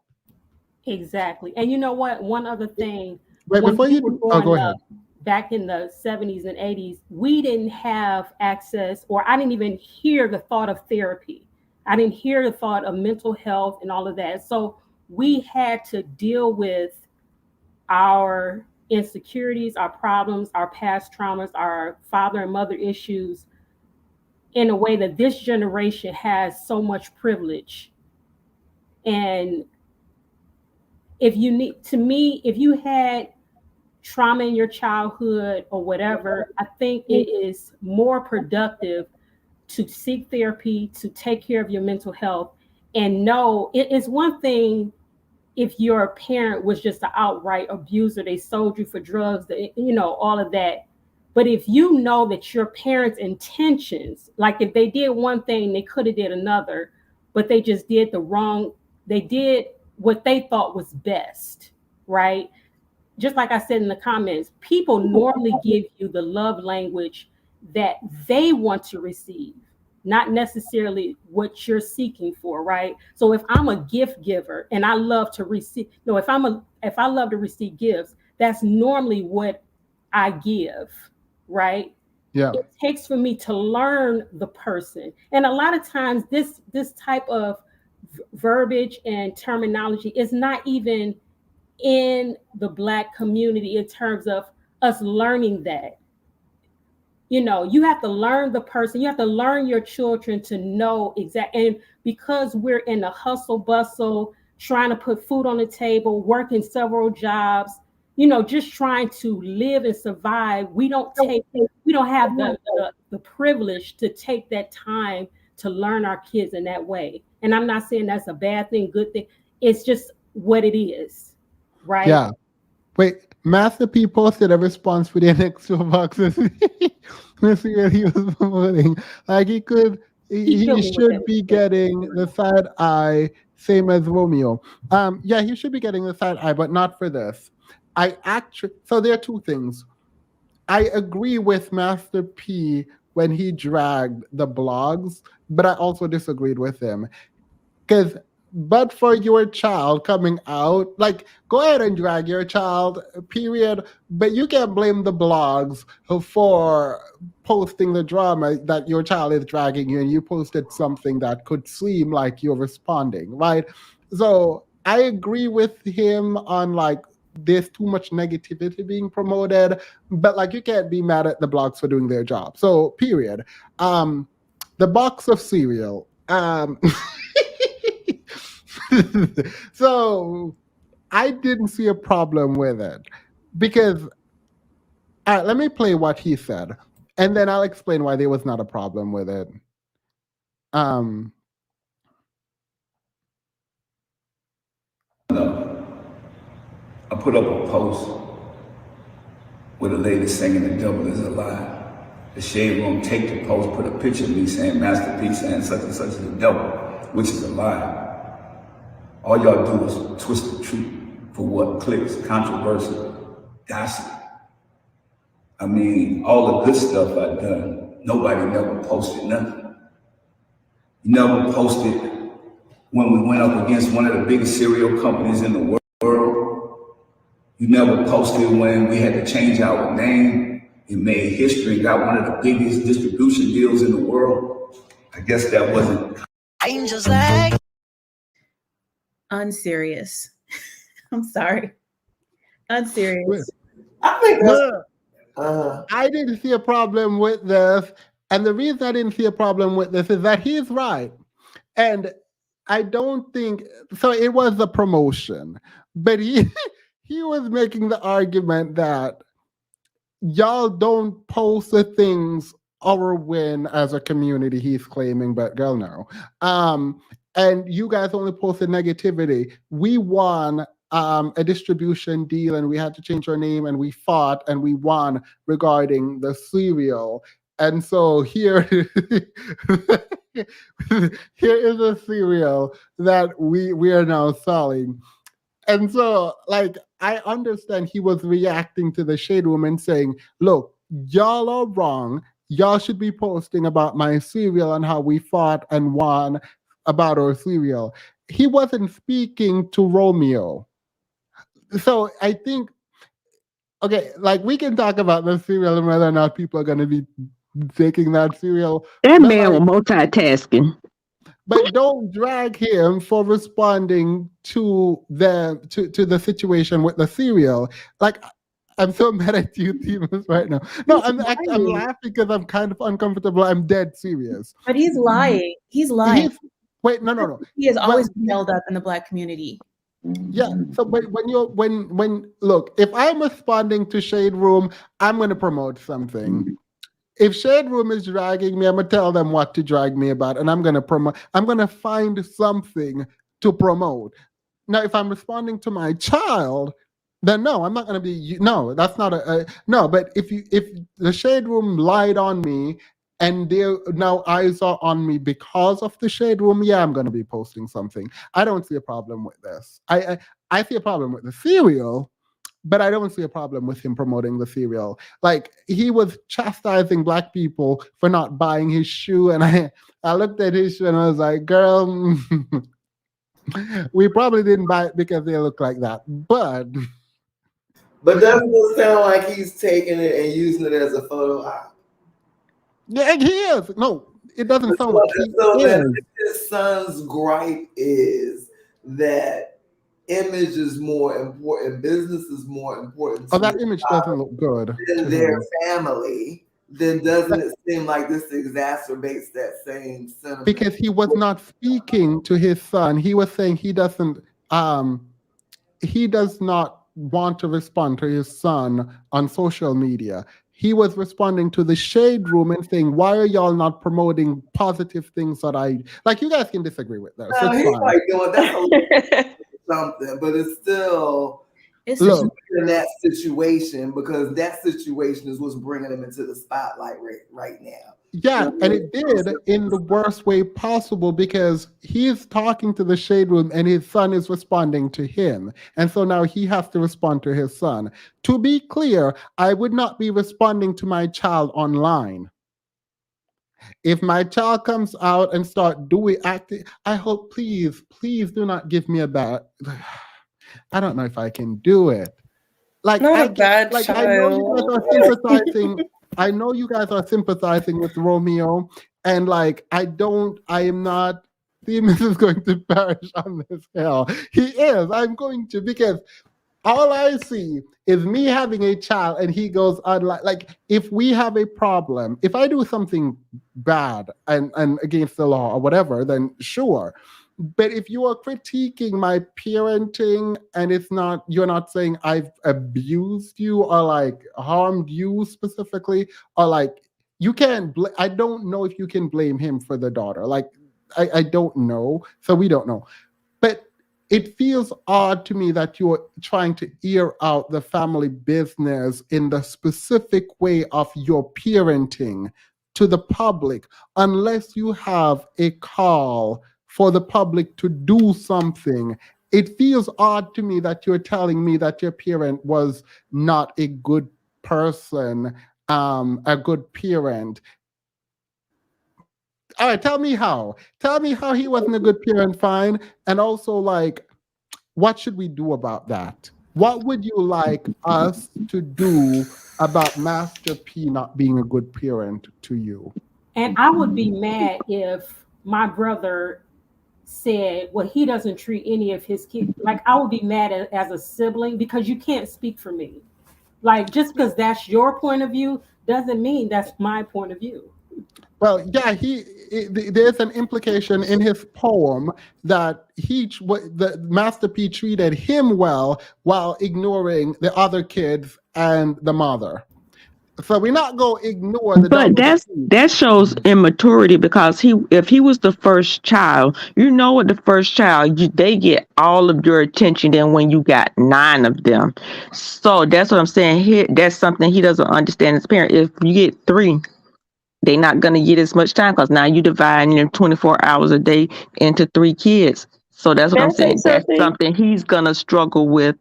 S9: Exactly. And you know what? One other thing,
S1: Wait,
S9: when
S1: before
S9: we
S1: you
S9: were
S1: do, oh, go
S9: growing
S1: ahead.
S9: up back in the 70s and 80s, we didn't have access, or I didn't even hear the thought of therapy. I didn't hear the thought of mental health and all of that. So we had to deal with our insecurities, our problems, our past traumas, our father and mother issues in a way that this generation has so much privilege. And if you need, to me, if you had trauma in your childhood or whatever, I think it is more productive to seek therapy, to take care of your mental health, and know it is one thing if your parent was just an outright abuser, they sold you for drugs, all of that. But if you know that your parents' intentions, like if they did one thing, they could have did another, but they just did the wrong, they did what they thought was best, right? Just like I said in the comments, people normally give you the love language that they want to receive, not necessarily what you're seeking for, right? So if I'm a gift giver and I love to receive, no, if I love to receive gifts, that's normally what I give, right?
S1: Yeah,
S9: It takes for me to learn the person. And a lot of times this type of verbiage and terminology is not even in the Black community in terms of us learning that. You have to learn the person, you have to learn your children to know exactly. And because we're in a hustle bustle, trying to put food on the table, working several jobs, just trying to live and survive, we don't have the privilege to take that time to learn our kids in that way. And I'm not saying that's a bad thing, good thing. It's just what it is, right?
S1: yeah. Wait, Master P posted a response for the next 2 boxes. the cereal he was promoting. Like he could,
S3: He killed
S1: he
S3: me with
S1: should
S3: that.
S1: be getting the side eye, same as Romeo. Yeah, he should be getting the side eye, but not for this. I actually, so there are two things. I agree with Master P when he dragged the blogs, but I also disagreed with him. Because, but for your child coming out, like, go ahead and drag your child, period. But you can't blame the blogs for posting the drama that your child is dragging you and you posted something that could seem like you're responding, right? So I agree with him on like, there's too much negativity being promoted, but like you can't be mad at the blogs for doing their job. So period. The box of cereal. So I didn't see a problem with it because let me play what he said, and then I'll explain why there was not a problem with it. Um,
S10: I put up a post with a lady singing "The Devil Is a Lie." The Shade Room take the post, put a picture of me saying Masterpiece saying such and such is the devil, which is a lie. All y'all do is twist the truth for what clicks, controversy, gossip. I mean, all the good stuff I've done, nobody never posted nothing. You never posted when we went up against one of the biggest cereal companies in the world. You never posted when we had to change our name and made history and got one of the biggest distribution deals in the world. I guess that wasn't. Angels like
S3: Unserious. I'm sorry. Unserious.
S5: I think that's
S1: I didn't see a problem with this, and the reason I didn't see a problem with this is that he's right, and I don't think so. It was a promotion, but he he was making the argument that y'all don't post the things our win as a community, he's claiming, but girl, no. And you guys only posted negativity. We won a distribution deal and we had to change our name and we fought and we won regarding the cereal. And so here, here is a cereal that we are now selling. And so, like, I understand he was reacting to the shade room and saying, look, y'all are wrong. Y'all should be posting about my cereal and how we fought and won about our cereal. He wasn't speaking to Romeo. So I think, okay, like we can talk about the cereal and whether or not people are going to be taking that cereal.
S2: That
S1: But
S2: man
S1: like,
S2: was multitasking.
S1: but don't drag him for responding to the situation with the cereal. Like I'm so mad at you, Themis, right now. No, I'm
S3: lying.
S1: laughing because I'm kind of uncomfortable. I'm dead serious.
S3: But he's lying. He's lying.
S1: He's wait, no.
S3: He has
S1: Well,
S3: always been held up in the Black community.
S1: yeah. So, but when look, if I'm responding to Shade Room, I'm going to promote something. If Shade Room is dragging me, I'm gonna tell them what to drag me about, and I'm gonna promote. I'm gonna find something to promote. Now, if I'm responding to my child, then no, I'm not gonna be. No, that's not a no. But if the Shade Room lied on me, and their now eyes are on me because of the Shade Room, yeah, I'm gonna be posting something. I don't see a problem with this. I see a problem with the cereal, but I don't see a problem with him promoting the cereal. Like he was chastising black people for not buying his shoe, and I looked at his shoe and I was like, "Girl, we probably didn't buy it because they look like that." But
S5: doesn't it sound like he's taking it and using it as a photo op?
S1: yeah, he is. No, it doesn't sound like he
S5: So
S1: is.
S5: that his son's gripe is that image is more important, business is more important
S1: Oh,
S5: to
S1: that image doesn't look good to
S5: than their
S1: him.
S5: family. Then doesn't it seem like this exacerbates that same sentiment?
S1: Because he was not speaking to his son. He was saying he does not want to respond to his son on social media. He was responding to the Shade Room and saying, "Why are y'all not promoting positive things that I like?" You guys can disagree with that. So
S5: No,
S1: it's
S5: he's
S1: fine.
S5: like doing that's a something, but it's still
S3: It's
S1: Look,
S5: in that situation, because that situation is what's bringing him into the spotlight right now.
S1: yeah, and it did in the worst way possible because he's talking to the shade room and his son is responding to him. And so now he has to respond to his son. To be clear, I would not be responding to my child online. If my child comes out and start doing acting, I hope, please, please do not give me a bad. I don't know if I can do it. Like
S11: Not
S1: I
S11: a
S1: can,
S11: bad
S1: like I know you guys are
S11: child.
S1: sympathizing. I know you guys are sympathizing with Romeo, and like I am not. Themis is going to perish on this hill. He is. I'm going to because all I see is me having a child and he goes online. Like, if we have a problem, if I do something bad and against the law or whatever, then sure. But if you are critiquing my parenting and it's not, you're not saying I've abused you or like harmed you specifically, or like, you can't, I don't know if you can blame him for the daughter. Like, I don't know. So we don't know. But it feels odd to me that you're trying to ear out the family business in the specific way of your parenting to the public, unless you have a call for the public to do something. It feels odd to me that you're telling me that your parent was not a good person, a good parent. All right, tell me how. Tell me how he wasn't a good parent, fine. And also, like, what should we do about that? What would you like us to do about Master P not being a good parent to you?
S9: And I would be mad if my brother said, well, he doesn't treat any of his kids. Like, I would be mad as a sibling because you can't speak for me. Like, just because that's your point of view doesn't mean that's my point of view.
S1: Well, yeah, there's an implication in his poem that the Master P treated him well while ignoring the other kids and the mother. So we're not going to ignore the
S2: But
S1: double speak.
S2: that shows immaturity because if he was the first child, you know what, the first child, they get all of your attention than when you got 9 of them. So that's what I'm saying. That's something he doesn't understand as a parent. If you get 3, they're not going to get as much time because now you divide 24 hours a day into 3 kids. So that's what
S6: Can
S2: I'm
S6: I say
S2: saying. That's
S6: something?
S2: something he's going to struggle with.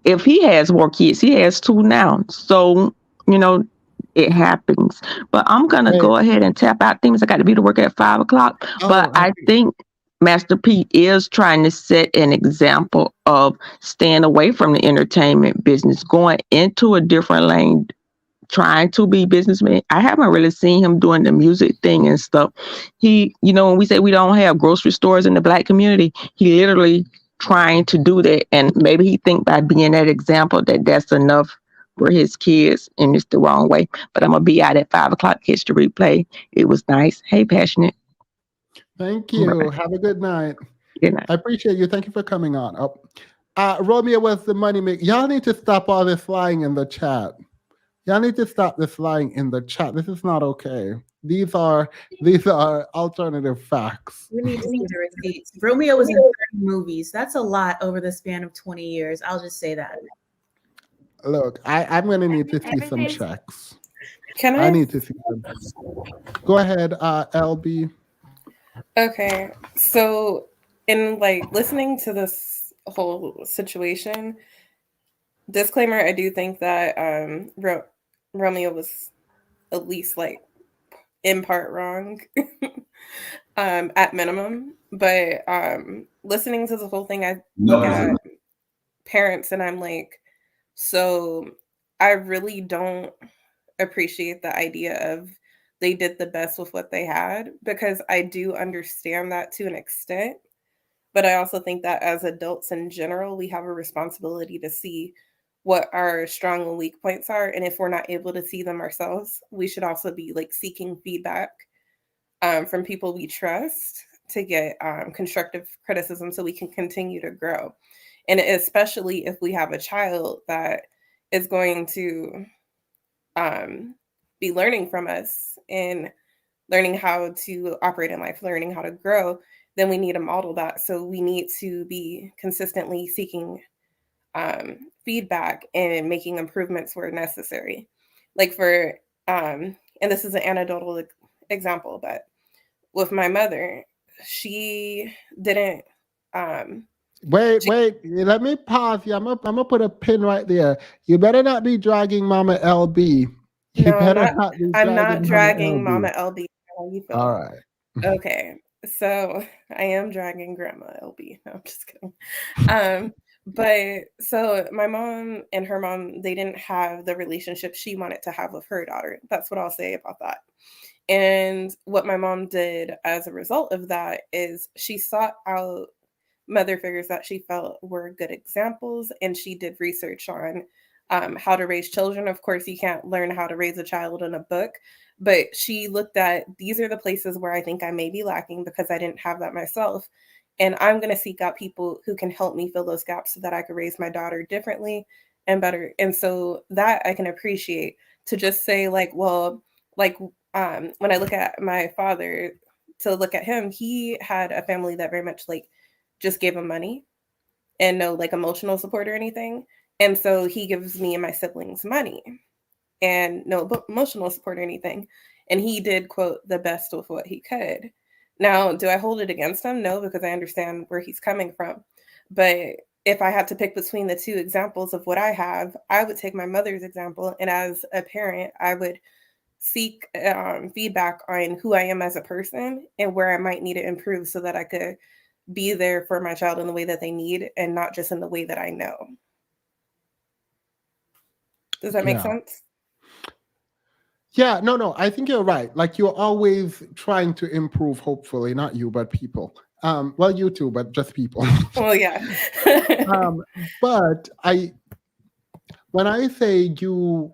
S2: If he has more kids, he has 2 now. So, you know, it happens. But I'm going to
S1: Wait,
S2: go ahead and tap out things. I got to be to work at 5:00. But
S1: oh, I
S2: I
S1: see.
S2: think Master P is trying to set an example of staying away from the entertainment business, going into a different lane, trying to be businessman. I haven't really seen him doing the music thing and stuff. When we say we don't have grocery stores in the Black community, he literally trying to do that. And maybe he think by being that example that's enough for his kids, and it's the wrong way. But I'm gonna be out at 5:00. Catch the replay. It was nice. Hey, passionate.
S1: Thank
S2: Bye-bye.
S1: you. Have a good night.
S2: Good night.
S1: I appreciate you. Thank you for coming on. Romeo was the money maker. Y'all need to stop all this lying in the chat. Y'all need to stop this lying in the chat. This is not okay. These are alternative facts.
S3: We need to see the receipts. Romeo was in 30 movies. That's a lot over the span of 20 years. I'll just say that.
S1: Look, I'm gonna need to see some checks.
S11: Can
S1: I
S11: I?
S1: need to see some. Go ahead, LB.
S11: Okay. So, in like listening to this whole situation, disclaimer, I do think that Romeo was at least like in part wrong at minimum. But listening to the whole thing, I look at parents and I'm like, so I really don't appreciate the idea of they did the best with what they had, because I do understand that to an extent. But I also think that as adults in general, we have a responsibility to see what our strong and weak points are. And if we're not able to see them ourselves, we should also be like seeking feedback from people we trust to get constructive criticism so we can continue to grow. And especially if we have a child that is going to be learning from us and learning how to operate in life, learning how to grow, then we need to model that. So we need to be consistently seeking feedback and making improvements where necessary. Like for, and this is an anecdotal example, but with my mother, she didn't.
S1: Wait, let me pause you. I'm gonna put a pin right there. You better not be dragging Mama LB. You
S11: No, I'm
S1: better
S11: not.
S1: not be
S11: I'm not
S1: dragging Mama
S11: dragging Mama
S1: LB.
S11: LB. How you
S1: All
S11: feeling?
S1: right.
S11: Okay, so I am dragging Grandma LB. No, I'm just kidding. But so my mom and her mom, they didn't have the relationship she wanted to have with her daughter. That's what I'll say about that. And what my mom did as a result of that is she sought out mother figures that she felt were good examples, and she did research on how to raise children. Of course, you can't learn how to raise a child in a book, but she looked at these are the places where I think I may be lacking because I didn't have that myself. And I'm going to seek out people who can help me fill those gaps so that I could raise my daughter differently and better. And so that I can appreciate. To just say, like, well, like when I look at my father, to look at him, he had a family that very much like just gave him money and no like emotional support or anything. And so he gives me and my siblings money and no emotional support or anything. And he did, quote, the best with what he could. Now, do I hold it against him? No, because I understand where he's coming from. But if I had to pick between the two examples of what I have, I would take my mother's example. And as a parent, I would seek feedback on who I am as a person and where I might need to improve so that I could be there for my child in the way that they need and not just in the way that I know. Does that make sense?
S1: Yeah, no, I think you're right. Like you're always trying to improve, hopefully, not you, but people. Well, you too, but just people.
S11: Well, yeah.
S1: But when I say you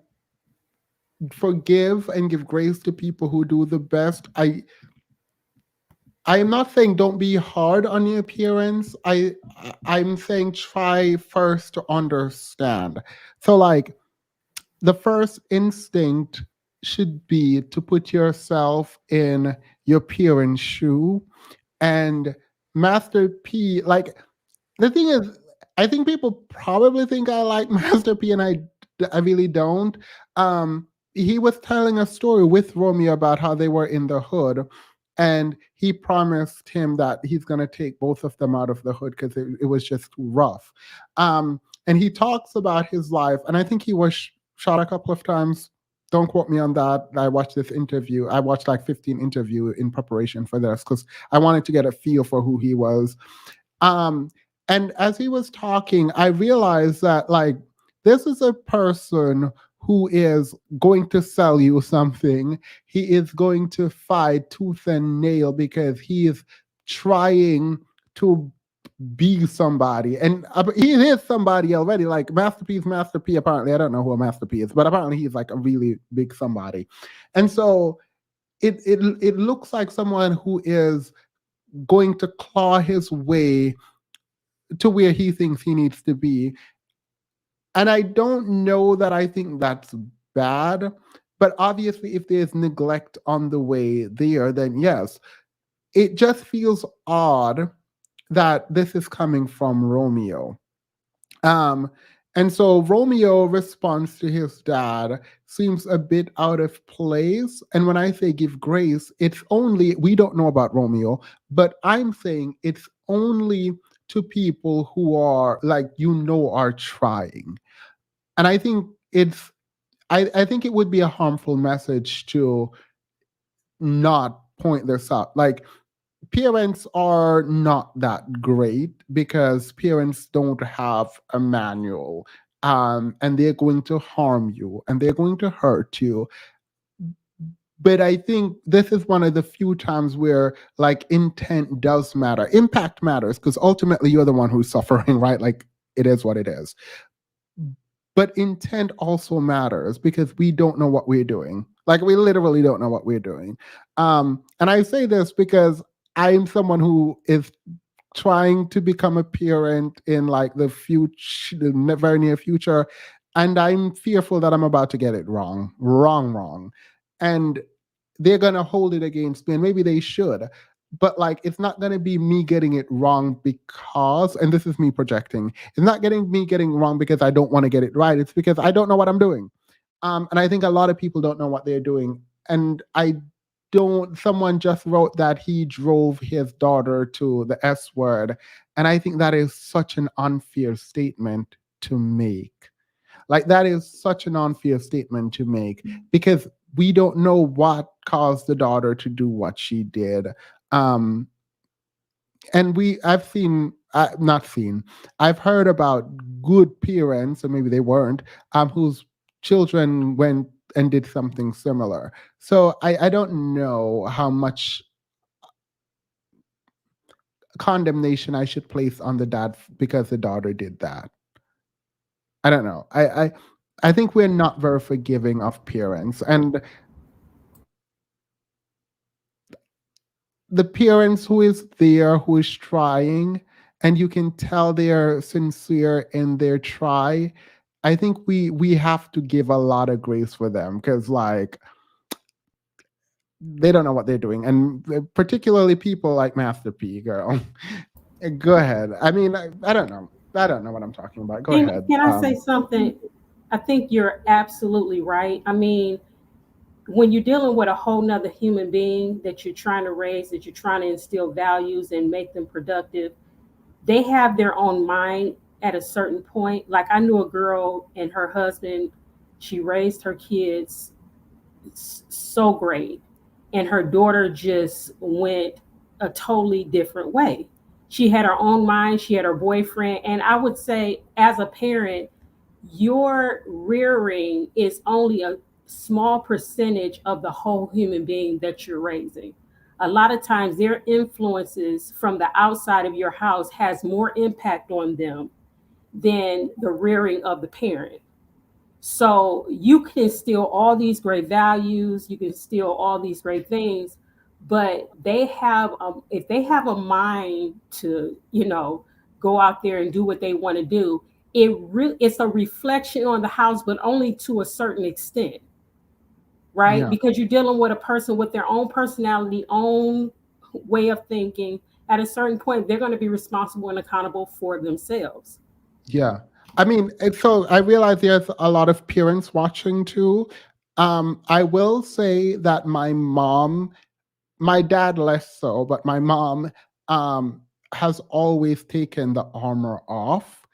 S1: forgive and give grace to people who do the best, I'm not saying don't be hard on your appearance. I'm saying try first to understand. So like the first instinct should be to put yourself in your parent's shoe. And Master P, like the thing is, I think people probably think I like Master P, and I really don't. He was telling a story with Romeo about how they were in the hood, and he promised him that he's going to take both of them out of the hood because it was just too rough. And he talks about his life, and I think he was shot a couple of times. Don't quote me on that. I watched this interview. I watched like 15 interview in preparation for this because I wanted to get a feel for who he was. And as he was talking, I realized that like this is a person who is going to sell you something. He is going to fight tooth and nail because he is trying to be somebody. And he is somebody already. Like Master P, apparently, I don't know who a Master P is, but apparently he's like a really big somebody. And so it looks like someone who is going to claw his way to where he thinks he needs to be. And I don't know that I think that's bad, but obviously, if there's neglect on the way there, then yes. It just feels odd that this is coming from Romeo. Um, and so Romeo response to his dad seems a bit out of place. And when I say give grace, it's only, we don't know about Romeo, but I'm saying it's only to people who are like, are trying. And I think I think it would be a harmful message to not point this out. Like, parents are not that great because parents don't have a manual, and they're going to harm you and they're going to hurt you. But I think this is one of the few times where like intent does matter. Impact matters because ultimately you're the one who's suffering, right? Like it is what it is. But intent also matters because we don't know what we're doing. Like we literally don't know what we're doing. And I say this because I'm someone who is trying to become a parent in like the future, the very near future, and I'm fearful that I'm about to get it wrong. And they're gonna hold it against me, and maybe they should. but like it's not going to be me getting it wrong because, and this is me projecting, it's not getting me getting wrong because I don't want to get it right. It's because I don't know what I'm doing. And I think a lot of people don't know what they're doing. And I don't, someone just wrote that he drove his daughter to the S word. And I think that is such an unfair statement to make. Like, that is such an unfair statement to make because we don't know what caused the daughter to do what she did. Um, and I've seen, not seen, I've heard about good parents, or maybe they weren't, whose children went and did something similar. So I don't know how much condemnation I should place on the dad because the daughter did that. I don't know. I think we're not very forgiving of parents, and the parents who is there, who is trying, and you can tell they're sincere in their try. I think we have to give a lot of grace for them because, like, they don't know what they're doing, and particularly people like Master P, girl. Go ahead. I mean, I don't know. I don't know what I'm talking about. Go ahead.
S9: Can I say something? I think you're absolutely right. I mean, when you're dealing with a whole nother human being that you're trying to raise, that you're trying to instill values and make them productive, they have their own mind at a certain point. Like, I knew a girl and her husband, she raised her kids so great, and her daughter just went a totally different way. She had her own mind, she had her boyfriend, and I would say, as a parent, your rearing is only a small percentage of the whole human being that you're raising. A lot of times their influences from the outside of your house has more impact on them than the rearing of the parent. So you can instill all these great values, you can instill all these great things, but they have, if they have a mind to, go out there and do what they want to do, it's a reflection on the house, but only to a certain extent, right?
S1: Yeah.
S9: Because you're dealing with a person with their own personality, own way of thinking. At a certain point, they're going to be responsible and accountable for themselves.
S1: Yeah. I mean, so I realize there's a lot of parents watching too. I will say that my dad less so, but my mom has always taken the armor off,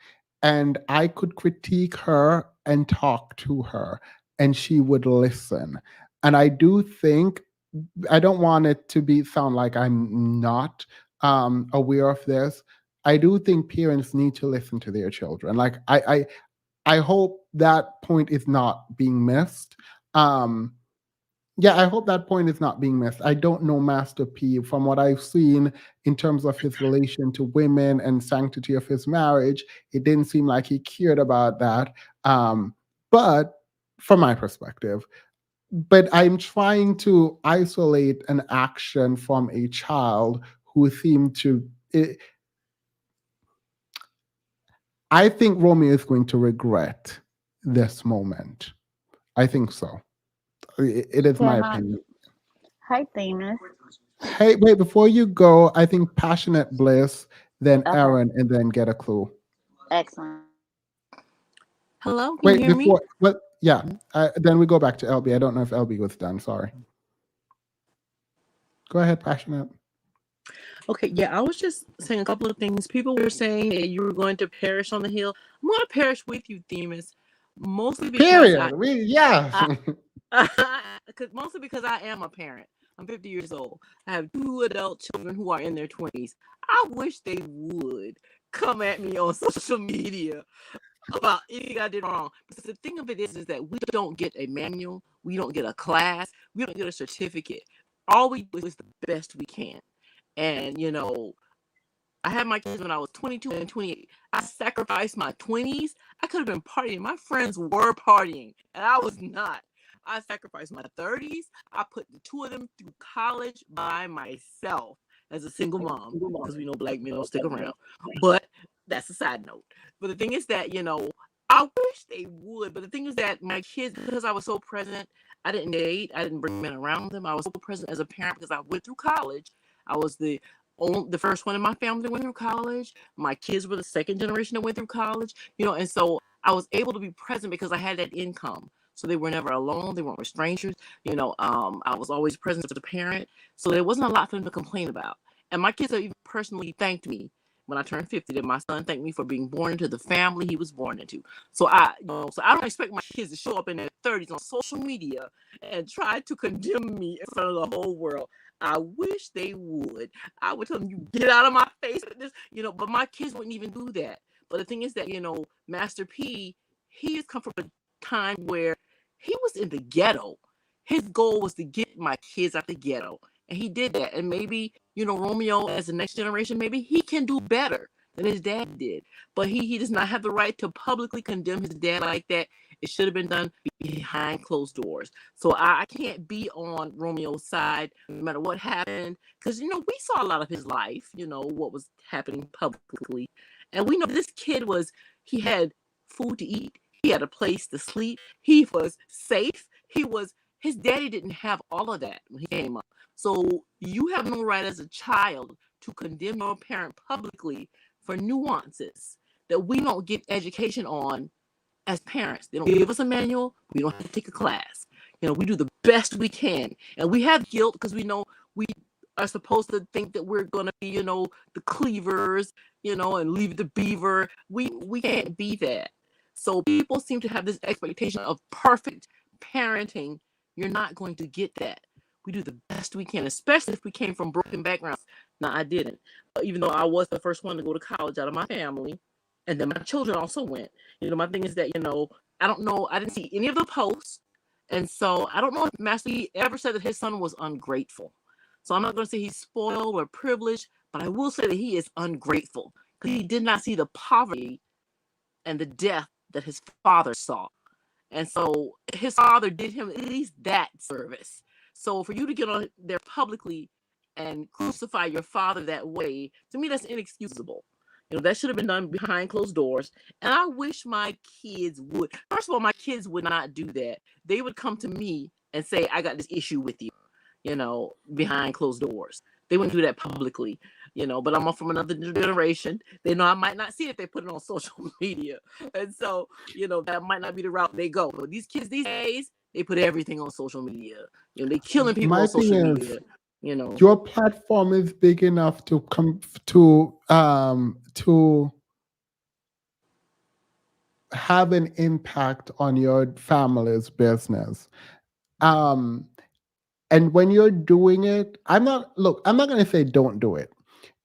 S1: and I could critique her and talk to her, and she would listen. And I do think, I don't want it to be sound like I'm not aware of this. I do think parents need to listen to their children. Like, I hope that point is not being missed. Um, yeah, I hope that point is not being missed. I don't know Master P from what I've seen in terms of his relation to women and sanctity of his marriage. It didn't seem like he cared about that. But from my perspective, but I'm trying to isolate an action from a child who seemed to. I think Romeo is going to regret this moment. I think so. It is my
S12: Can I?
S1: opinion.
S12: Hi, Themis.
S1: Hey, wait, before you go, I think Passionate Bliss, then
S12: Okay,
S1: Aaron, and then Get a Clue.
S12: excellent.
S6: Hello, can you
S1: Wait,
S6: hear me?
S1: before, what? Yeah, then we go back to LB. I don't know if LB was done. Sorry. Go ahead, Passionate.
S13: Okay, yeah, I was just saying a couple of things. People were saying that you were going to perish on the hill. I'm going to perish with you, Themis, mostly because
S1: Period. Yeah.
S13: mostly because I am a parent. I'm 50 years old. I have 2 adult children who are in their 20s. I wish they would come at me on social media about anything I did wrong. Because the thing of it is that we don't get a manual, we don't get a class, we don't get a certificate. All we do is the best we can. And I had my kids when I was 22 and 28. I sacrificed my 20s. I could have been partying. My friends were partying, and I was not. I sacrificed my 30s. I put the 2 of them through college by myself as a single mom, because we know black men don't stick around. But that's a side note. But the thing is that, I wish they would. But the thing is that my kids, because I was so present, I didn't date. I didn't bring men around them. I was so present as a parent because I went through college. I was the first one in my family that went through college. My kids were the second generation that went through college. And so I was able to be present because I had that income. So they were never alone. They weren't with strangers. I was always present as a parent. So there wasn't a lot for them to complain about. And my kids have even personally thanked me when I turned 50 that my son thanked me for being born into the family he was born into. So I don't expect my kids to show up in their 30s on social media and try to condemn me in front of the whole world. I wish they would. I would tell them, you get out of my face with this, but my kids wouldn't even do that. But the thing is that, Master P, he has come from a time where he was in the ghetto. His goal was to get my kids out the ghetto. And he did that. And maybe, Romeo, as the next generation, maybe he can do better than his dad did. But he does not have the right to publicly condemn his dad like that. It should have been done behind closed doors. So I can't be on Romeo's side no matter what happened. Because, we saw a lot of his life, what was happening publicly. And we know this kid he had food to eat. He had a place to sleep. He was safe. His daddy didn't have all of that when he came up. So you have no right as a child to condemn your parent publicly for nuances that we don't get education on as parents. They don't give us a manual. We don't have to take a class. We do the best we can. And we have guilt because we know we are supposed to think that we're going to be, the cleavers, and leave the beaver. We can't be that. So people seem to have this expectation of perfect parenting. You're not going to get that. We do the best we can, especially if we came from broken backgrounds. Now, I didn't. Even though I was the first one to go to college out of my family. And then my children also went. My thing is that, I don't know. I didn't see any of the posts. And so I don't know if Master P ever said that his son was ungrateful. So I'm not going to say he's spoiled or privileged, but I will say that he is ungrateful because he did not see the poverty and the death that his father saw. And so his father did him at least that service. So for you to get on there publicly and crucify your father that way, to me, that's inexcusable. That should have been done behind closed doors. And I wish my kids would. First of all, my kids would not do that. They would come to me and say, I got this issue with you, behind closed doors. They wouldn't do that publicly, but I'm from another generation. They know I might not see it if they put it on social media. And so, that might not be the route they go. But these kids these days, they put everything on social media. They killing people
S1: My
S13: on
S1: thing
S13: social
S1: is,
S13: media.
S1: your platform is big enough to come to have an impact on your family's business. And when you're doing it, I'm not going to say don't do it.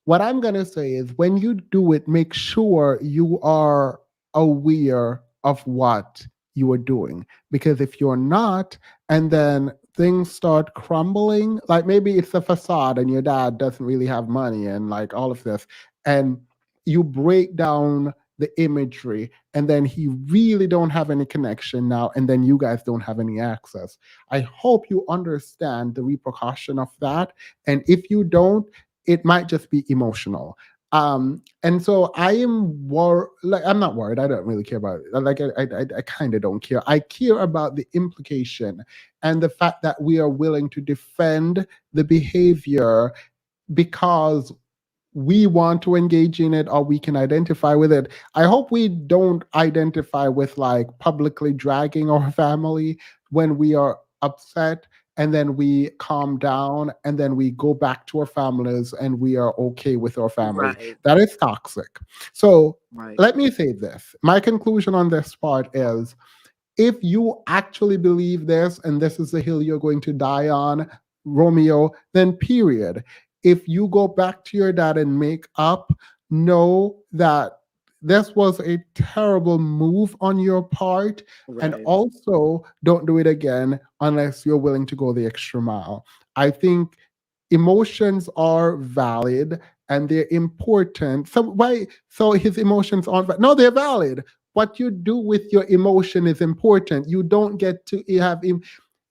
S1: What I'm going to say is when you do it, make sure you are aware of what you are doing. Because if you're not, and then things start crumbling, like maybe it's a facade and your dad doesn't really have money and like all of this, and you break down the imagery and then he really don't have any connection now and then you guys don't have any access. I hope you understand the repercussion of that. And if you don't, it might just be emotional. And so I am like I'm not worried. I don't really care about it. Like I kind of don't care. I care about the implication and the fact that we are willing to defend the behavior because we want to engage in it or we can identify with it. I hope we don't identify with like publicly dragging our family when we are upset and then we calm down and then we go back to our families and we are okay with our families.
S13: Right.
S1: That is toxic. So
S13: Right.
S1: let me say this. My conclusion on this part is if you actually believe this and this is the hill you're going to die on, Romeo, then period. If you go back to your dad and make up, know that this was a terrible move on your part. And
S13: Right.
S1: also, don't do it again unless you're willing to go the extra mile. I think emotions are valid and they're important. So his emotions aren't no, they're valid. What you do with your emotion is important. You don't get to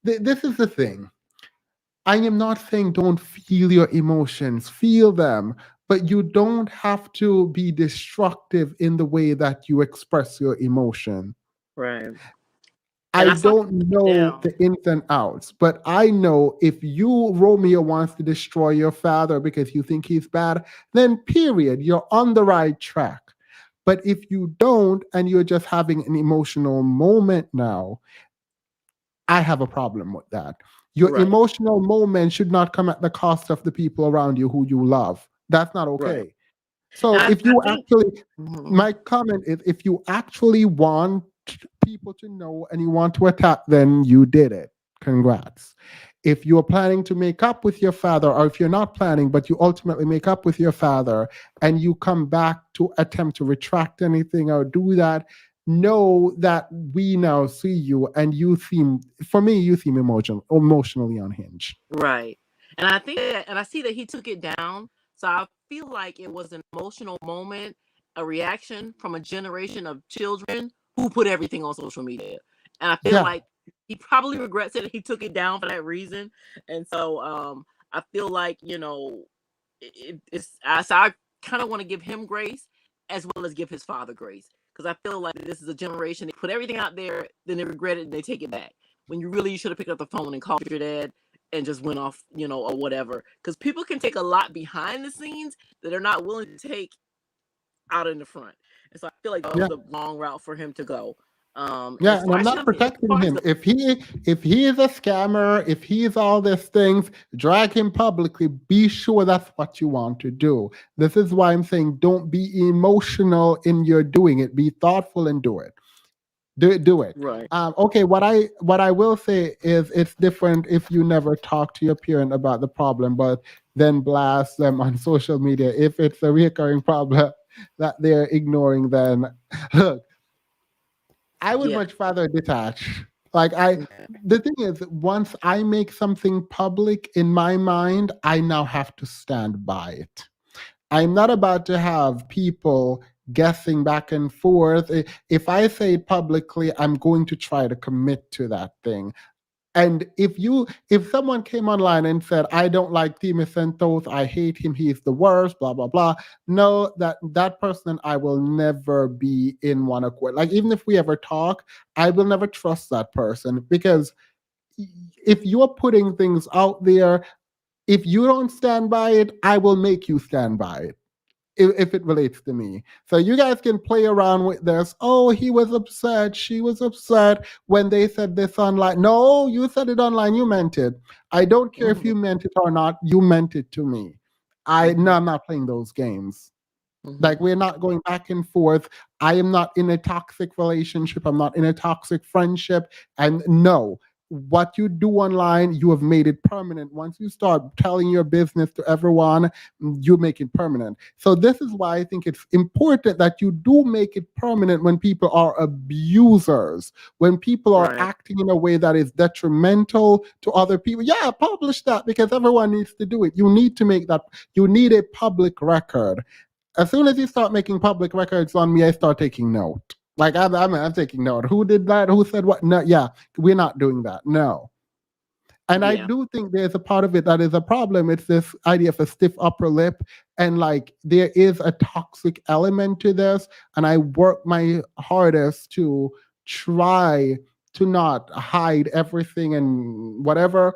S1: this is the thing. I am not saying don't feel your emotions, feel them, but you don't have to be destructive in the way that you express your emotion.
S13: Right.
S1: I
S13: I saw
S1: don't know
S13: down.
S1: the ins and outs, but I know if you, Romeo, wants to destroy your father because you think he's bad, then period, you're on the right track. But if you don't and you're just having an emotional moment now, I have a problem with that. Your
S13: Right,
S1: emotional moment should not come at the cost of the people around you who you love. That's not
S13: right.
S1: okay. So
S13: And
S1: if
S13: I
S1: you
S13: think
S1: actually,
S13: Mhm.
S1: my comment is if you actually want people to know and you want to attack, then you did it. Congrats. If you're planning to make up with your father, or if you're not planning, but you ultimately make up with your father and you come back to attempt to retract anything or do that, know that we now see you and you seem, for me, you seem emotionally unhinged.
S13: Right. And I think that, and I see that he took it down. So I feel like it was an emotional moment, a reaction from a generation of children who put everything on social media. And I feel
S1: Yeah,
S13: like he probably regrets it. He took it down for that reason. And so I feel like, so I kind of want to give him grace as well as give his father grace. Because I feel like this is a generation, they put everything out there, then they regret it and they take it back. When you really should have picked up the phone and called your dad and just went off, or whatever. Because people can take a lot behind the scenes that they're not willing to take out in the front. And so I feel like that was
S1: yeah.
S13: the wrong route for him to go.
S1: Yeah, and I'm not
S13: Especially as
S1: protecting
S13: far as
S1: him. If he is a scammer, if he is all these things, drag him publicly. Be sure that's what you want to do. This is why I'm saying don't be emotional in your doing it. Be thoughtful and do it. Do it.
S13: right.
S1: Okay, what I will say is it's different if you never talk to your parent about the problem, but then blast them on social media. If it's a recurring problem that they're ignoring, then look, I would
S13: Yeah.
S1: much rather detach. Like the thing is, once I make something public in my mind, I now have to stand by it. I'm not about to have people guessing back and forth. If I say it publicly, I'm going to try to commit to that thing. And if someone came online and said, I don't like Timo Santos, I hate him, he's the worst, blah blah blah. No, that person I will never be in one accord. Like even if we ever talk, I will never trust that person because if you're putting things out there, if you don't stand by it, I will make you stand by it if it relates to me. So you guys can play around with this. Oh, he was upset. She was upset when they said this online. No, you said it online. You meant it. I don't care if
S13: Mhm.
S1: you meant it or not. You meant it to me. No,
S13: Mhm.
S1: I'm not playing those games. Like
S13: Mhm.
S1: we're not going back and forth. I am not in a toxic relationship. I'm not in a toxic friendship. And no, what you do online, you have made it permanent. Once you start telling your business to everyone, you make it permanent. So this is why I think it's important that you do make it permanent when people are abusers, when people are
S13: Right.
S1: acting in a way that is detrimental to other people. Yeah, publish that because everyone needs to do it. You need to make that, you need a public record. As soon as you start making public records on me, I start taking note. Like I'm taking note. Who did that? Who said what? No, yeah, we're not doing that. No. And I
S13: Yeah.
S1: do think there's a part of it that is a problem. It's this idea of a stiff upper lip. And like there is a toxic element to this. And I work my hardest to try to not hide everything and whatever.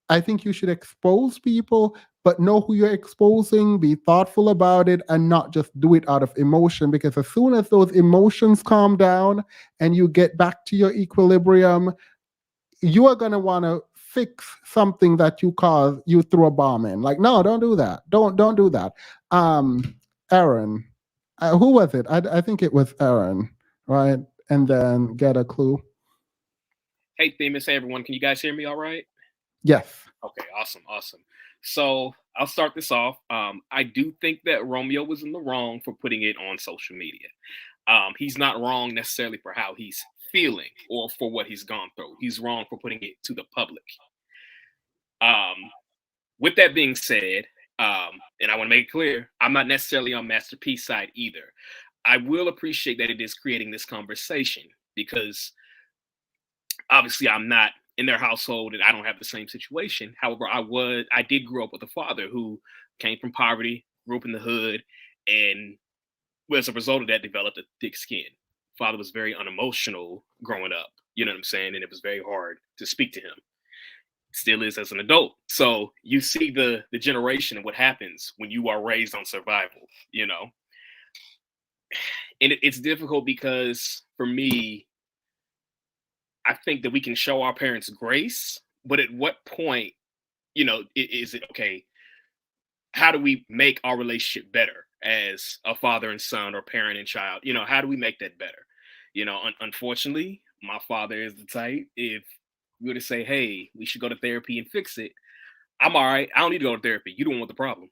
S1: I think you should expose people, but know who you're exposing, be thoughtful about it, and not just do it out of emotion. Because as soon as those emotions calm down and you get back to your equilibrium, you are going to want to fix something that you threw a bomb in. Like, no, don't do that. Don't do that. Aaron, who was it? I think it was Aaron, right? And then get a clue.
S14: Hey, Themis, hey everyone, can you guys hear me all right?
S1: Yes.
S14: Okay, awesome. So I'll start this off. I do think that Romeo was in the wrong for putting it on social media. He's not wrong necessarily for how he's feeling or for what he's gone through. He's wrong for putting it to the public. With that being said, and I want to make it clear, I'm not necessarily on Master P's side either. I will appreciate that it is creating this conversation because obviously I'm not in their household and I don't have the same situation. However, I did grow up with a father who came from poverty, grew up in the hood, and as a result of that, developed a thick skin. father was very unemotional growing up. You know what I'm saying? And it was very hard to speak to him. Still is as an adult. So you see the generation and what happens when you are raised on survival, you know. And it's difficult because for me, I think that we can show our parents grace, but at what point, you know, is it okay? How do we make our relationship better as a father and son or parent and child? You know, how do we make that better? You know, unfortunately, my father is the type, if we were to say, hey, we should go to therapy and fix it, I'm all right. I don't need to go to therapy. You don't want the problem.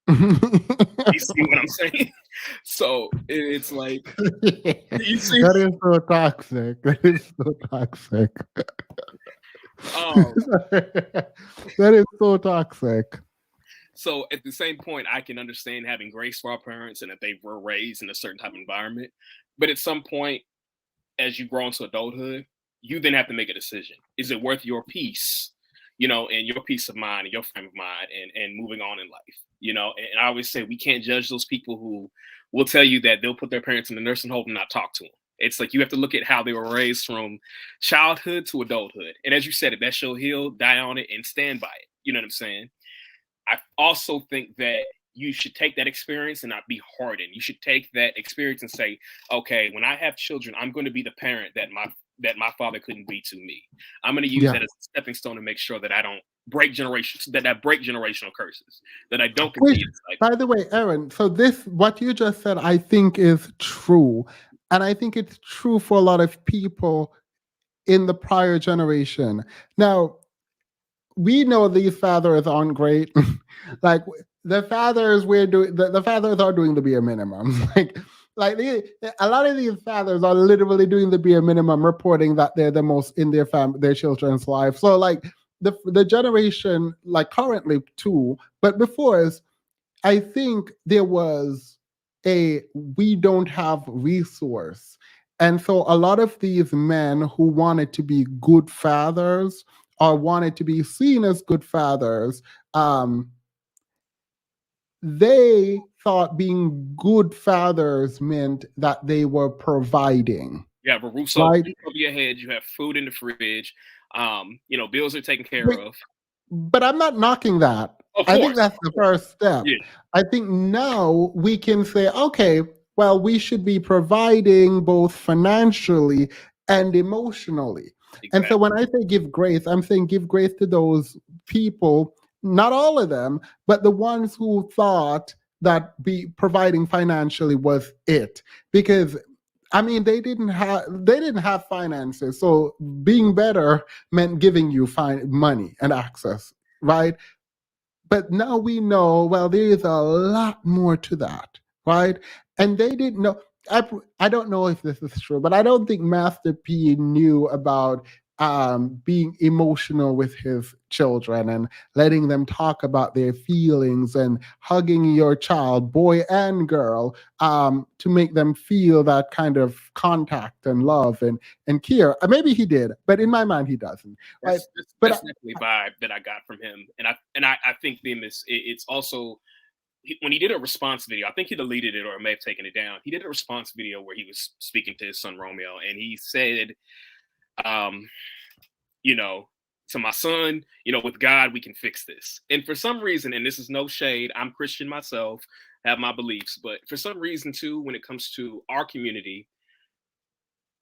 S14: You see what I'm saying? So it's like, you see,
S1: That is so toxic. That is so toxic. That is so toxic.
S14: So at the same point, I can understand having grace for our parents and that they were raised in a certain type of environment. But at some point, as you grow into adulthood, you then have to make a decision. Is it worth your peace, you know, and your peace of mind and your frame of mind and moving on in life? You know, and I always say we can't judge those people who will tell you that they'll put their parents in the nursing home and not talk to them. It's like you have to look at how they were raised from childhood to adulthood. And as you said, if that shall heal, die on it and stand by it. You know what I'm saying? I also think that you should take that experience and not be hardened. You should take that experience and say, okay, when I have children, I'm going to be the parent that my father couldn't be to me. I'm going to use that as a stepping stone to make sure that I don't break generations, that I break generational curses, that I don't continue.
S1: By the way, Aaron, so this, what you just said, I think is true. And I think it's true for a lot of people in the prior generation. Now, we know these fathers aren't great. Like the fathers the fathers are doing the bare minimum. A lot of these fathers are literally doing the bare minimum, reporting that they're the most in their children's life. So like the generation like currently too, but before us, I think there was a we don't have resource. And so a lot of these men who wanted to be good fathers or wanted to be seen as good fathers, they thought being good fathers meant that they were providing.
S14: You have a roof
S1: right?
S14: over your head. You have food in the fridge. You know, bills are taken care of.
S1: But I'm not knocking that. I think that's the first step.
S14: Yeah.
S1: I think now we can say, okay, well, we should be providing both financially and emotionally. Exactly. And so when I say give grace, I'm saying give grace to those people, not all of them, but the ones who thought that providing financially was it. Because I mean, they didn't have finances, so being better meant giving you money and access, right? But now we know, well, there is a lot more to that, right? And they didn't know. I don't know if this is true, but I don't think Master P knew about being emotional with his children and letting them talk about their feelings and hugging your child, boy and girl, to make them feel that kind of contact and love and care. Maybe he did, but in my mind, he doesn't.
S14: That's definitely a vibe that I got from him, and I think it's also when he did a response video. I think he deleted it or may have taken it down. He did a response video where he was speaking to his son Romeo, and he said, you know, to my son, you know, with God, we can fix this. And for some reason, and this is no shade, I'm Christian myself, have my beliefs, but for some reason too, when it comes to our community,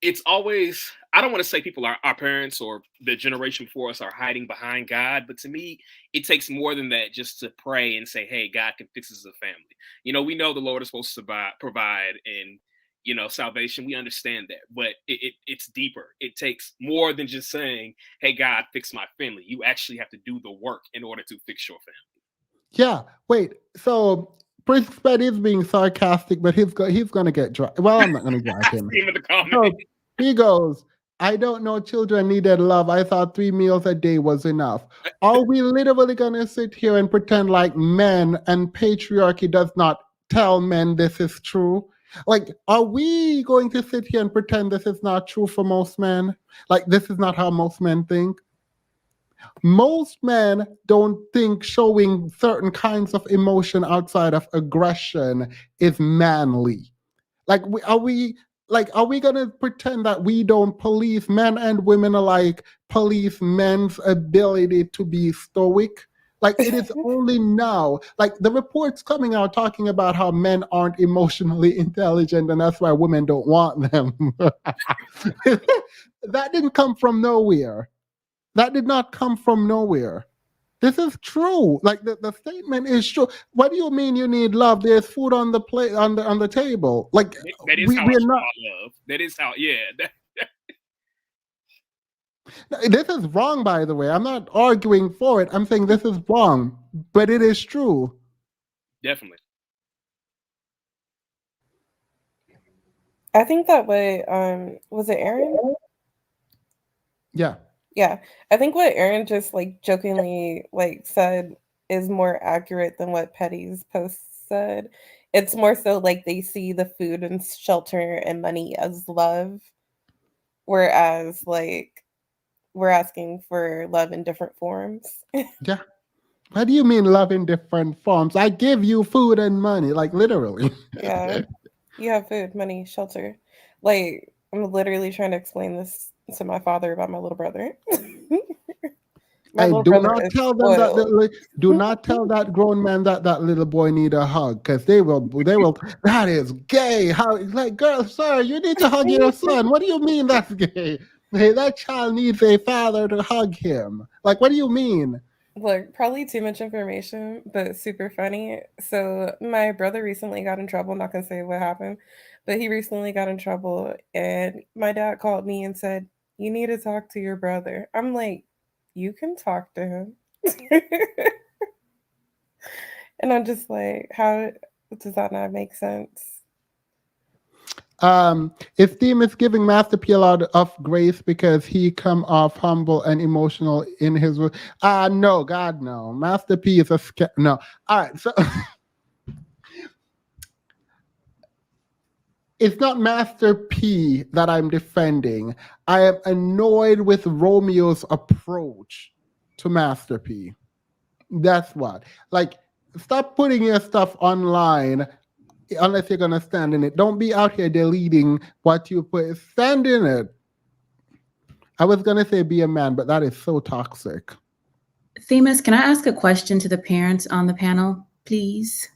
S14: it's always, I don't want to say people are our parents or the generation before us are hiding behind God, but to me, it takes more than that just to pray and say, hey, God can fix us as a family. You know, we know the Lord is supposed to provide and, you know, salvation. We understand that, but it's deeper. It takes more than just saying, hey, God, fix my family. You actually have to do the work in order to fix your family.
S1: Yeah. Wait. So Prince Sped is being sarcastic, but he's going to get dry. Well, I'm not going to drag him.
S14: In the comment.
S1: So he goes, I don't know children needed love. I thought 3 meals a day was enough. Are we literally going to sit here and pretend like men and patriarchy does not tell men this is true? Like, are we going to sit here and pretend this is not true for most men? Like, this is not how most men think? Most men don't think showing certain kinds of emotion outside of aggression is manly. Like, are we Like, are we gonna pretend that we don't police, men and women alike, police men's ability to be stoic? Like, it is only now, like the reports coming out talking about how men aren't emotionally intelligent and that's why women don't want them. That didn't come from nowhere. That did not come from nowhere. This is true. Like the statement is true. What do you mean you need love? There's food on the plate on the table. Like
S14: That is how I
S1: we're
S14: show
S1: not.
S14: my love. That is how. Yeah.
S1: This is wrong, by the way. I'm not arguing for it. I'm saying this is wrong, but it is true.
S14: Definitely.
S11: I think that what was it Aaron?
S1: Yeah.
S11: Yeah. I think what Aaron just like jokingly like said is more accurate than what Petty's post said. It's more so like they see the food and shelter and money as love, whereas like we're asking for love in different forms.
S1: Yeah. What do you mean love in different forms? I give you food and money, like literally.
S11: Yeah. You have food, money, shelter. Like I'm literally trying to explain this to my father about my little brother. My
S1: Hey,
S11: little
S1: do
S11: brother
S1: not
S11: is
S1: tell them that.
S11: spoiled.
S1: Do not tell that grown man that that little boy need a hug, because they will. They will. That is gay. How? Like, girl, sir, you need to hug your son. What do you mean that's gay? Hey, that child needs a father to hug him. Like, what do you mean?
S11: Look, probably too much information, but super funny. So my brother recently got in trouble. I'm not gonna say what happened, but he recently got in trouble, and my dad called me and said, "You need to talk to your brother." I'm like, "You can talk to him," and I'm just like, "How does that not make sense?"
S1: Esteem is giving Master P a lot of grace because he come off humble and emotional in his. No, God, no. Master P is no. All right, so. It's not Master P that I'm defending. I am annoyed with Romeo's approach to Master P. That's what. Like, stop putting your stuff online unless you're gonna stand in it. Don't be out here deleting what you put. Stand in it. I was gonna say be a man, but that is so toxic.
S3: Themis, can I ask a question to the parents on the panel, please?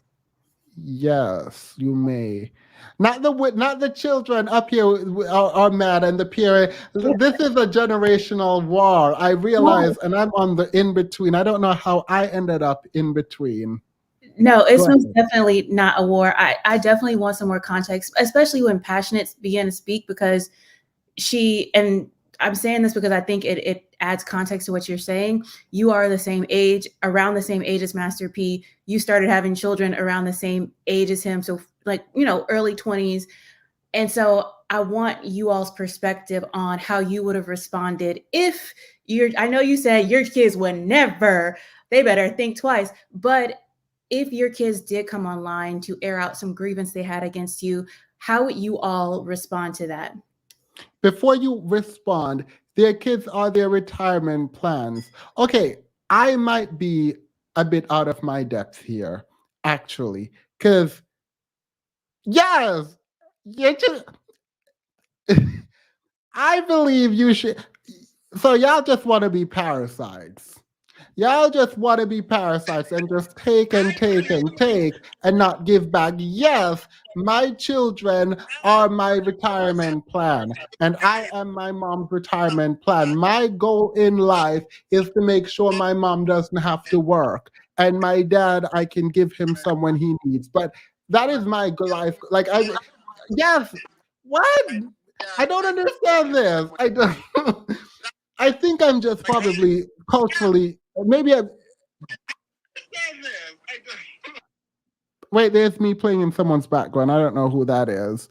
S1: Yes, you may. Not the children up here are mad and the parent. This is a generational war. I realize, and I'm on the in between. I don't know how I ended up in between.
S3: No, it's
S1: Go
S3: most
S1: ahead.
S3: definitely not a war. I definitely want some more context, especially when passionates begin to speak, because and I'm saying this because I think it adds context to what you're saying. You are the same age, around the same age as Master P. You started having children around the same age as him. So like, early 20s. And so I want you all's perspective on how you would have responded if I know you said your kids would never, they better think twice. But if your kids did come online to air out some grievance they had against you, how would you all respond to that?
S1: Before you respond, their kids are their retirement plans. Okay, I might be a bit out of my depth here, actually, because yes, you just. I believe you should. So y'all just want to be parasites. Y'all just want to be parasites and just take and take and take and not give back. Yes, my children are my retirement plan, and I am my mom's retirement plan. My goal in life is to make sure my mom doesn't have to work, and my dad, I can give him some when he needs. But that is my life. Like yes. What? I don't understand this. I don't. I think I'm just probably culturally, maybe I. Wait, there's me playing in someone's background. I don't know who that is.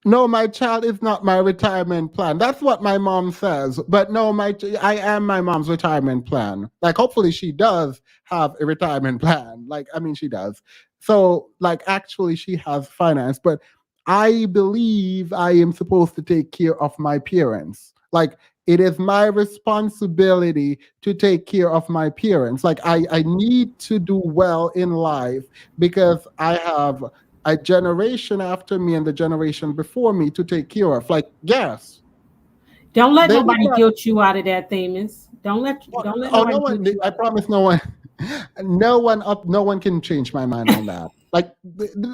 S1: No, my child is not my retirement plan. That's what my mom says. But no, I am my mom's retirement plan. Like, hopefully, she does have a retirement plan. Like, I mean, she does. So, like, actually, she has finance. But I believe I am supposed to take care of my parents. Like, it is my responsibility to take care of my parents. Like, I need to do well in life because I have a generation after me and the generation before me to take care of. Like, yes,
S9: Don't let
S1: they would
S9: nobody
S1: not.
S9: guilt you out of that, Themis. Don't let
S1: Oh, no
S9: nobody
S1: one.
S9: guilt you
S1: I
S9: out of that.
S1: promise, no one. No one can change my mind on that. Like,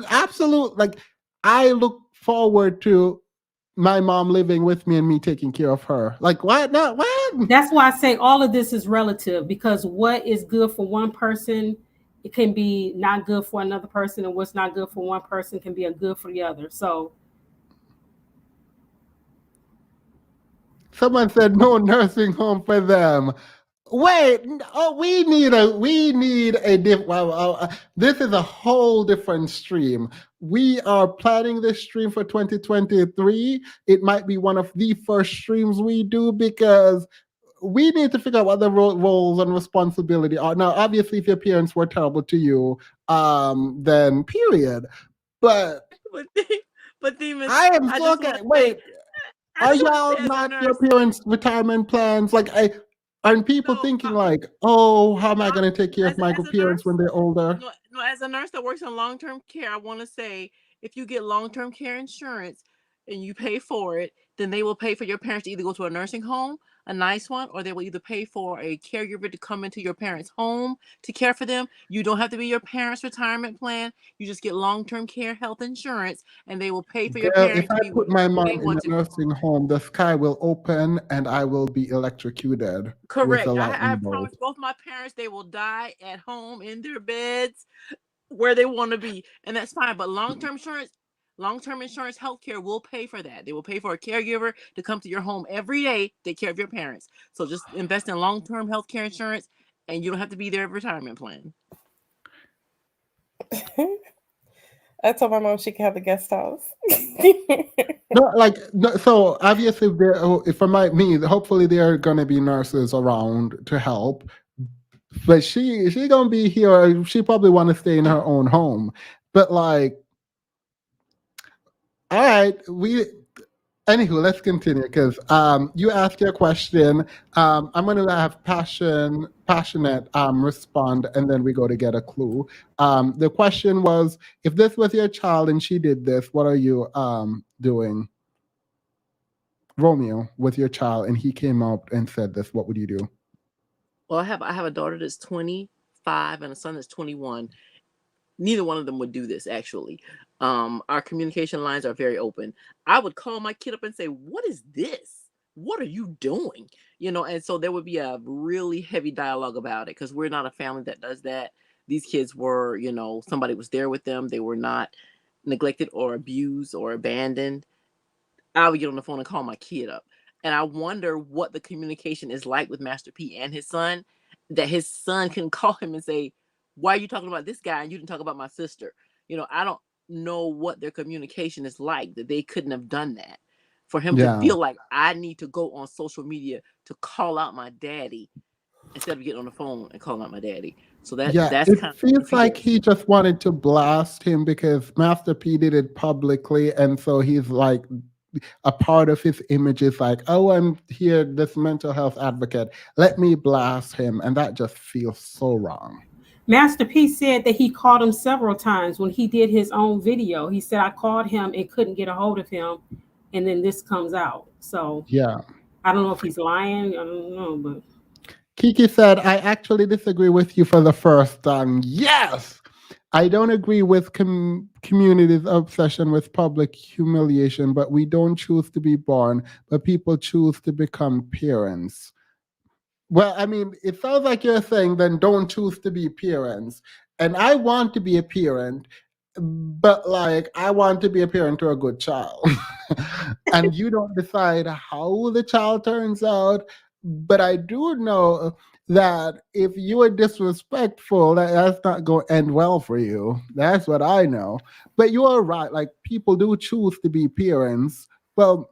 S1: absolute. Like, I look forward to my mom living with me and me taking care of her. Like, what? No, what?
S9: That's why I say all of this is relative, because what is good for one person, it can be not good for another person, and what's not good for one person can be a good for the other. So
S1: Someone said no nursing home for them. Wait, oh, we need a well, this is a whole different stream. We are planning this stream for 2023. It might be one of the first streams we do because we need to figure out what the roles and responsibility are. Now, obviously, if your parents were terrible to you, then period. But
S13: But but Demon,
S1: I am
S13: I
S1: so
S13: just want
S1: okay.
S13: to say,
S1: Wait,
S13: I
S1: are
S13: just want to
S1: y'all
S13: say, as a
S1: not your
S13: nurse,
S1: parents' retirement plans? Like, aren't people
S13: no,
S1: thinking like, oh, how am I
S13: I,
S1: going to take care of my
S13: as a
S1: parents when
S13: nurse,
S1: they're older?
S13: no, as a nurse that works in long-term care, I want to say, if you get long-term care insurance and you pay for it, then they will pay for your parents to either go to a nursing home, a nice one, or they will either pay for a caregiver to come into your parents' home to care for them. You don't have to be your parents' retirement plan. You just get long-term care health insurance, and they will pay for your
S1: Girl, if
S13: parent to
S1: I
S13: be
S1: put my
S13: wherever
S1: mom
S13: they
S1: in
S13: want
S1: a
S13: to be.
S1: nursing home, the sky will open and I will be electrocuted with a
S13: Correct. I
S1: lightning bolt.
S13: promised both my parents they will die at home in their beds where they want to be, and that's fine. But long-term insurance healthcare will pay for that. They will pay for a caregiver to come to your home every day, take care of your parents. So just invest in long-term healthcare insurance, and you don't have to be their retirement plan.
S11: I told my mom she can have the guest house.
S1: No, like no, so obviously, if I might me, hopefully there are gonna be nurses around to help. But she gonna be here. She probably want to stay in her own home. But like, all right, we. Anywho, let's continue because you asked your question. I'm gonna have passionate respond, and then we go to get a clue. The question was, if this was your child and she did this, what are you doing, Romeo, with your child, and he came up and said this? What would you do?
S13: Well, I have a daughter that's 25 and a son that's 21. Neither one of them would do this, actually. Our communication lines are very open. I would call my kid up and say, "What is this? What are you doing?" And so there would be a really heavy dialogue about it, because we're not a family that does that. These kids were, somebody was there with them. They were not neglected or abused or abandoned. I would get on the phone and call my kid up. And I wonder what the communication is like with Master P and his son, that his son can call him and say, "Why are you talking about this guy and you didn't talk about my sister?" I don't know what their communication is like, that they couldn't have done that. For him to
S1: Yeah.
S13: feel like I need to go on social media to call out my daddy instead of getting on the phone and calling out my daddy. So
S1: Yeah,
S13: that's
S1: it
S13: kind of
S1: feels
S13: if he
S1: like
S13: does.
S1: he just wanted to blast him because Master P did it publicly, and so he's like a part of his image is like, oh, I'm here, this mental health advocate. Let me blast him, and that just feels so wrong.
S9: Master P said that he called him several times when he did his own video. He said, I called him and couldn't get a hold of him, and then this comes out. So
S1: Yeah.
S9: I don't know if he's lying. I don't know, but
S1: Kiki said, I actually disagree with you for the first time. Yes! I don't agree with community's obsession with public humiliation, but we don't choose to be born, but people choose to become parents. Well, I mean, it sounds like you're saying then don't choose to be parents. And I want to be a parent, but like I want to be a parent to a good child. And you don't decide how the child turns out. But I do know that if you are disrespectful, that's not going to end well for you. That's what I know. But you are right. Like people do choose to be parents. Well,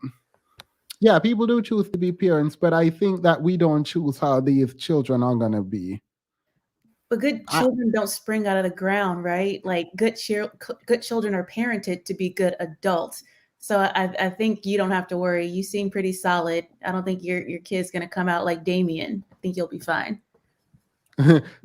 S1: yeah, people do choose to be parents, but I think that we don't choose how these children are going to be.
S3: But good
S1: I,
S3: children don't spring out of the ground, right? Like good children are parented to be good adults. So I think you don't have to worry. You seem pretty solid. I don't think your kid's gonna come out like Damien. I think you'll be fine.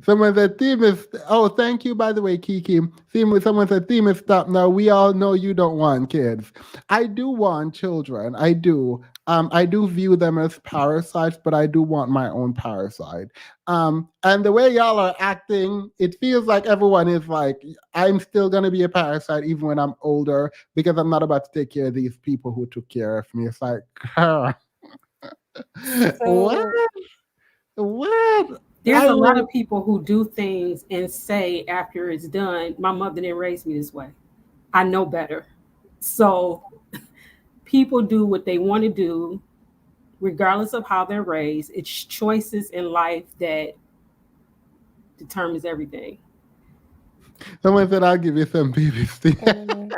S1: Someone said theme is, oh, thank you, by the way, Kiki. Someone said theme is stop now. We all know you don't want kids. I do want children. I do. I do view them as parasites, but I do want my own parasite. And the way y'all are acting, it feels like everyone is like, I'm still gonna be a parasite even when I'm older because I'm not about to take care of these people who took care of me. It's like, what?
S11: So
S1: What?
S9: There's
S1: I
S9: a lot
S1: will.
S9: of people who do things and say after it's done, my mother didn't raise me this way. I know better. So people do what they want to do, regardless of how they're raised. It's choices in life that determines everything.
S1: Someone said, I'll give you some BBC.
S11: um,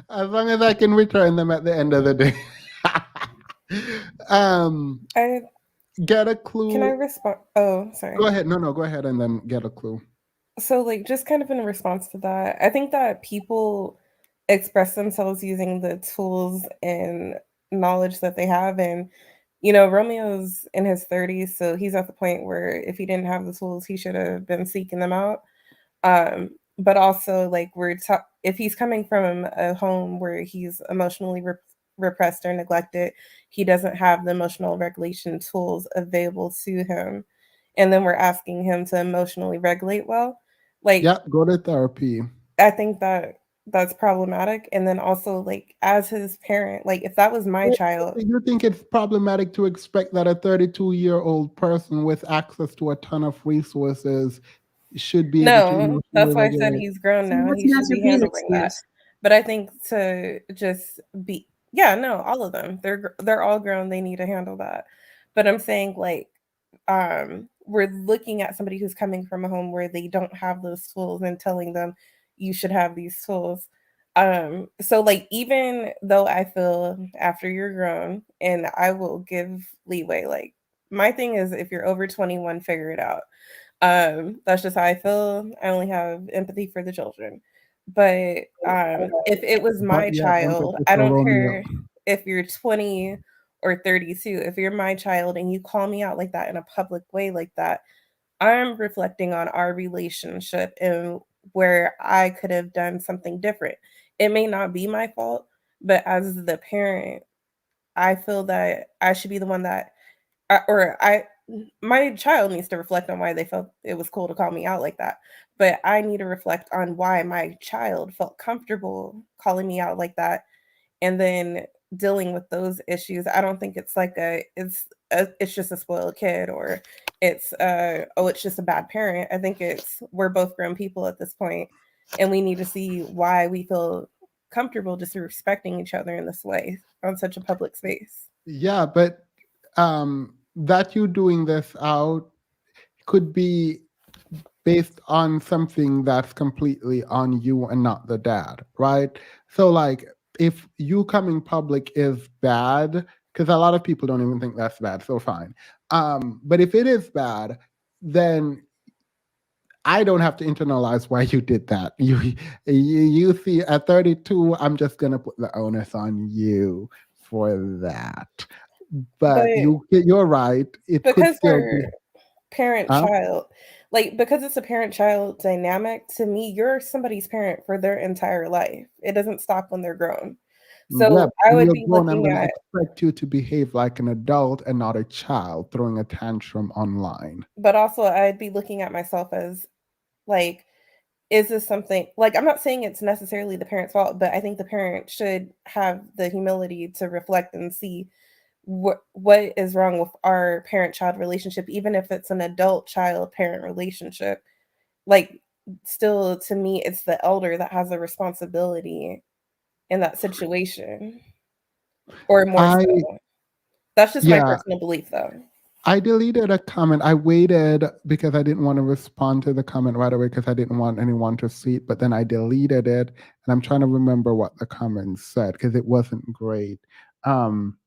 S1: As long as I can return them at the end of the day. um,
S11: I
S1: get a
S11: can I
S1: clue.
S11: respond? Oh,
S1: Go
S11: sorry.
S1: ahead. No, go ahead and then get a clue.
S11: So, like, just kind of in response to that, I think that people express themselves using the tools and knowledge that they have. And, Romeo's in his 30s, so he's at the point where if he didn't have the tools, he should have been seeking them out. But also, like, if he's coming from a home where he's emotionally repressed or neglected, he doesn't have the emotional regulation tools available to him. And then we're asking him to emotionally regulate well. Like,
S1: Yeah, go to therapy.
S11: I think that that's problematic. And then also, like, as his parent, like, if that was my child,
S1: You think it's problematic to expect that a 32-year-old person with access to a ton of resources should be able to
S11: no,
S1: emotionally
S11: that's why I said
S1: regulate?
S11: he's grown
S3: So
S11: now.
S3: what's
S11: He should
S3: Master
S11: be
S3: P's
S11: handling that.
S3: excuse?
S11: But I think to just be, yeah, no, all of them. They're all grown. They need to handle that. But I'm saying, like, we're looking at somebody who's coming from a home where they don't have those tools and telling them you should have these tools. So, like, even though I feel after you're grown, and I will give leeway, like, my thing is if you're over 21, figure it out. That's just how I feel. I only have empathy for the children. But if it was
S1: But
S11: my
S1: yeah,
S11: child,
S1: empathy
S11: I
S1: for
S11: don't
S1: Romeo.
S11: care if you're 20 or 32. If you're my child and you call me out like that in a public way like that, I'm reflecting on our relationship and where I could have done something different. It may not be my fault, but as the parent, I feel that I should be the one that or I my child needs to reflect on why they felt it was cool to call me out like that. But I need to reflect on why my child felt comfortable calling me out like that and then dealing with those issues. I don't think it's like it's just a spoiled kid or it's oh it's just a bad parent. I think it's we're both grown people at this point and we need to see why we feel comfortable just respecting each other in this way on such a public space.
S1: Yeah, but that you doing this out could be based on something that's completely on you and not the dad, right? So, like, if you coming public is bad, because a lot of people don't even think that's bad, so fine. But if it is bad, then I don't have to internalize why you did that. You see, at 32, I'm just gonna put the onus on you for that. But
S11: But
S1: you're right. It could
S11: because
S1: still be.
S11: we're parent
S1: Huh?
S11: child, like because it's a parent child dynamic, to me, you're somebody's parent for their entire life. It doesn't stop when they're grown.
S1: Yeah,
S11: So I
S1: when
S11: would
S1: you're
S11: be
S1: grown, I'm
S11: looking
S1: gonna
S11: at,
S1: expect you to behave like an adult and not a child throwing a tantrum online.
S11: but also I'd be looking at myself as like, is this something like I'm not saying it's necessarily the parent's fault, but I think the parent should have the humility to reflect and see what is wrong with our parent child relationship, even if it's an adult child parent relationship. Like, still, to me, it's the elder that has a responsibility in that situation, or more
S1: I
S11: so. That's just my
S1: Yeah,
S11: personal belief, though.
S1: I deleted a comment. I waited because I didn't want to respond to the comment right away because I didn't want anyone to see it. But then I deleted it, and I'm trying to remember what the comment said because it wasn't great. Um,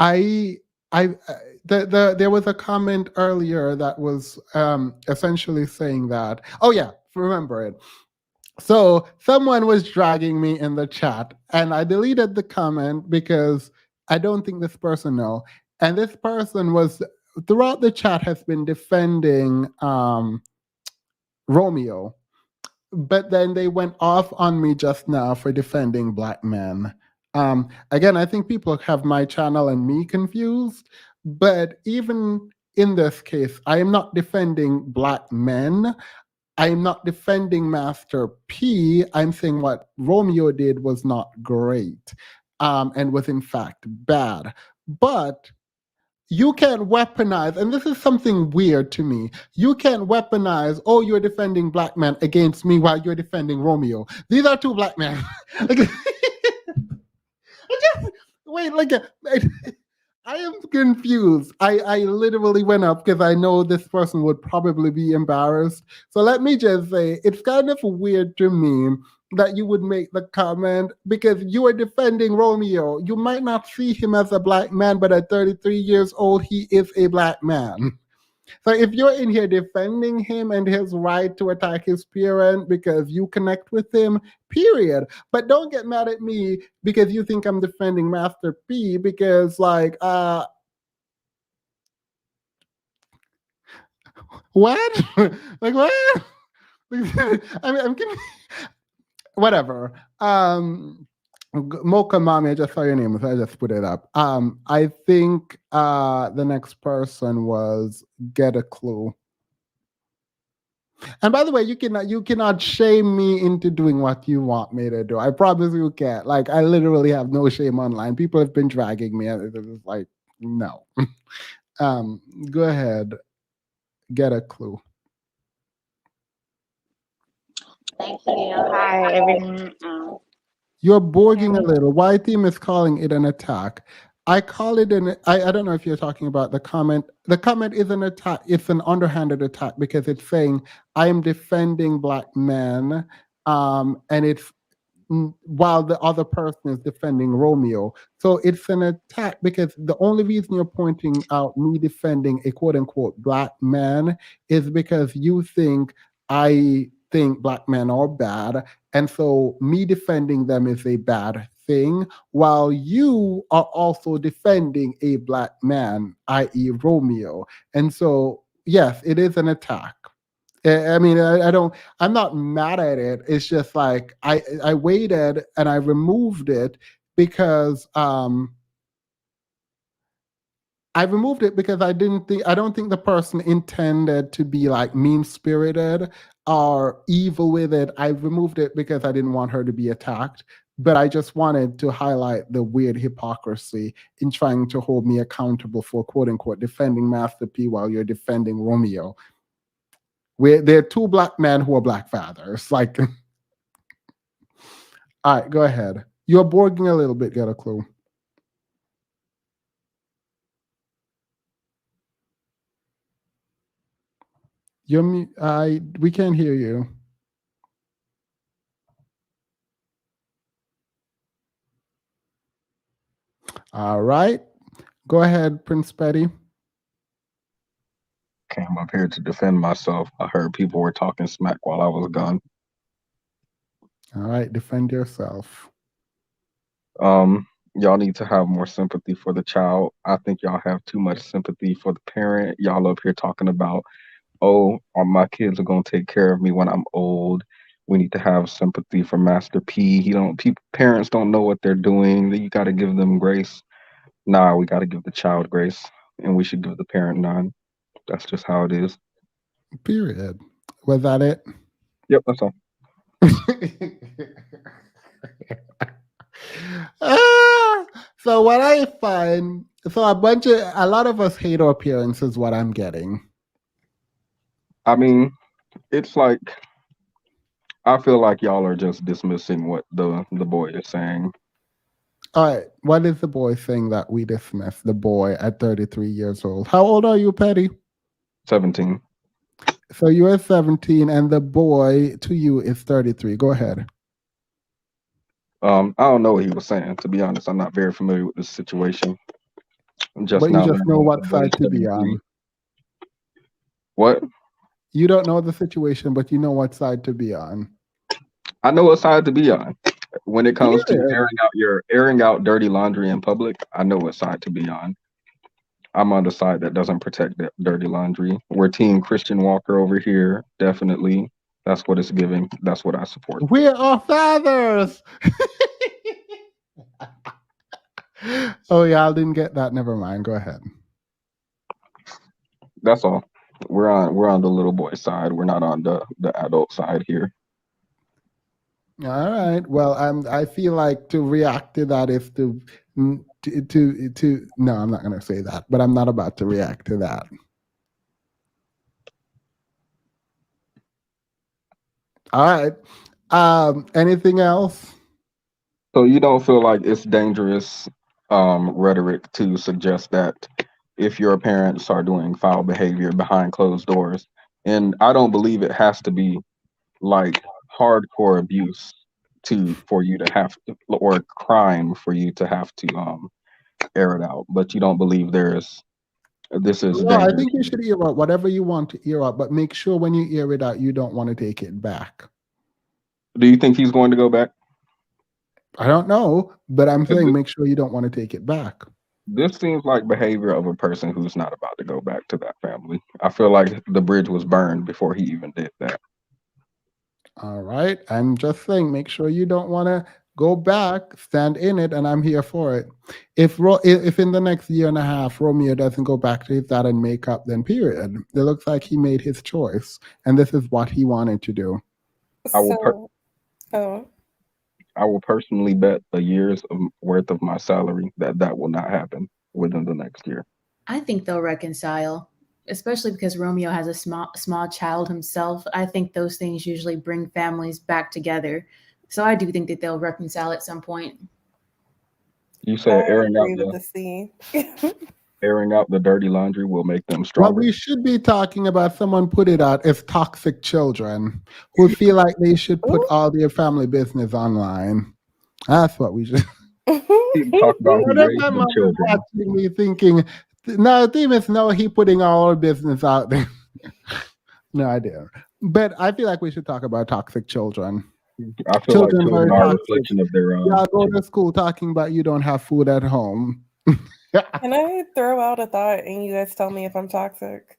S1: I there was a comment earlier that was essentially saying that. Oh yeah, remember it. So someone was dragging me in the chat, and I deleted the comment because I don't think this person know. And this person was throughout the chat has been defending Romeo, but then they went off on me just now for defending black men. Again, I think people have my channel and me confused, but even in this case, I am not defending black men. I'm not defending Master P. I'm saying what Romeo did was not great, and was in fact bad. But you can't weaponize, and this is something weird to me. You can't weaponize, oh, you're defending black men against me while you're defending Romeo. These are two black men. Wait, I am confused. I literally went up because I know this person would probably be embarrassed. So let me just say, it's kind of weird to me that you would make the comment because you are defending Romeo. You might not see him as a black man, but at 33 years old, he is a black man. So if you're in here defending him and his right to attack his parent because you connect with him, period. But don't get mad at me because you think I'm defending Master P because what? What? I'm kidding. Whatever. Mocha Mommy, I just saw your name, so I just put it up. I think the next person was Get a Clue. And by the way, you cannot shame me into doing what you want me to do. I promise you can't. Like, I literally have no shame online. People have been dragging me, and it's like, no. Go ahead. Get a clue.
S12: Thank you. Hi, everyone.
S1: You're borging a little. Why team is calling it an attack? I call it I don't know if you're talking about the comment. The comment is an attack. It's an underhanded attack because it's saying I am defending black men, and it's while the other person is defending Romeo. So it's an attack because the only reason you're pointing out me defending a quote unquote black man is because you think I think black men are bad. And so me defending them is a bad thing, while you are also defending a black man, i.e., Romeo. And so, yes, it is an attack. I mean, I don't. I'm not mad at it. It's just like I waited and I removed it because I removed it because I don't think the person intended to be like mean spirited or evil with it. I removed it because I didn't want her to be attacked. But I just wanted to highlight the weird hypocrisy in trying to hold me accountable for quote unquote defending Master P while you're defending Romeo. They're two black men who are black fathers. Like, all right, go ahead. You're borging a little bit. Get a clue. We can't hear you. All right, go ahead, Prince Petty.
S15: Came up here to defend myself. I heard people were talking smack while I was gone.
S1: All right, defend yourself.
S15: Y'all need to have more sympathy for the child. I think y'all have too much sympathy for the parent. Y'all up here talking about, oh, my kids are gonna take care of me when I'm old. We need to have sympathy for Master P. Parents don't know what they're doing. You got to give them grace. Nah, we got to give the child grace, and we should give the parent none. That's just how it is.
S1: Period. Was that it?
S15: Yep, that's all.
S1: So what I find, a lot of us hate our parents is what I'm getting.
S15: I mean, it's like, I feel like y'all are just dismissing what the boy is saying.
S1: All right, what is the boy saying that we dismiss? The boy at 33 years old. How old are you, Petty?
S15: 17.
S1: So you're 17 and the boy to you is 33. Go ahead.
S15: I don't know what he was saying. To be honest, I'm not very familiar with this situation.
S1: But you just know what side to be on.
S15: What?
S1: You don't know the situation, but you know what side to be on.
S15: I know what side to be on. When it comes to airing out dirty laundry in public, I know what side to be on. I'm on the side that doesn't protect that dirty laundry. We're team Christian Walker over here, definitely. That's what it's giving. That's what I support.
S1: We are fathers. Oh, y'all didn't get that. Never mind. Go ahead.
S15: That's all. We're on the little boy side. We're not on the adult side here.
S1: All right. Well, I feel like to react to that is to no, I'm not going to say that, but I'm not about to react to that. All right. Anything else?
S15: So you don't feel like it's dangerous rhetoric to suggest that if your parents are doing foul behavior behind closed doors, and I don't believe it has to be like hardcore abuse to for you to have to, or crime for you to have to air it out, but you don't believe this is
S1: No, I
S15: dangerous.
S1: think you should air out whatever you want to air out, but make sure when you air it out, you don't want to take it back.
S15: Do you think he's going to go back?
S1: I don't know, but I'm saying make sure you don't want to take it back.
S15: This seems like behavior of a person who's not about to go back to that family. I feel like the bridge was burned before he even did that.
S1: All right. I'm just saying, make sure you don't want to go back, stand in it, and I'm here for it. If in the next year and a half Romeo doesn't go back to his dad and make up, then period. It looks like he made his choice, and this is what he wanted to do.
S15: I will personally bet a year's worth of my salary that will not happen within the next year.
S3: I think they'll reconcile, especially because Romeo has a small child himself. I think those things usually bring families back together. So I do think that they'll reconcile at some point.
S15: You said
S11: I agree with the C.
S15: airing out the dirty laundry will make them
S1: What
S15: stronger.
S1: we should be talking about, someone put it out, is toxic children who feel like they should put all their family business online. That's what we should.
S15: People talk about who
S1: Whatever
S15: raised
S1: my
S15: them
S1: mom is
S15: children.
S1: watching me thinking, no, the thing is, no, he putting all our business out there. No idea. But I feel like we should talk about toxic children.
S15: I feel like
S1: Children very
S15: children are a
S1: toxic.
S15: reflection of their
S1: Y'all go to school talking about you don't have food at home.
S11: Can I throw out a thought and you guys tell me if I'm toxic?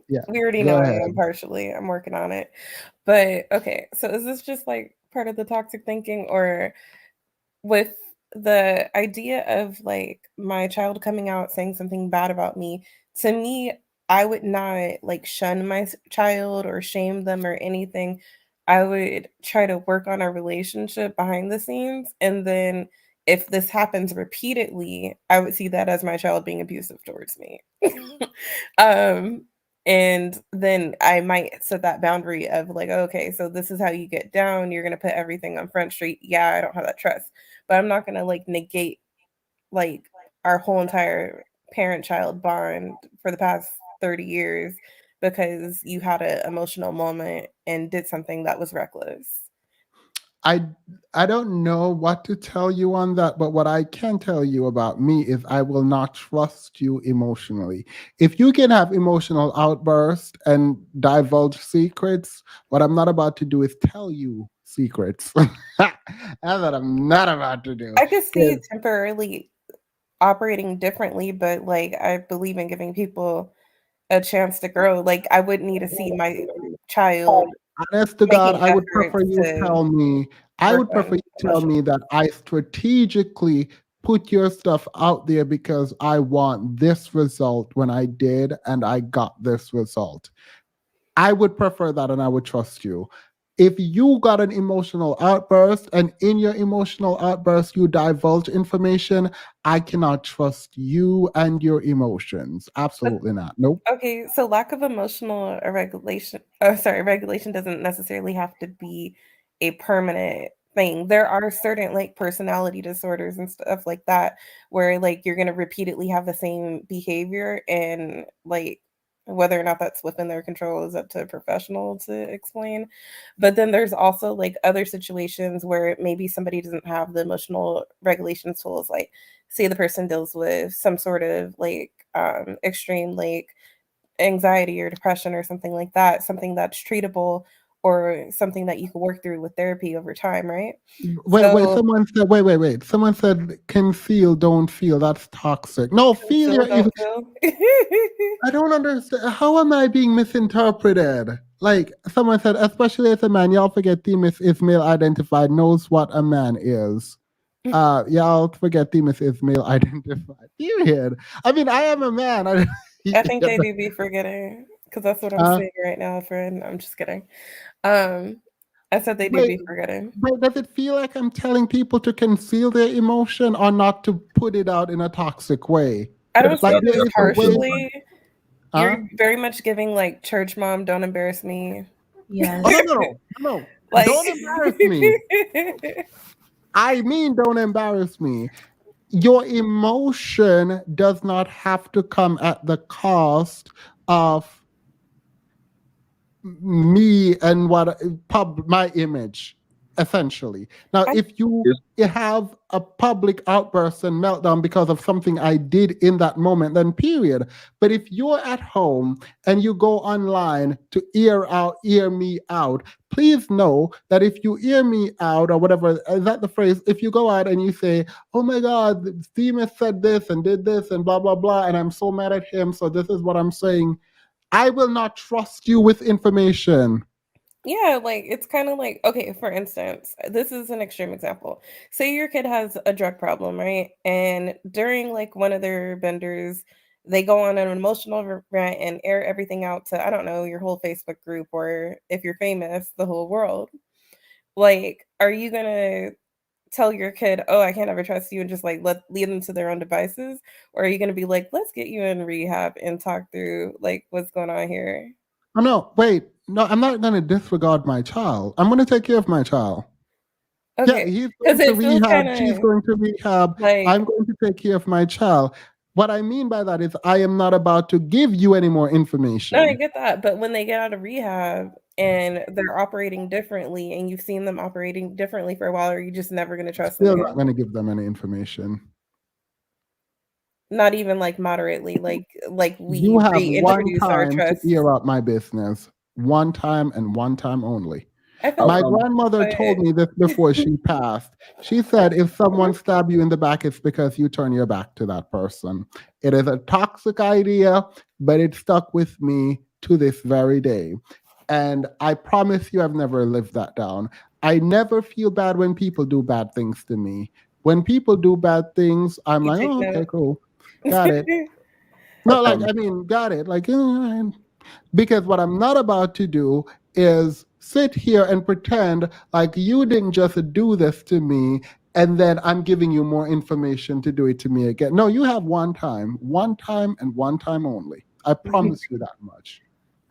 S1: Yeah,
S11: We already
S1: go
S11: know I
S1: ahead.
S11: am partially. I'm working on it. But okay, so is this just like part of the toxic thinking, or with the idea of like my child coming out saying something bad about me? To me, I would not like shun my child or shame them or anything. I would try to work on a relationship behind the scenes, and then if this happens repeatedly, I would see that as my child being abusive towards me. um and then I might set that boundary of like, okay, so this is how you get down. You're gonna put everything on Front Street. Yeah, I don't have that trust, but I'm not gonna like negate like our whole entire parent-child bond for the past 30 years because you had an emotional moment and did something that was reckless.
S1: I don't know what to tell you on that, but what I can tell you about me is I will not trust you emotionally. If you can have emotional outbursts and divulge secrets, what I'm not about to do is tell you secrets. That's what I'm not about to do.
S11: I could see it temporarily operating differently, but like I believe in giving people a chance to grow. Like I wouldn't need to see my child
S1: Honest to God,
S11: making
S1: I would prefer
S11: efforts
S1: you
S11: to
S1: tell me. I
S11: work
S1: would prefer
S11: on
S1: you tell me that I strategically put your stuff out there because I want this result when I did, and I got this result. I would prefer that, and I would trust you. If you got an emotional outburst, and in your emotional outburst you divulge information, I cannot trust you and your emotions. Absolutely not. Nope.
S11: Okay, so lack of emotional regulation doesn't necessarily have to be a permanent thing. There are certain like personality disorders and stuff like that where like you're gonna repeatedly have the same behavior, and like whether or not that's within their control is up to a professional to explain. But then there's also like other situations where maybe somebody doesn't have the emotional regulation tools, like say the person deals with some sort of like extreme like anxiety or depression or something like that, something that's treatable, or something that you could work through with therapy over time, right?
S1: Wait.
S11: So
S1: Someone said, wait. Someone said, conceal, don't feel. That's toxic. No, failure
S11: conceal,
S1: is.
S11: don't feel.
S1: I don't understand. How am I being misinterpreted? Like someone said, especially as a man, y'all forget Themis is male identified, knows what a man is. Y'all forget Themis is male identified. Period. I mean, I am a man.
S11: I think they do be forgetting because that's what I'm
S1: uh,
S11: saying right now, friend. I'm just kidding. I said they do
S1: wait,
S11: be forgetting.
S1: but does it feel like I'm telling people to conceal their emotion or not to put it out in a toxic way?
S11: I don't see
S1: Like
S11: it
S1: there
S11: as
S1: is a way.
S11: harshly.
S1: Huh?
S11: You're very much giving like church mom, don't embarrass me.
S3: Yes.
S1: Oh no!
S11: Like
S1: Don't embarrass me. I mean, don't embarrass me. Your emotion does not have to come at the cost of me and what my image, essentially. Now, if you have a public outburst and meltdown because of something I did in that moment, then period. But if you're at home and you go online to ear me out, please know that if you ear me out or whatever, is that the phrase? If you go out and you say, oh my God, Themis said this and did this and blah, blah, blah, and I'm so mad at him, so this is what I'm saying, I will not trust you with information.
S11: Yeah, like it's kind of like, okay, for instance, this is an extreme example. Say your kid has a drug problem, right? And during like one of their benders, they go on an emotional rant and air everything out to, I don't know, your whole Facebook group, or if you're famous, the whole world. Like, are you gonna tell your kid, "Oh, I can't ever trust you," and just like lead them to their own devices? Or are you gonna be like, "Let's get you in rehab and talk through like what's going on here"?
S1: Oh, no, wait. No, I'm not going to disregard my child. I'm going to take care of my child. Yeah,
S11: Okay,
S1: he's
S11: because
S1: going to
S11: it feels
S1: rehab.
S11: kind
S1: She's
S11: of
S1: going to rehab.
S11: like,
S1: I'm going to take care of my child. What I mean by that is I am not about to give you any more
S11: no, I
S1: information.
S11: get that. But when they get out of rehab and they're operating differently, and you've seen them operating differently for a while, are you just never going to trust them
S1: Still not
S11: again?
S1: going to give them any information.
S11: Not even like moderately, like
S1: You
S11: we
S1: have one
S11: reintroduce our
S1: time to
S11: trust.
S1: ear out my business. One time and one time only.
S11: I feel
S1: My
S11: that,
S1: grandmother
S11: but
S1: told me this before she passed. She said, if someone stab you in the back, it's because you turn your back to that person. It is a toxic idea, but it stuck with me to this very day. And I promise you, I've never lived that down. I never feel bad when people do bad things to me. When people do bad things, I'm
S11: you
S1: like,
S11: take
S1: oh, okay,
S11: note.
S1: cool. Got it. No, like, I mean, got it. Like, because what I'm not about to do is sit here and pretend like you didn't just do this to me and then I'm giving you more information to do it to me again. No, you have one time and one time only. I promise you that much.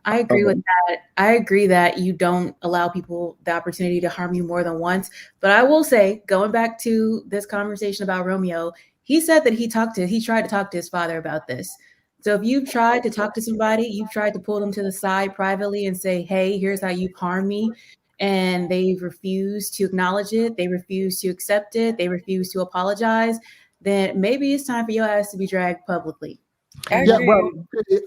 S3: I agree with that. I agree that you don't allow people the opportunity to harm you more than once. But I will say, going back to this conversation about Romeo, he said that he tried to talk to his father about this. So if you've tried to talk to somebody, you've tried to pull them to the side privately and say, hey, here's how you've harmed me. And they've refused to acknowledge it. They refuse to accept it. They refuse to apologize. Then maybe it's time for your ass to be dragged publicly.
S11: I
S1: Yeah,
S11: agree.
S1: well,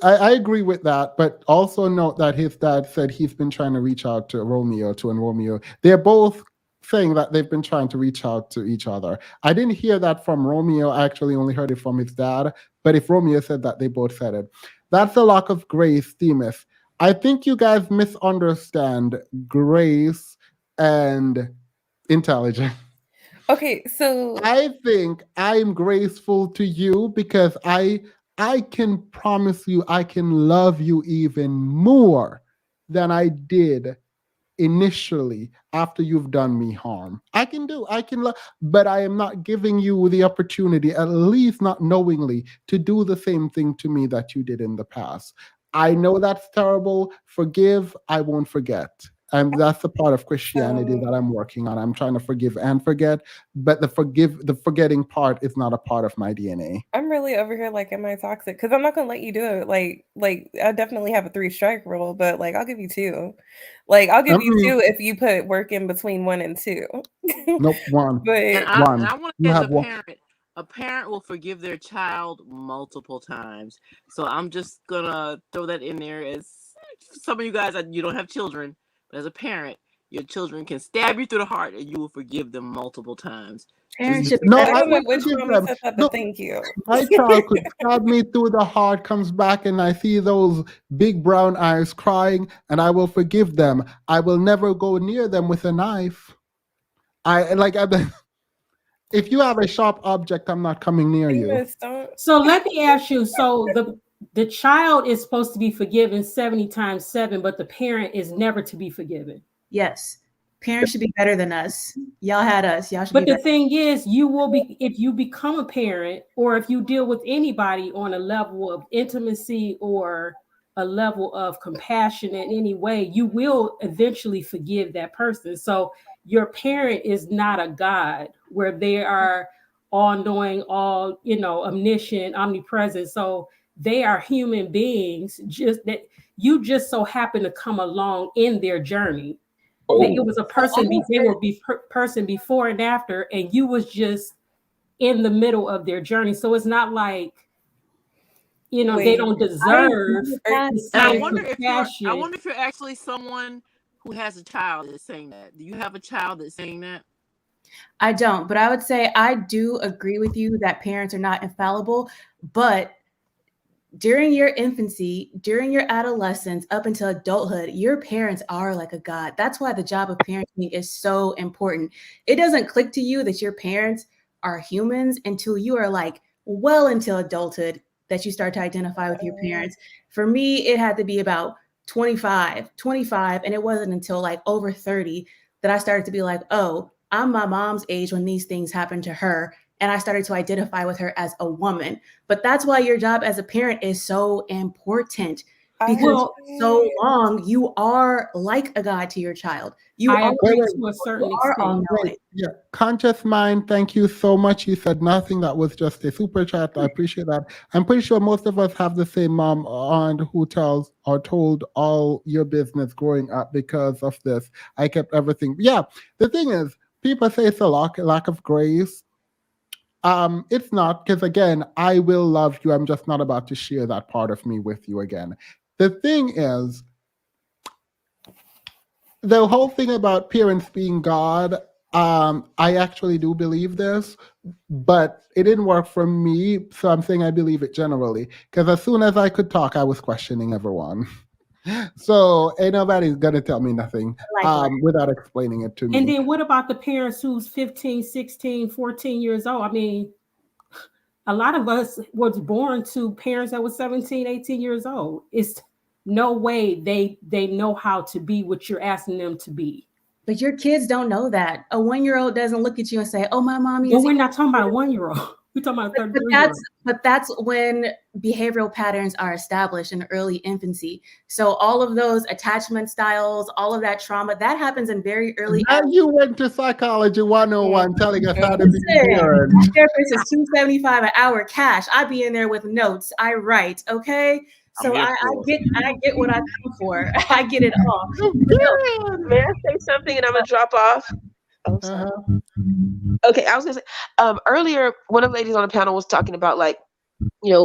S1: I agree with that, but also note that his dad said he's been trying to reach out to Romeo, and Romeo. They're both saying that they've been trying to reach out to each other. I didn't hear that from Romeo. I actually only heard it from his dad. But if Romeo said that, they both said it. That's a lack of grace, Themis. I think you guys misunderstand grace and intelligence.
S11: Okay, so
S1: I think I'm graceful to you because I can promise you I can love you even more than I did initially after you've done me harm. I can love, but I am not giving you the opportunity, at least not knowingly, to do the same thing to me that you did in the past. I know that's terrible. Forgive, I won't forget. And that's the part of Christianity
S11: so
S1: that I'm working on. I'm trying to forgive and forget, but the forgetting part is not a part of my DNA.
S11: I'm really over here like, am I toxic? Because I'm not gonna let you do it. Like I definitely have a 3 strike rule, but like I'll give you 2. Like I'll give you 2 if you put work in between 1 and 2.
S1: Nope, one.
S11: But
S1: One.
S13: I want
S1: You
S13: to, as
S1: have one.
S13: a parent will forgive their child multiple times. So I'm just gonna throw that in there as some of you guys, you don't have children, But as a parent, your children can stab you through the heart and you will forgive them multiple times.
S3: Parents should be
S1: No,
S11: I
S3: better.
S1: I
S11: don't know
S1: would
S11: which
S1: forgive
S11: mommy
S1: them.
S11: said that, but
S1: Look,
S11: thank you.
S1: my child could stab me through the heart, comes back, and I see those big brown eyes crying, and I will forgive them. I will never go near them with a knife. If you have a sharp object, I'm not coming near you.
S11: Amos, don't.
S9: So let me ask you. So the child is supposed to be forgiven 70 times 7, but the parent is never to be forgiven.
S3: Yes. Parents should be better than us. Y'all had us. Y'all should
S9: But
S3: be
S9: the
S3: better.
S9: thing is, you will be, if you become a parent or if you deal with anybody on a level of intimacy or a level of compassion in any way, you will eventually forgive that person. So your parent is not a God where they are all knowing, all, omniscient, omnipresent. So they are human beings, just that you just so happen to come along in their journey. It was a person, they were person before and after, and you was just in the middle of their journey. So it's not like, they
S11: Wait,
S9: don't deserve the
S13: And I
S9: same
S13: wonder
S9: compassion.
S13: if you're actually someone who has a child that's saying that. Do you have a child that's saying that?
S3: I don't, but I would say I do agree with you that parents are not infallible, but during your infancy, during your adolescence, up until adulthood, your parents are like a God. That's why the job of parenting is so important. It doesn't click to you that your parents are humans until you are like well into adulthood that you start to identify with your parents. For me, it had to be about 25, and it wasn't until like over 30 that I started to be like, oh, I'm my mom's age when these things happened to her. And I started to identify with her as a woman. But that's why your job as a parent is so important, because so long you are like a God to your child. You
S9: I
S3: are,
S9: agree to a certain
S3: you are all
S9: extent.
S3: knowing.
S1: Yeah, Conscious Mind, thank you so much. You said nothing. That was just a super chat. I appreciate that. I'm pretty sure most of us have the same mom aunt who tells or told all your business growing up because of this. I kept everything. Yeah, the thing is, people say it's a lack of grace. It's not, because again, I will love you. I'm just not about to share that part of me with you again. The thing is, the whole thing about parents being God, I actually do believe this, but it didn't work for me. So I'm saying I believe it generally. Because as soon as I could talk, I was questioning everyone. So ain't nobody's gonna tell me nothing without explaining it to me.
S9: And then what about the parents who's 15, 16, 14 years old? I mean, a lot of us was born to parents that was 17, 18 years old. It's no way they know how to be what you're asking them to be.
S3: But your kids don't know that. A 1-year-old doesn't look at you and say, oh, my mommy
S9: Well,
S3: is.
S9: we're not talking about a 1-year-old. We're talking about a 33-year-old.
S3: But that's when behavioral patterns are established in early infancy. So all of those attachment styles, all of that trauma, that happens in very early.
S1: Now you went to psychology 101 telling us how to be parents.
S3: My therapist is $275 an hour cash. I be in there with notes. I write. Okay. So I get what I come for. I get it all.
S6: May I say something and I'm gonna drop off? Oh, sorry. Okay, I was gonna say earlier one of the ladies on the panel was talking about, like,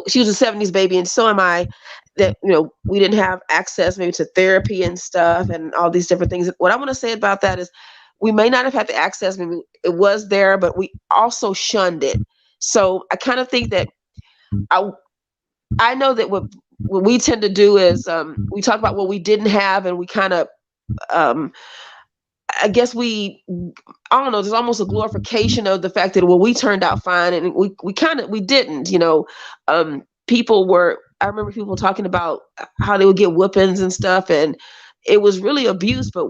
S6: she was a 70s baby and so am I, that we didn't have access maybe to therapy and stuff and all these different things. What I want to say about that is we may not have had the access, maybe it was there, but we also shunned it. So I kind of think that I know that what we tend to do is we talk about what we didn't have and we kind of I guess I don't know, there's almost a glorification of the fact that, well, we turned out fine and we didn't, people were, I remember people talking about how they would get whoopings and stuff and it was really abuse, but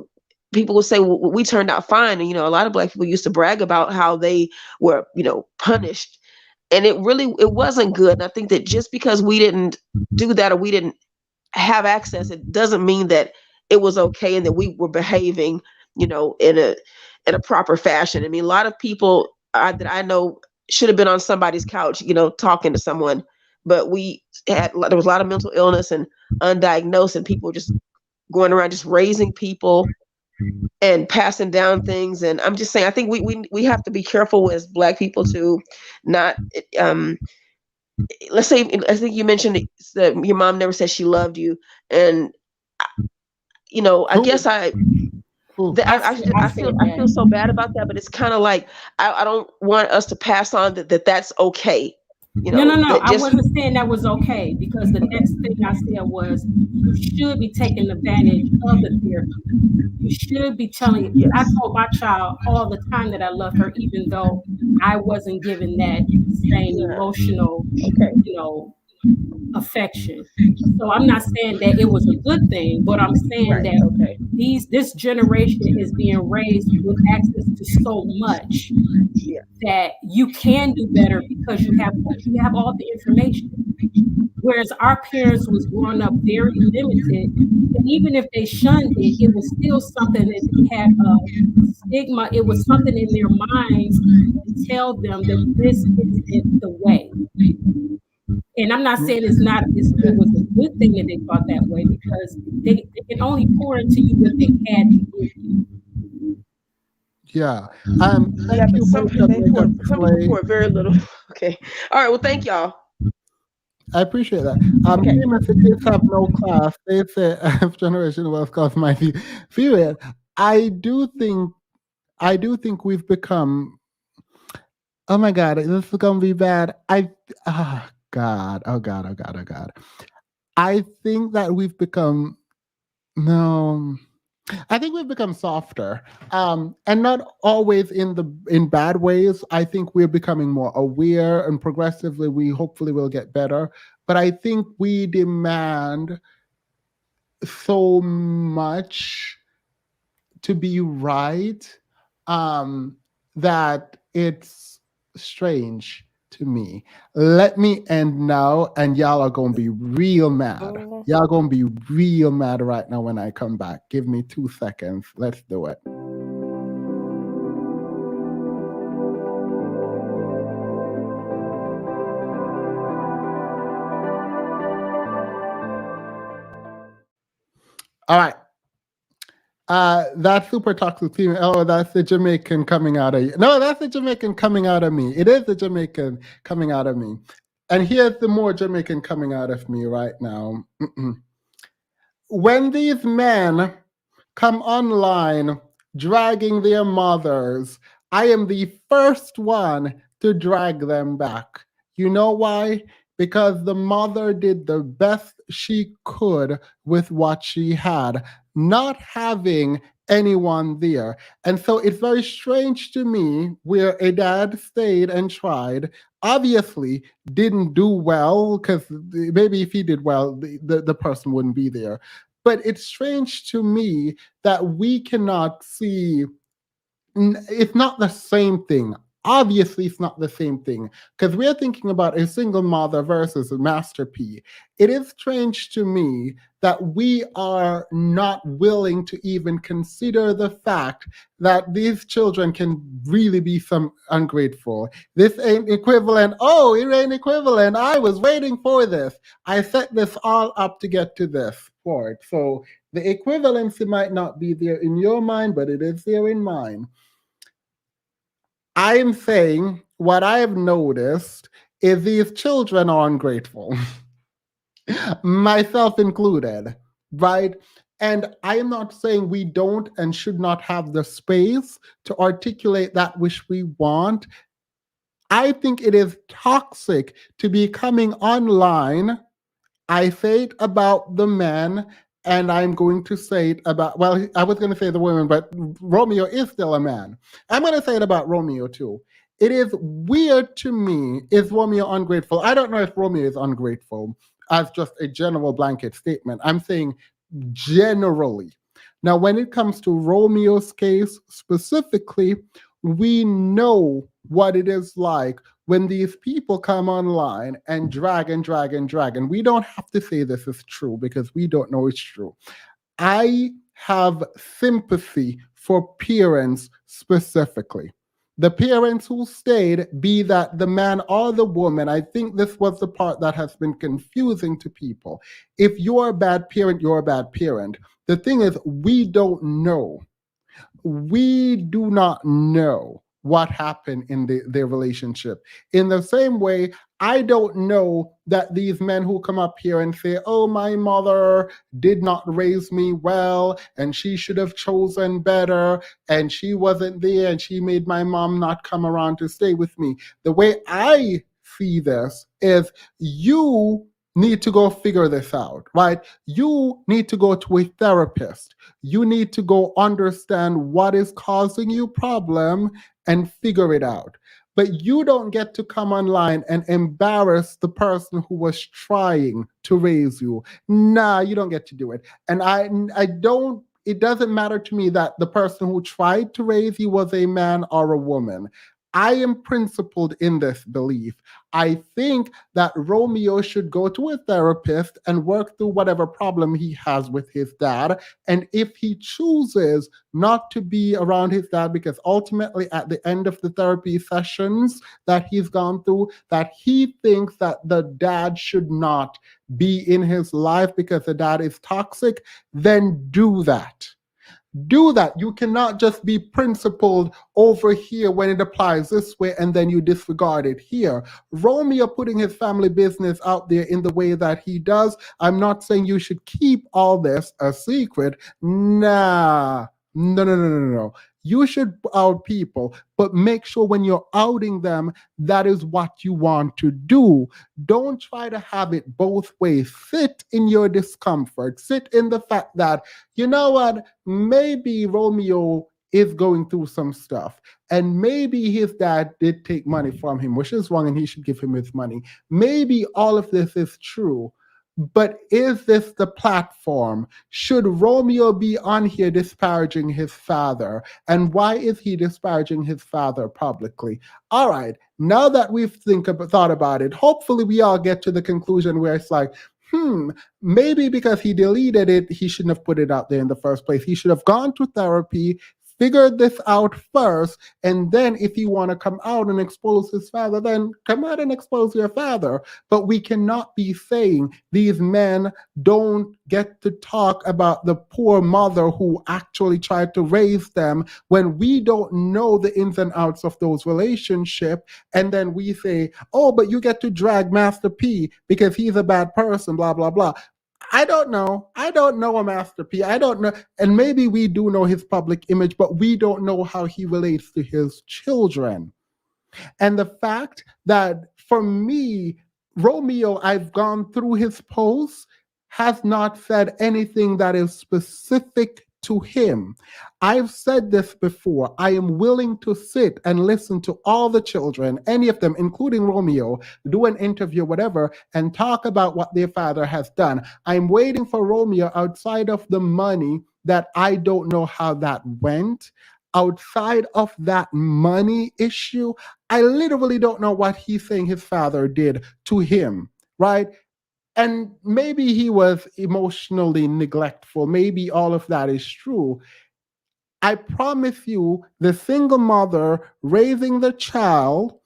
S6: people would say, well, we turned out fine. And, a lot of Black people used to brag about how they were, punished. And it wasn't good. And I think that just because we didn't do that or we didn't have access, it doesn't mean that it was okay and that we were behaving, in a proper fashion. I mean, a lot of people that I know should have been on somebody's couch, talking to someone, but there was a lot of mental illness and undiagnosed, and people just going around just raising people and passing down things. And I'm just saying, I think we have to be careful as Black people to not, let's say, I think you mentioned that your mom never said she loved you. And, I guess
S1: Ooh.
S6: That
S9: I said, I
S6: I
S9: said
S6: I
S9: that.
S6: feel so bad about that, but it's kind of like I don't want us to pass on that's okay. You
S9: No, no,
S6: know,
S9: no.
S6: that
S9: I
S6: just
S9: wasn't saying that was okay because the next thing I said was you should be taking advantage of the therapy. You should be telling. I
S6: yes.
S9: told my child all the time that I loved her, even though I wasn't given that same
S6: Yeah.
S9: emotional,
S6: Okay.
S9: you know, affection. So I'm not saying that it was a good thing, but I'm saying
S6: Right.
S9: that
S6: Okay.
S9: this generation is being raised with access to so much
S6: Yeah.
S9: that you can do better because you have all the information. Whereas our parents was growing up very limited, and even if they shunned it, it was still something that had a stigma. It was something in their minds to tell them that this isn't the way. And I'm not saying it was a good thing that they thought that way because they can only pour into you what they had to give you.
S1: Yeah.
S6: Yeah,
S1: Thank
S6: but
S1: you both for making
S6: some people
S1: play.
S6: pour very little. Okay. All right. Well, thank y'all.
S1: I appreciate that.
S6: Okay.
S1: Famous the kids have no class. They say generation wealth class might be period. I do think we've become, oh my god, this is gonna be bad. Oh god. I think that we've become no. I think we've become softer, and not always in bad ways. I think we're becoming more aware, and progressively, we hopefully will get better. But I think we demand so much to be right, um, that it's strange to me. Let me end now, and y'all are gonna be real mad.
S11: Oh.
S1: Y'all gonna be real mad right now when I come back. Give me 2 seconds. Let's do it. All right. That's super toxic female. Oh, that's the Jamaican coming out of you. No, that's the Jamaican coming out of me. It is the Jamaican coming out of me. And here's the more Jamaican coming out of me right now. When these men come online dragging their mothers, I am the first one to drag them back. You know why? Because the mother did the best she could with what she had, not having anyone there. And so it's very strange to me where a dad stayed and tried, obviously didn't do well, because maybe if he did well, the person wouldn't be there. But it's strange to me that we cannot see, it's not the same thing. Obviously, it's not the same thing because we're thinking about a single mother versus a Master P. It is strange to me that we are not willing to even consider the fact that these children can really be some ungrateful. This ain't equivalent. Oh, it ain't equivalent. I was waiting for this. I set this all up to get to this point. So the equivalency might not be there in your mind, but it is there in mine. I'm saying what I have noticed is these children are ungrateful, myself included, right? And I am not saying we don't and should not have the space to articulate that which we want. I think it is toxic to be coming online. I say it about the men, and I'm going to say it about, well, I was going to say the women, but Romeo is still a man. I'm going to say it about Romeo too. It is weird to me. Is Romeo ungrateful? I don't know if Romeo is ungrateful as just a general blanket statement. I'm saying generally. Now, when it comes to Romeo's case specifically, we know what it is like when these people come online and drag and drag and drag. And we don't have to say this is true because we don't know it's true. I have sympathy for parents specifically. The parents who stayed, be that the man or the woman, I think this was the part that has been confusing to people. If you're a bad parent, you're a bad parent. The thing is, we don't know. We do not know what happened in their relationship. In the same way, I don't know that these men who come up here and say, oh, my mother did not raise me well, and she should have chosen better, and she wasn't there, and she made my mom not come around to stay with me. The way I see this is you need to go figure this out, right? You need to go to a therapist. You need to go understand what is causing you problem and figure it out. But you don't get to come online and embarrass the person who was trying to raise you. Nah, you don't get to do it. And I don't, it doesn't matter to me that the person who tried to raise you was a man or a woman. I am principled in this belief. I think that Romeo should go to a therapist and work through whatever problem he has with his dad. And if he chooses not to be around his dad, because ultimately at the end of the therapy sessions that he's gone through, that he thinks that the dad should not be in his life because the dad is toxic, then do that. Do that. You cannot just be principled over here when it applies this way and then you disregard it here. Romeo putting his family business out there in the way that he does, I'm not saying you should keep all this a secret. Nah. No, no, no, no, no. You should out people, but make sure when you're outing them, that is what you want to do. Don't try to have it both ways. Sit in your discomfort. Sit in the fact that, you know what, maybe Romeo is going through some stuff. And maybe his dad did take money from him, which is wrong, and he should give him his money. Maybe all of this is true. But is this the platform? Should Romeo be on here disparaging his father? And why is he disparaging his father publicly? All right, now that we've thought about it, hopefully we all get to the conclusion where it's like, maybe because he deleted it, he shouldn't have put it out there in the first place. He should have gone to therapy, figured this out first, and then if you want to come out and expose his father, then come out and expose your father. But we cannot be saying these men don't get to talk about the poor mother who actually tried to raise them when we don't know the ins and outs of those relationships. And then we say, oh, but you get to drag Master P because he's a bad person, blah, blah, blah. I don't know. I don't know a Master P. I don't know. And maybe we do know his public image, but we don't know how he relates to his children. And the fact that for me, Romeo, I've gone through his posts, has not said anything that is specific to him. I've said this before. I am willing to sit and listen to all the children, any of them, including Romeo, do an interview, whatever, and talk about what their father has done. I'm waiting for Romeo outside of the money that I don't know how that went. Outside of that money issue, I literally don't know what he's saying his father did to him, right? And maybe he was emotionally neglectful. Maybe all of that is true. I promise you, the single mother raising the child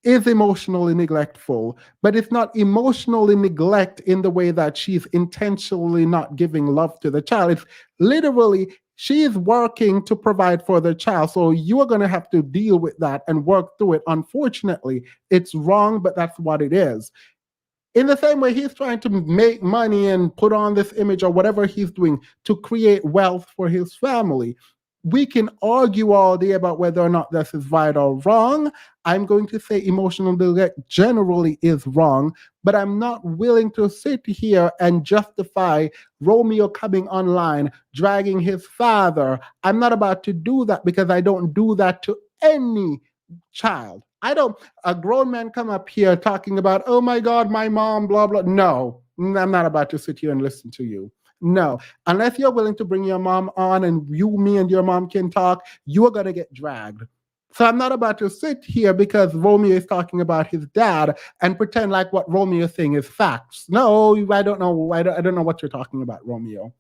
S1: is emotionally neglectful, but it's not emotionally neglect in the way that she's intentionally not giving love to the child. It's literally she is working to provide for the child. So you are going to have to deal with that and work through it. Unfortunately, it's wrong, but that's what it is. In the same way, he's trying to make money and put on this image or whatever he's doing to create wealth for his family. We can argue all day about whether or not this is right or wrong. I'm going to say emotional neglect generally is wrong, but I'm not willing to sit here and justify Romeo coming online, dragging his father. I'm not about to do that because I don't do that to any child. I don't, a grown man come up here talking about, oh my God, my mom, blah, blah. No, I'm not about to sit here and listen to you. No, unless you're willing to bring your mom on and me and your mom can talk, you are going to get dragged. So I'm not about to sit here because Romeo is talking about his dad and pretend like what Romeo is saying is facts. No, I don't know. I don't know what you're talking about, Romeo.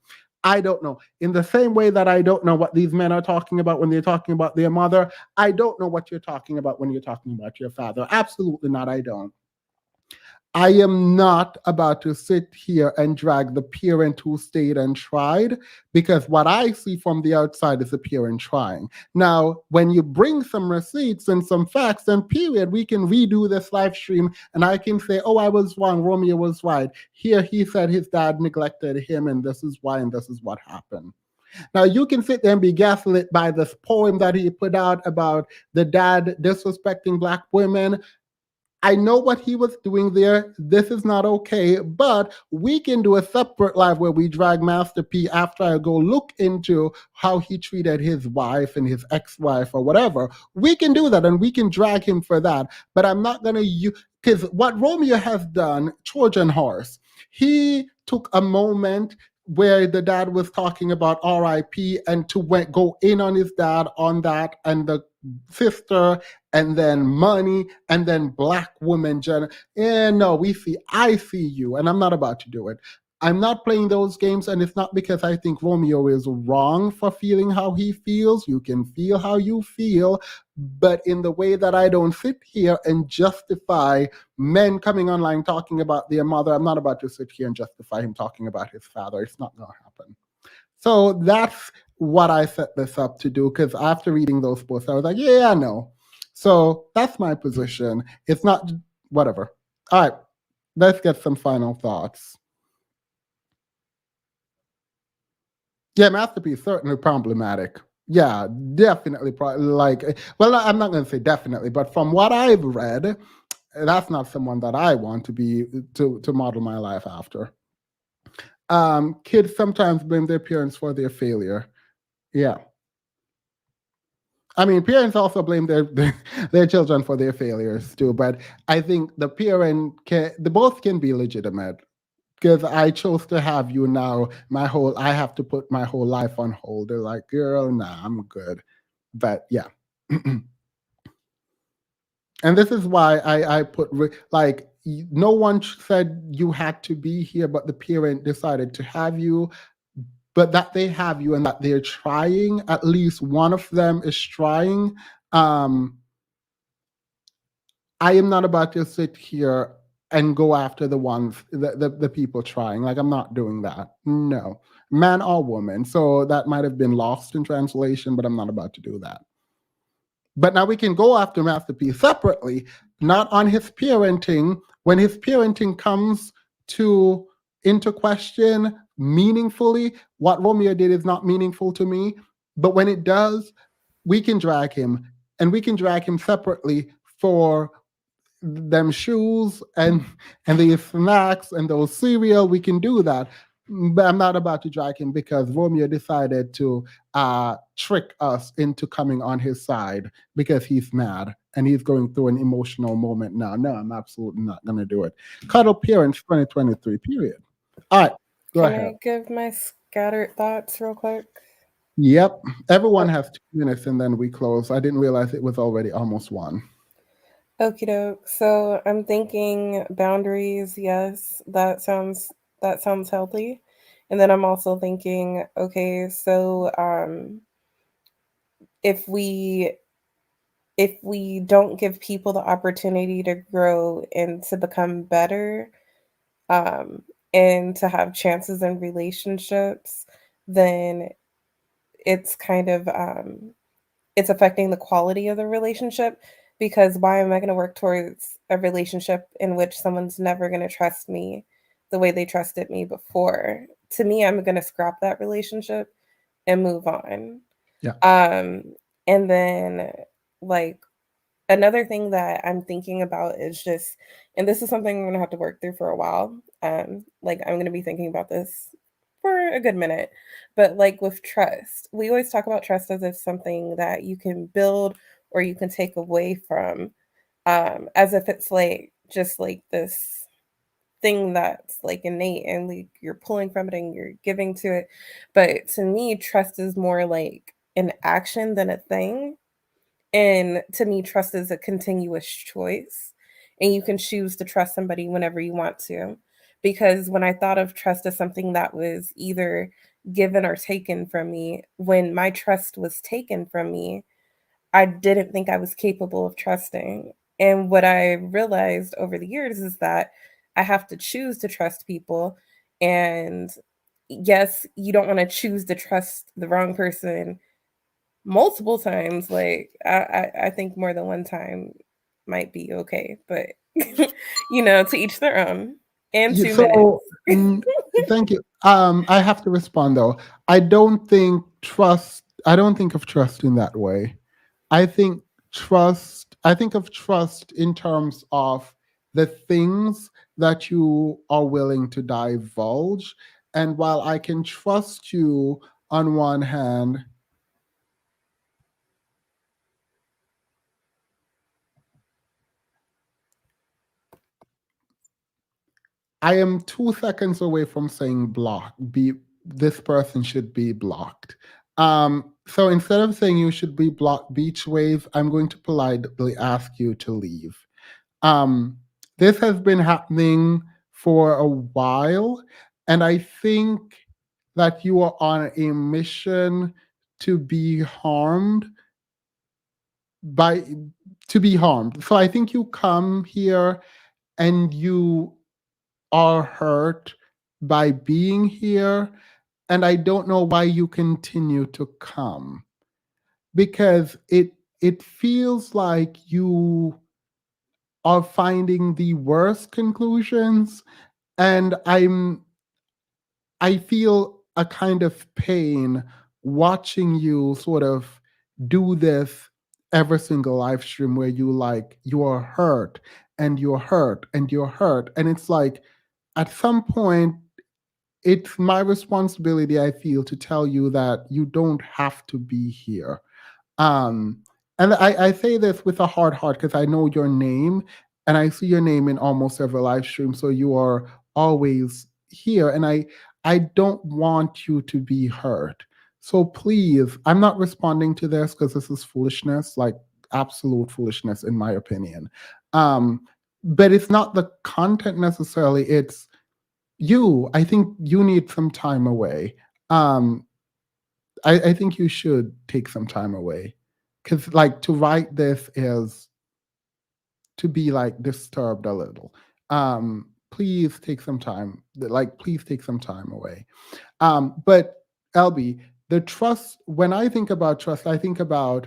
S1: I don't know. In the same way that I don't know what these men are talking about when they're talking about their mother, I don't know what you're talking about when you're talking about your father. Absolutely not. I don't. I am not about to sit here and drag the parent who stayed and tried, because what I see from the outside is the parent trying. Now, when you bring some receipts and some facts, then period, we can redo this live stream and I can say, oh, I was wrong, Romeo was right. Here he said his dad neglected him and this is why and this is what happened. Now, you can sit there and be gaslit by this poem that he put out about the dad disrespecting Black women. I know what he was doing there. This is not okay, but we can do a separate live where we drag Master P after I go look into how he treated his wife and his ex-wife or whatever. We can do that and we can drag him for that. But I'm not going to use, because what Romeo has done, Trojan horse, he took a moment where the dad was talking about RIP and to go in on his dad on that, and the sister, and then money, and then Black woman. No, I see you, and I'm not about to do it. I'm not playing those games, and it's not because I think Romeo is wrong for feeling how he feels. You can feel how you feel, but in the way that I don't sit here and justify men coming online talking about their mother. I'm not about to sit here and justify him talking about his father. It's not going to happen. So that's what I set this up to do, because after reading those posts, I was like, yeah, I know. So that's my position. It's not whatever. All right, let's get some final thoughts. Yeah, Masterpiece certainly problematic. Yeah, definitely. Well, I'm not going to say definitely, but from what I've read, that's not someone that I want to be to model my life after. Kids sometimes blame their parents for their failure. Yeah. I mean, parents also blame their children for their failures too, but I think the both can be legitimate. Because I chose to have you now, I have to put my whole life on hold. They're like, girl, nah, I'm good. But yeah. And this is why I put, no one said you had to be here, but the parent decided to have you. But that they have you and that they're trying, at least one of them is trying. I am not about to sit here and go after the people trying. Like, I'm not doing that. No, man or woman. So that might have been lost in translation, but I'm not about to do that. But now we can go after Master P separately, not on his parenting. When his parenting comes into question meaningfully, what Romeo did is not meaningful to me. But when it does, we can drag him, and we can drag him separately for them shoes and these snacks and those cereal. We can do that, but I'm not about to drag him because Romeo decided to trick us into coming on his side because he's mad and he's going through an emotional moment now. No, I'm absolutely not going to do it. Cuddle Parents 2023, period. All right, go ahead.
S11: Can I give my scattered thoughts real quick?
S1: Yep. Everyone has 2 minutes and then we close. I didn't realize it was already almost 1.
S11: Okie doke. So I'm thinking boundaries. Yes, that sounds healthy. And then I'm also thinking, okay, so if we don't give people the opportunity to grow and to become better, and to have chances in relationships, then it's kind of it's affecting the quality of the relationship, because why am I going to work towards a relationship in which someone's never going to trust me the way they trusted me before? To me, I'm going to scrap that relationship and move on.
S1: Yeah.
S11: And then, like, another thing that I'm thinking about is just, and this is something I'm going to have to work through for a while. Like, I'm going to be thinking about this for a good minute. But like with trust, we always talk about trust as if something that you can build or you can take away from, as if it's like just like this thing that's like innate and like you're pulling from it and you're giving to it. But to me, trust is more like an action than a thing. And to me, trust is a continuous choice. And you can choose to trust somebody whenever you want to. Because when I thought of trust as something that was either given or taken from me, when my trust was taken from me, I didn't think I was capable of trusting. And what I realized over the years is that I have to choose to trust people. And yes, you don't want to choose to trust the wrong person multiple times. Like I think more than one time might be okay, but to each their own. And 2 minutes.
S1: So, thank you. I have to respond though. I don't think of trust in that way. I think I think of trust in terms of the things that you are willing to divulge. And while I can trust you on one hand, I am 2 seconds away from saying block. This person should be blocked. So instead of saying you should be blocked beach wave, I'm going to politely ask you to leave. Um, this has been happening for a while, and I think that you are on a mission to be harmed by to be harmed. So I think you come here and you are hurt by being here, and I don't know why you continue to come, because it feels like you are finding the worst conclusions, and I feel a kind of pain watching you sort of do this every single live stream where you are hurt and you're hurt and you're hurt, and it's like at some point it's my responsibility, I feel, to tell you that you don't have to be here. Um, and I say this with a hard heart because I know your name and I see your name in almost every live stream. So you are always here. And I don't want you to be hurt. So please, I'm not responding to this because this is foolishness, like absolute foolishness, in my opinion. Um, but it's not the content necessarily, it's you. I think you need some time away. Um, I think you should take some time away, because like to write this is to be like disturbed a little. Please take some time. Like please take some time away. But LB, the trust. When I think about trust, I think about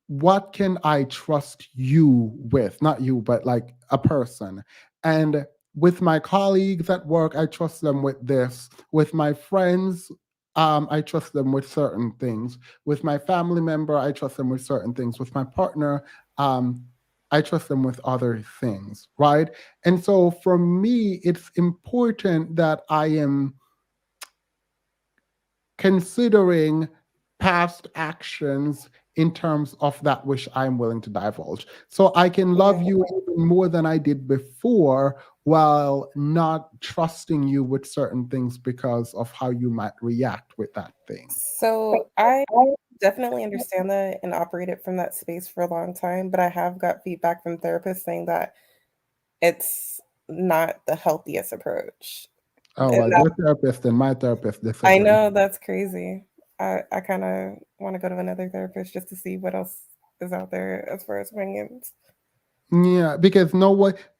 S1: what can I trust you with? Not you, but like a person. And with my colleagues at work, I trust them with this. With my friends, I trust them with certain things. With my family member, I trust them with certain things. With my partner, I trust them with other things, right? And so for me, it's important that I am considering past actions in terms of that which I'm willing to divulge. So I can love you even more than I did before while not trusting you with certain things because of how you might react with that thing.
S11: So I definitely understand that and operated from that space for a long time, but I have got feedback from therapists saying that it's not the healthiest approach.
S1: Oh,
S11: And
S1: well, your therapist and my therapist
S11: I
S1: disagree.
S11: know that's crazy. I kind of want to go to another therapist just to see what else is out there as far as opinions.
S1: Yeah, because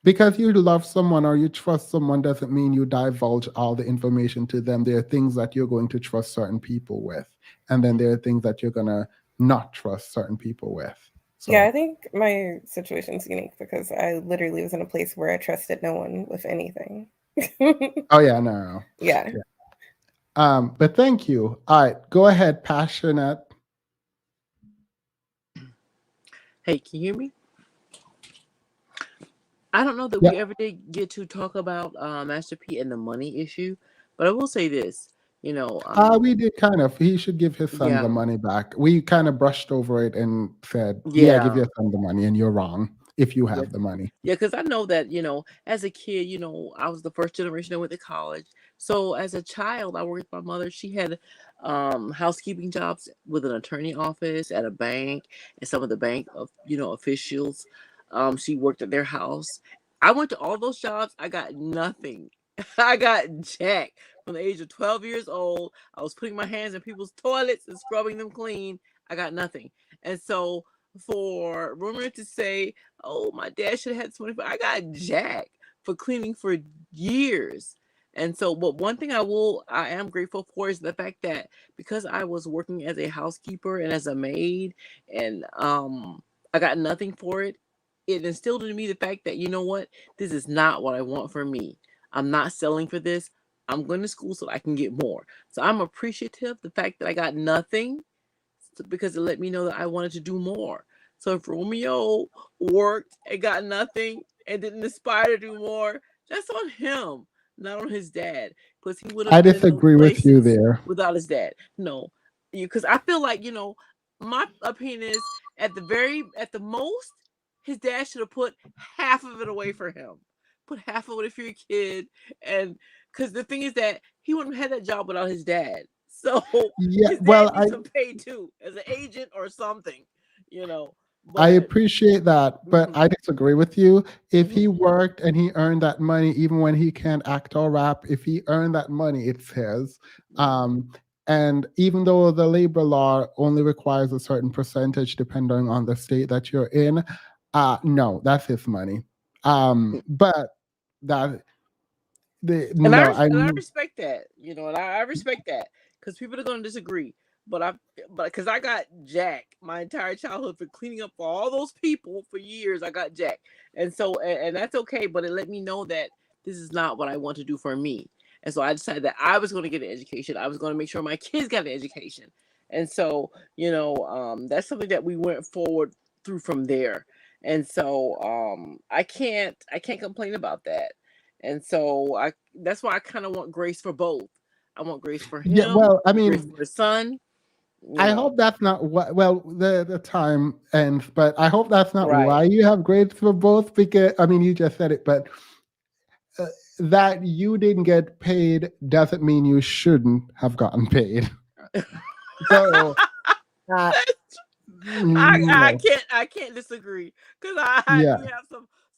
S1: because you love someone or you trust someone doesn't mean you divulge all the information to them. There are things that you're going to trust certain people with, and then there are things that you're gonna not trust certain people with.
S11: Yeah,
S1: So,
S11: I think my situation's unique because I literally was in a place where I trusted no one with anything.
S1: oh yeah, no.
S11: Yeah.
S1: Yeah. But thank you. All right, go ahead, passionate.
S13: Hey, can you hear me? I don't know that
S1: Yeah.
S13: we ever did get to talk about Master P and the money issue, but I will say this.
S1: We did kind of. He should give his son the
S13: Yeah,
S1: money back. We kind of brushed over it and said, "Yeah, give
S13: yeah.
S1: your son the money," and you're wrong if you
S13: Yeah,
S1: have the money.
S13: yeah, because I know that, as a kid, I was the first generation that went to college. So as a child, I worked with my mother. She had housekeeping jobs with an attorney office at a bank and some of the bank of, officials. She worked at their house. I went to all those jobs. I got nothing. I got jack from the age of 12 years old. I was putting my hands in people's toilets and scrubbing them clean. I got nothing. And so for Rumor to say, oh, my dad should have had 25. I got jack for cleaning for years. And so, but one thing I am grateful for is the fact that because I was working as a housekeeper and as a maid, and I got nothing for it, it instilled in me the fact that, you know what, this is not what I want for me. I'm not selling for this. I'm going to school so I can get more. So I'm appreciative the fact that I got nothing, because it let me know that I wanted to do more. So if Romeo worked and got nothing and didn't aspire to do more, that's on him, not on his dad, because he would
S1: I
S13: have been in those
S1: disagree with you
S13: places
S1: there.
S13: without his dad. No, because I feel like, my opinion is at the most, his dad should have put half of it away for him. Put half of it for your kid, and because the thing is that he wouldn't have had that job without his dad. So
S1: Yeah,
S13: his
S1: well,
S13: dad needs some pay too, as an agent or something, you know.
S1: I
S13: But
S1: appreciate that, but
S13: mhm,
S1: I disagree with you. If
S13: mhm.
S1: he worked and he earned that money, even when he can't act or rap, if he earned that money, it's his. Um, and even though the labor law only requires a certain percentage depending on the state that you're in, no, that's his money. But that
S13: And
S1: no,
S13: I respect that, and I respect that, because people are going to disagree. But because I got Jack my entire childhood for cleaning up for all those people for years, I got Jack, and so and that's okay. But it let me know that this is not what I want to do for me, and so I decided that I was going to get an education. I was going to make sure my kids got an education, and so that's something that we went forward through from there. And so I can't complain about that. And so that's why I kind of want grace for both. I want grace for
S1: yeah,
S13: him,
S1: well, I
S13: grace
S1: mean,
S13: for his son,
S1: I hope that's not what. Well, the time ends, but I hope that's not
S13: Right.
S1: why you have grades for both. Because I mean, you just said it, but that you didn't get paid doesn't mean you shouldn't have gotten paid. So, no.
S13: I can't disagree, because I
S1: Yeah.
S13: do have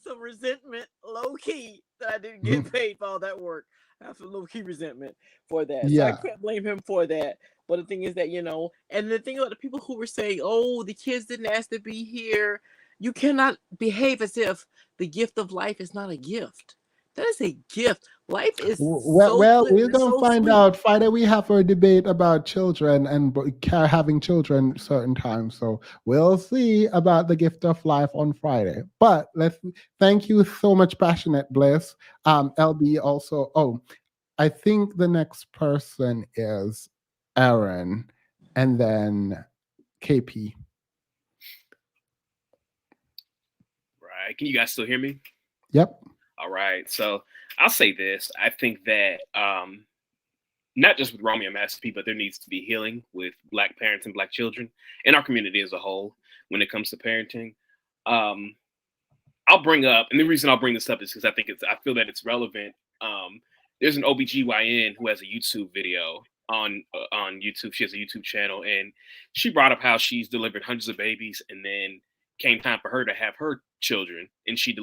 S13: some resentment, low key, that I didn't get paid for all that work. I have some low key resentment for that, so I
S1: Yeah.
S13: can't blame him for that. But the thing is that, and the thing about the people who were saying, "Oh, the kids didn't ask to be here," you cannot behave as if the gift of life is not a gift. That is a gift. Life is
S1: Well,
S13: so
S1: well,
S13: good and
S1: we're
S13: it's
S1: gonna
S13: so
S1: find
S13: sweet.
S1: out. Friday we have a debate about children and having children certain times. So we'll see about the gift of life on Friday. But let's thank you so much, passionate Bliss. LB also. Oh, I think the next person is Aaron, and then KP.
S14: Right. Can you guys still hear me?
S1: Yep.
S14: All right. So I'll say this. I think that not just with Romeo and Master P, but there needs to be healing with Black parents and Black children in our community as a whole when it comes to parenting. Um, I'll bring up, and the reason I'll bring this up is because I feel that it's relevant. There's an OBGYN who has a YouTube video on YouTube. She has a YouTube channel, and she brought up how she's delivered hundreds of babies, and then came time for her to have her children, and she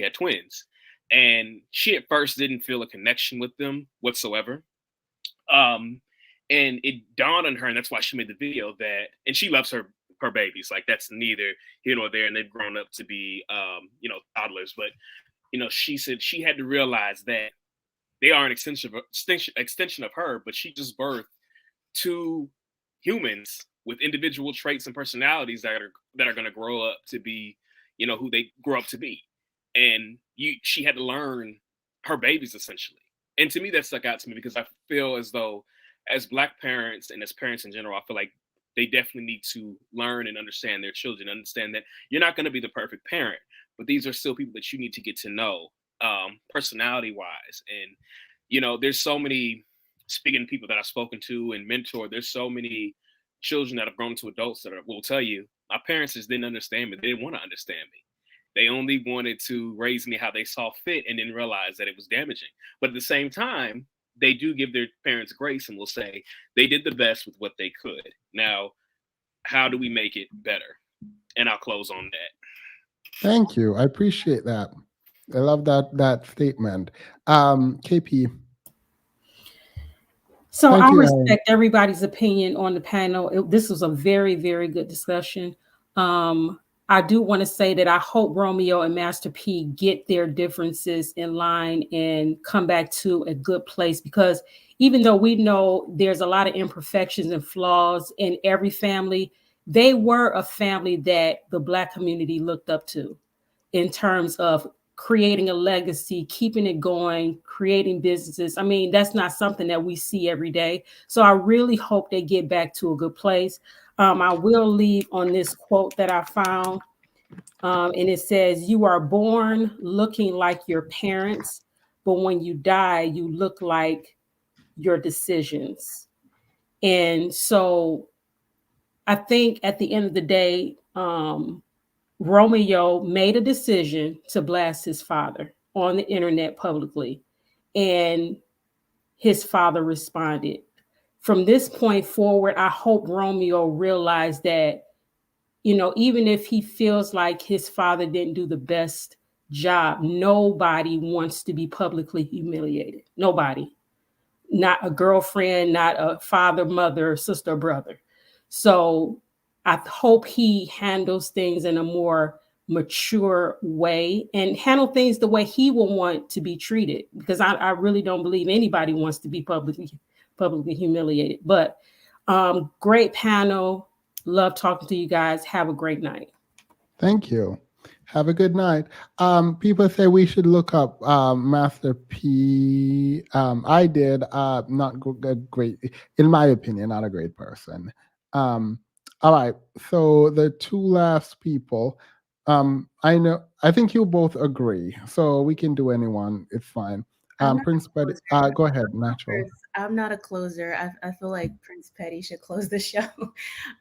S14: had twins, and she at first didn't feel a connection with them whatsoever. Um, and it dawned on her, and that's why she made the video and she loves her babies. Like, that's neither here nor there, and they've grown up to be toddlers. But she said she had to realize that they are an extension of her, but she just birthed two humans with individual traits and personalities that are going to grow up to be, who they grow up to be. And she had to learn her babies essentially. And to me, that stuck out to me because I feel as though, as Black parents and as parents in general, I feel like they definitely need to learn and understand their children, understand that you're not going to be the perfect parent, but these are still people that you need to get to know, personality wise. And, there's so many, speaking to people that I've spoken to and mentored, there's so many children that have grown to adults that will tell you, my parents just didn't understand me. They didn't want to understand me. They only wanted to raise me how they saw fit and didn't realize that it was damaging. But at the same time, they do give their parents grace and will say they did the best with what they could. Now, how do we make it better? And I'll close on that.
S1: Thank you. I appreciate that. I love that statement. KP.
S9: So
S1: Thank
S9: I
S1: you, Aaron.
S9: respect everybody's opinion on the panel. This was a very, very good discussion. I do want to say that I hope Romeo and Master P get their differences in line and come back to a good place, because even though we know there's a lot of imperfections and flaws in every family, they were a family that the Black community looked up to in terms of creating a legacy, keeping it going, creating businesses. I mean, that's not something that we see every day. So I really hope they get back to a good place. I will leave on this quote that I found. And it says, "You are born looking like your parents, but when you die, you look like your decisions." And so I think at the end of the day, Romeo made a decision to blast his father on the internet publicly, and his father responded. From this point forward, I hope Romeo realized that, even if he feels like his father didn't do the best job, nobody wants to be publicly humiliated. Nobody. Not a girlfriend, not a father, mother, sister, brother. So I hope he handles things in a more mature way and handle things the way he will want to be treated, because I really don't believe anybody wants to be publicly humiliated. But great panel. Love talking to you guys. Have a great night.
S1: Thank you. Have a good night. People say we should look up Master P. I did. Not a great, in my opinion, not a great person. All right. So the two last people. I think you both agree. So we can do anyone. It's fine. Prince Betty. Go ahead, Natural.
S3: I'm not a closer. I feel like Prince Petty should close the show.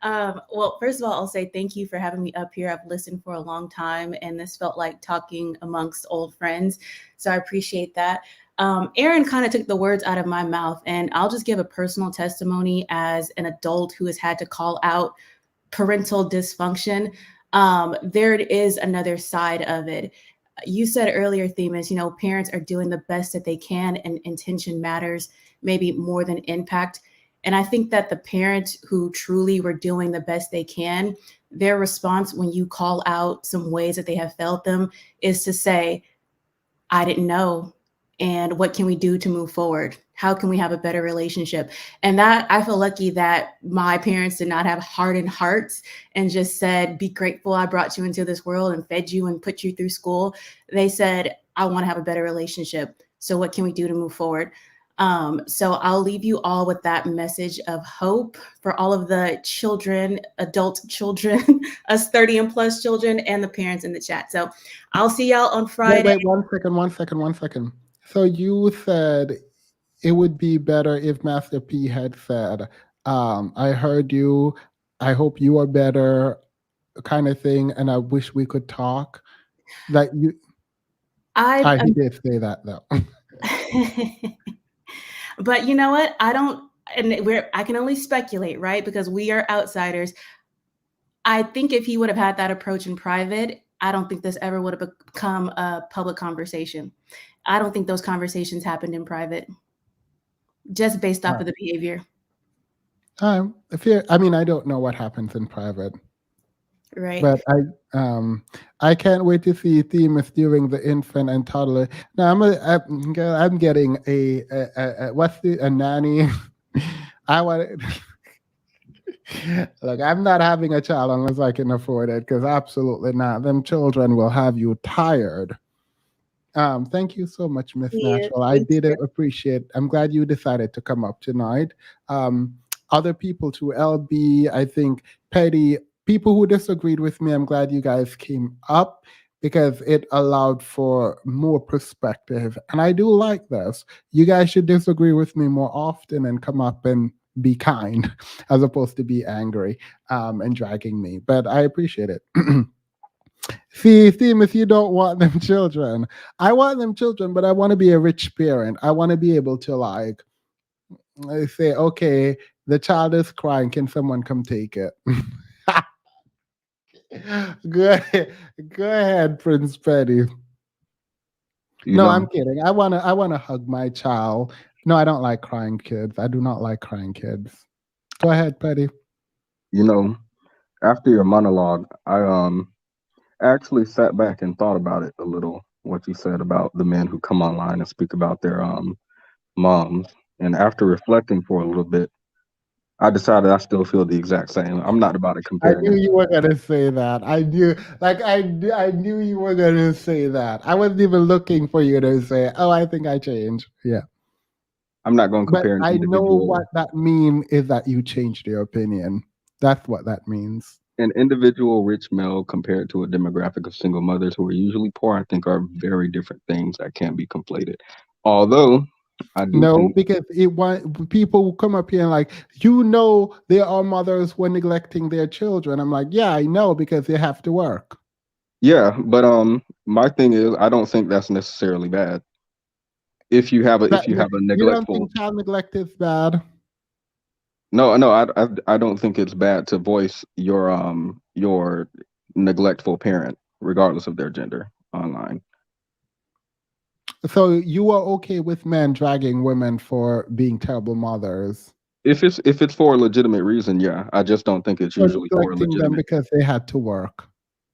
S3: Well, first of all, I'll say thank you for having me up here. I've listened for a long time, and this felt like talking amongst old friends. So I appreciate that. Aaron kind of took the words out of my mouth, and I'll just give a personal testimony as an adult who has had to call out parental dysfunction. There is another side of it. You said earlier, Themis, parents are doing the best that they can, and intention matters maybe more than impact. And I think that the parents who truly were doing the best they can, their response when you call out some ways that they have failed them is to say, I didn't know. And what can we do to move forward? How can we have a better relationship? And that I feel lucky that my parents did not have hardened hearts and just said, be grateful I brought you into this world and fed you and put you through school. They said, I want to have a better relationship. So what can we do to move forward? So I'll leave you all with that message of hope for all of the children, adult children, us 30 and plus children, and the parents in the chat. So I'll see y'all on Friday.
S1: Wait, 1 second. So you said it would be better if Master P had said, I heard you, I hope you are better, kind of thing, and I wish we could talk. Like you, he did say that though.
S3: But you know what? I can only speculate, right? Because we are outsiders. I think if he would have had that approach in private, I don't think this ever would have become a public conversation. I don't think those conversations happened in private, just based off of the behavior.
S1: I don't know what happens in private.
S3: Right.
S1: But I can't wait to see Themis during the infant and toddler. Now I'm getting a nanny. I want. Look, I'm not having a child unless I can afford it, because absolutely not. Them children will have you tired. Thank you so much, Miss Natural. I did appreciate. I'm glad you decided to come up tonight. Other people too, LB, I think Petty, people who disagreed with me, I'm glad you guys came up, because it allowed for more perspective. And I do like this. You guys should disagree with me more often and come up and be kind, as opposed to be angry and dragging me. But I appreciate it. See, if you don't want them children, I want them children, but I want to be a rich parent. I want to be able to say, okay, the child is crying. Can someone come take it? Go ahead, Prince Petty. I'm kidding. I wanna hug my child. No, I don't like crying kids. I do not like crying kids. Go ahead, Petty.
S15: After your monologue, actually sat back and thought about it a little. What you said about the men who come online and speak about their moms, and after reflecting for a little bit, I decided I still feel the exact same. I'm not about to
S1: I
S15: compare
S1: knew
S15: anything.
S1: you were gonna say that. I knew you were gonna say that. I wasn't even looking for you to say, "Oh, I think I changed." Yeah,
S15: I'm not going to
S1: but
S15: compare an
S1: I know
S15: individual
S1: what that means is that you changed your opinion. That's what that means.
S15: rich male compared to a demographic of single mothers who are usually poor. I think are very different things that can't be conflated. Although I do
S1: No,
S15: think,
S1: because people will come up here and like, there are mothers who are neglecting their children. I'm like, yeah, I know because they have to work.
S15: yeah, but my thing is I don't think that's necessarily bad. If you have a
S1: You don't
S15: neglectful.
S1: think child neglect is bad?
S15: No, no, I don't think it's bad to voice your neglectful parent, regardless of their gender, online.
S1: So you are okay with men dragging women for being terrible mothers?
S15: If it's for a legitimate reason, yeah. I just don't think it's
S1: So
S15: usually for a
S1: neglecting them
S15: legitimate.
S1: because they had to work.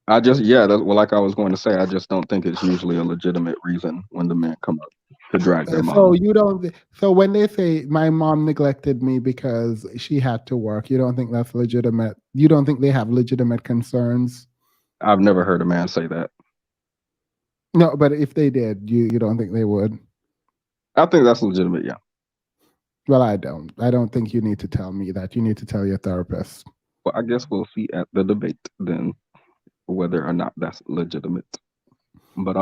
S15: I just yeah, well, like I was going to say, I just don't think it's usually a legitimate reason when the men come up to drag their
S1: So
S15: mom.
S1: you don't. So when they say my mom neglected me because she had to work, you don't think that's legitimate? You don't think they have legitimate concerns?
S15: I've never heard a man say that.
S1: No, but if they did, you don't think they would?
S15: I think that's legitimate, yeah.
S1: Well, I don't. I don't think you need to tell me that. You need to tell your therapist.
S15: Well, I guess we'll see at the debate then whether or not that's legitimate. But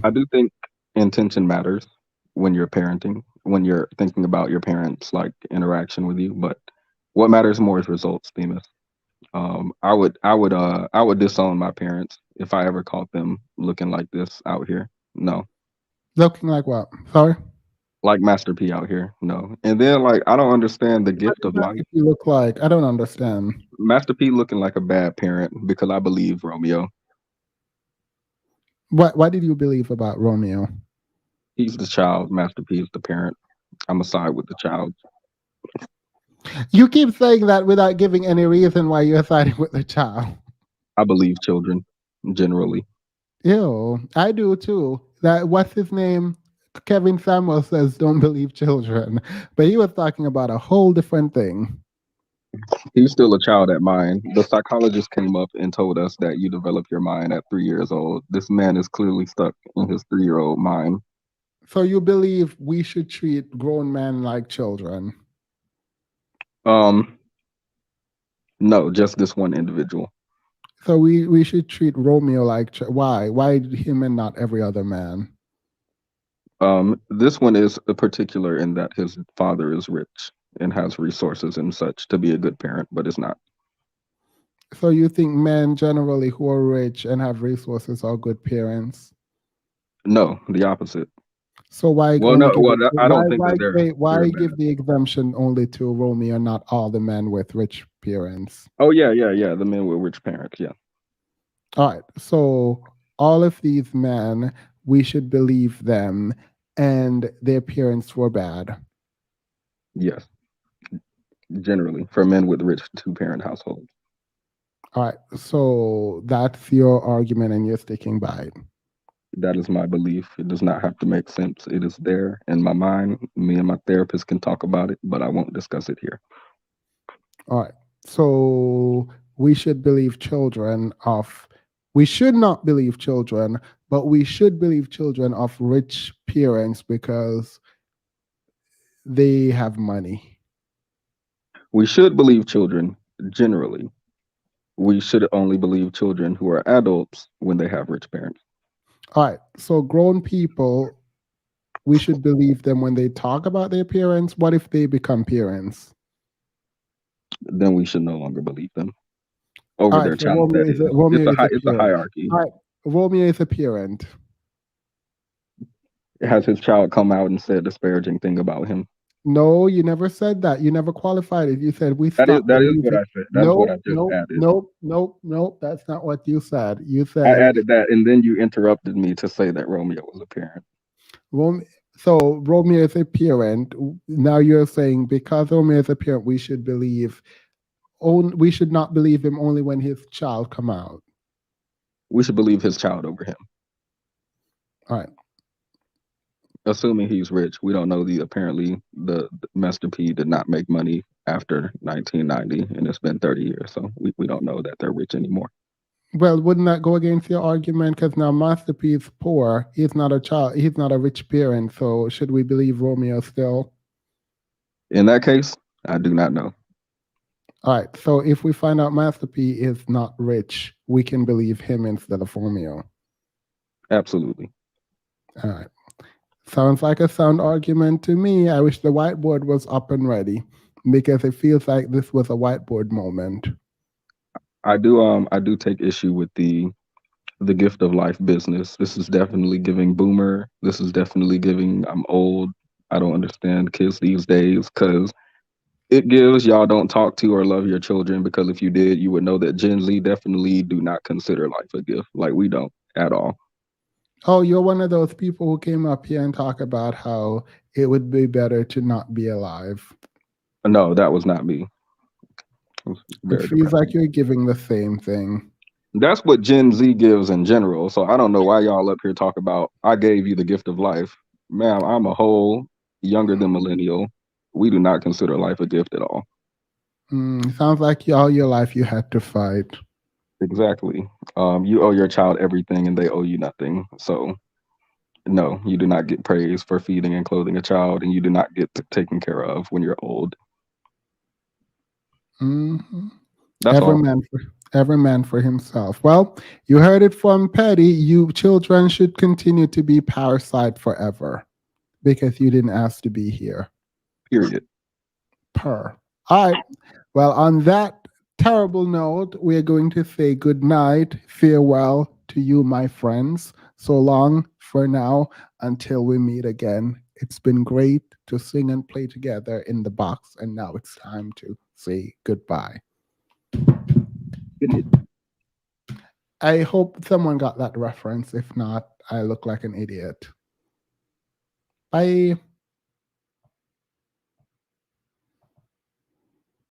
S15: I do think intention matters when you're parenting, when you're thinking about your parents' like interaction with you. But what matters more is results, Themis. I would disown my parents if I ever caught them looking like this out here. No,
S1: Looking like what? Sorry.
S15: like Master P out here. No, and then like I don't understand the
S1: What
S15: gift
S1: does
S15: of life.
S1: Master P look like? I don't understand.
S15: Master P looking like a bad parent because I believe Romeo.
S1: What did you believe about Romeo?
S15: He's the child. Master P is the parent. I'm a side with the child.
S1: You keep saying that without giving any reason why you're siding with the child.
S15: I believe children generally.
S1: Ew, I do too. That what's his name? Kevin Samuel says don't believe children, but he was talking about a whole different thing.
S15: He's still a child at mine. The psychologist came up and told us that you develop your mind at 3 years old. This man is clearly stuck in his 3-year-old mind.
S1: So you believe we should treat grown men like children?
S15: Um, no, just this one individual.
S1: So we should treat Romeo like why? Why him and not every other man?
S15: This one is particular in that his father is rich and has resources and such to be a good parent, but is not.
S1: So you think men generally who are rich and have resources are good parents?
S15: No, the opposite.
S1: So why
S15: Well,
S1: only
S15: no,
S1: give
S15: well,
S1: it?
S15: I don't think that they're
S1: Why
S15: bad.
S1: give the exemption only to Romeo, not all the men with rich parents?
S15: Oh yeah, yeah, yeah. The men with rich parents, yeah.
S1: All right. So all of these men, we should believe them, and their parents were bad.
S15: Yes, generally for men with rich two-parent households.
S1: All right. So that's your argument, and you're sticking by it.
S15: That is my belief. It does not have to make sense. It is there in my mind. Me and my therapist can talk about it, but I won't discuss it here.
S1: All right. So we should believe children of. We should not believe children, but we should believe children of rich parents because they have money.
S15: We should believe children generally. We should only believe children who are adults when they have rich parents.
S1: All right. So grown people, we should believe them when they talk about their parents. What if they become parents?
S15: Then we should no longer believe them
S1: All
S15: over
S1: right.
S15: their
S1: So
S15: child. That is,
S1: Romeo is a
S15: it's a
S1: parent.
S15: hierarchy.
S1: All right. Romeo is a parent.
S15: Has his child come out and said disparaging thing about him?
S1: No, you never said that. You never qualified it. You said we
S15: That is
S1: stopped
S15: that is what
S1: believing.
S15: I said. That's what I just
S1: Nope,
S15: added.
S1: nope. That's not what you said. You
S15: I
S1: said
S15: added that, and then you interrupted me to say that Romeo was a parent.
S1: So Romeo is a parent. Now you're saying because Romeo is a parent, we should believe. We should not believe him only when his child come out.
S15: We should believe his child over him.
S1: All right.
S15: Assuming he's rich. We don't know apparently the Master P did not make money after 1990, and it's been 30 years, so we don't know that they're rich anymore.
S1: Well, wouldn't that go against your argument? Because now Master P is poor. He's not a child. He's not a rich parent. So should we believe Romeo still?
S15: In that case, I do not know.
S1: All right. So if we find out Master P is not rich, we can believe him instead of Romeo.
S15: Absolutely.
S1: All right. Sounds like a sound argument to me. I wish the whiteboard was up and ready because it feels like this was a whiteboard moment.
S15: I do take issue with the gift of life business. This is definitely giving boomer. This is definitely giving I'm old. I don't understand kids these days because it gives y'all don't talk to or love your children, because if you did, you would know that Gen Z definitely do not consider life a gift. Like, we don't at all.
S1: Oh, you're one of those people who came up here and talk about how it would be better to not be alive.
S15: No, that was not me.
S1: It feels like you're giving the same thing.
S15: That's what Gen Z gives in general. So I don't know why y'all up here talk about I gave you the gift of life. Ma'am, I'm a whole younger than millennial. We do not consider life a gift at all.
S1: Sounds like all your life you had to fight.
S15: Exactly. You owe your child everything and they owe you nothing. So no, you do not get praise for feeding and clothing a child, and you do not get taken care of when you're old.
S1: Mm-hmm.
S15: That's all.
S1: Every man for himself. Well, you heard it from Petty. You children should continue to be parasite forever because you didn't ask to be here.
S15: Period.
S1: All right. Well, on that terrible note, we're going to say good night, farewell to you, my friends. So long for now until we meet again. It's been great to sing and play together in the box, and now it's time to say goodbye. I hope someone got that reference. If not, I look like an idiot. Bye.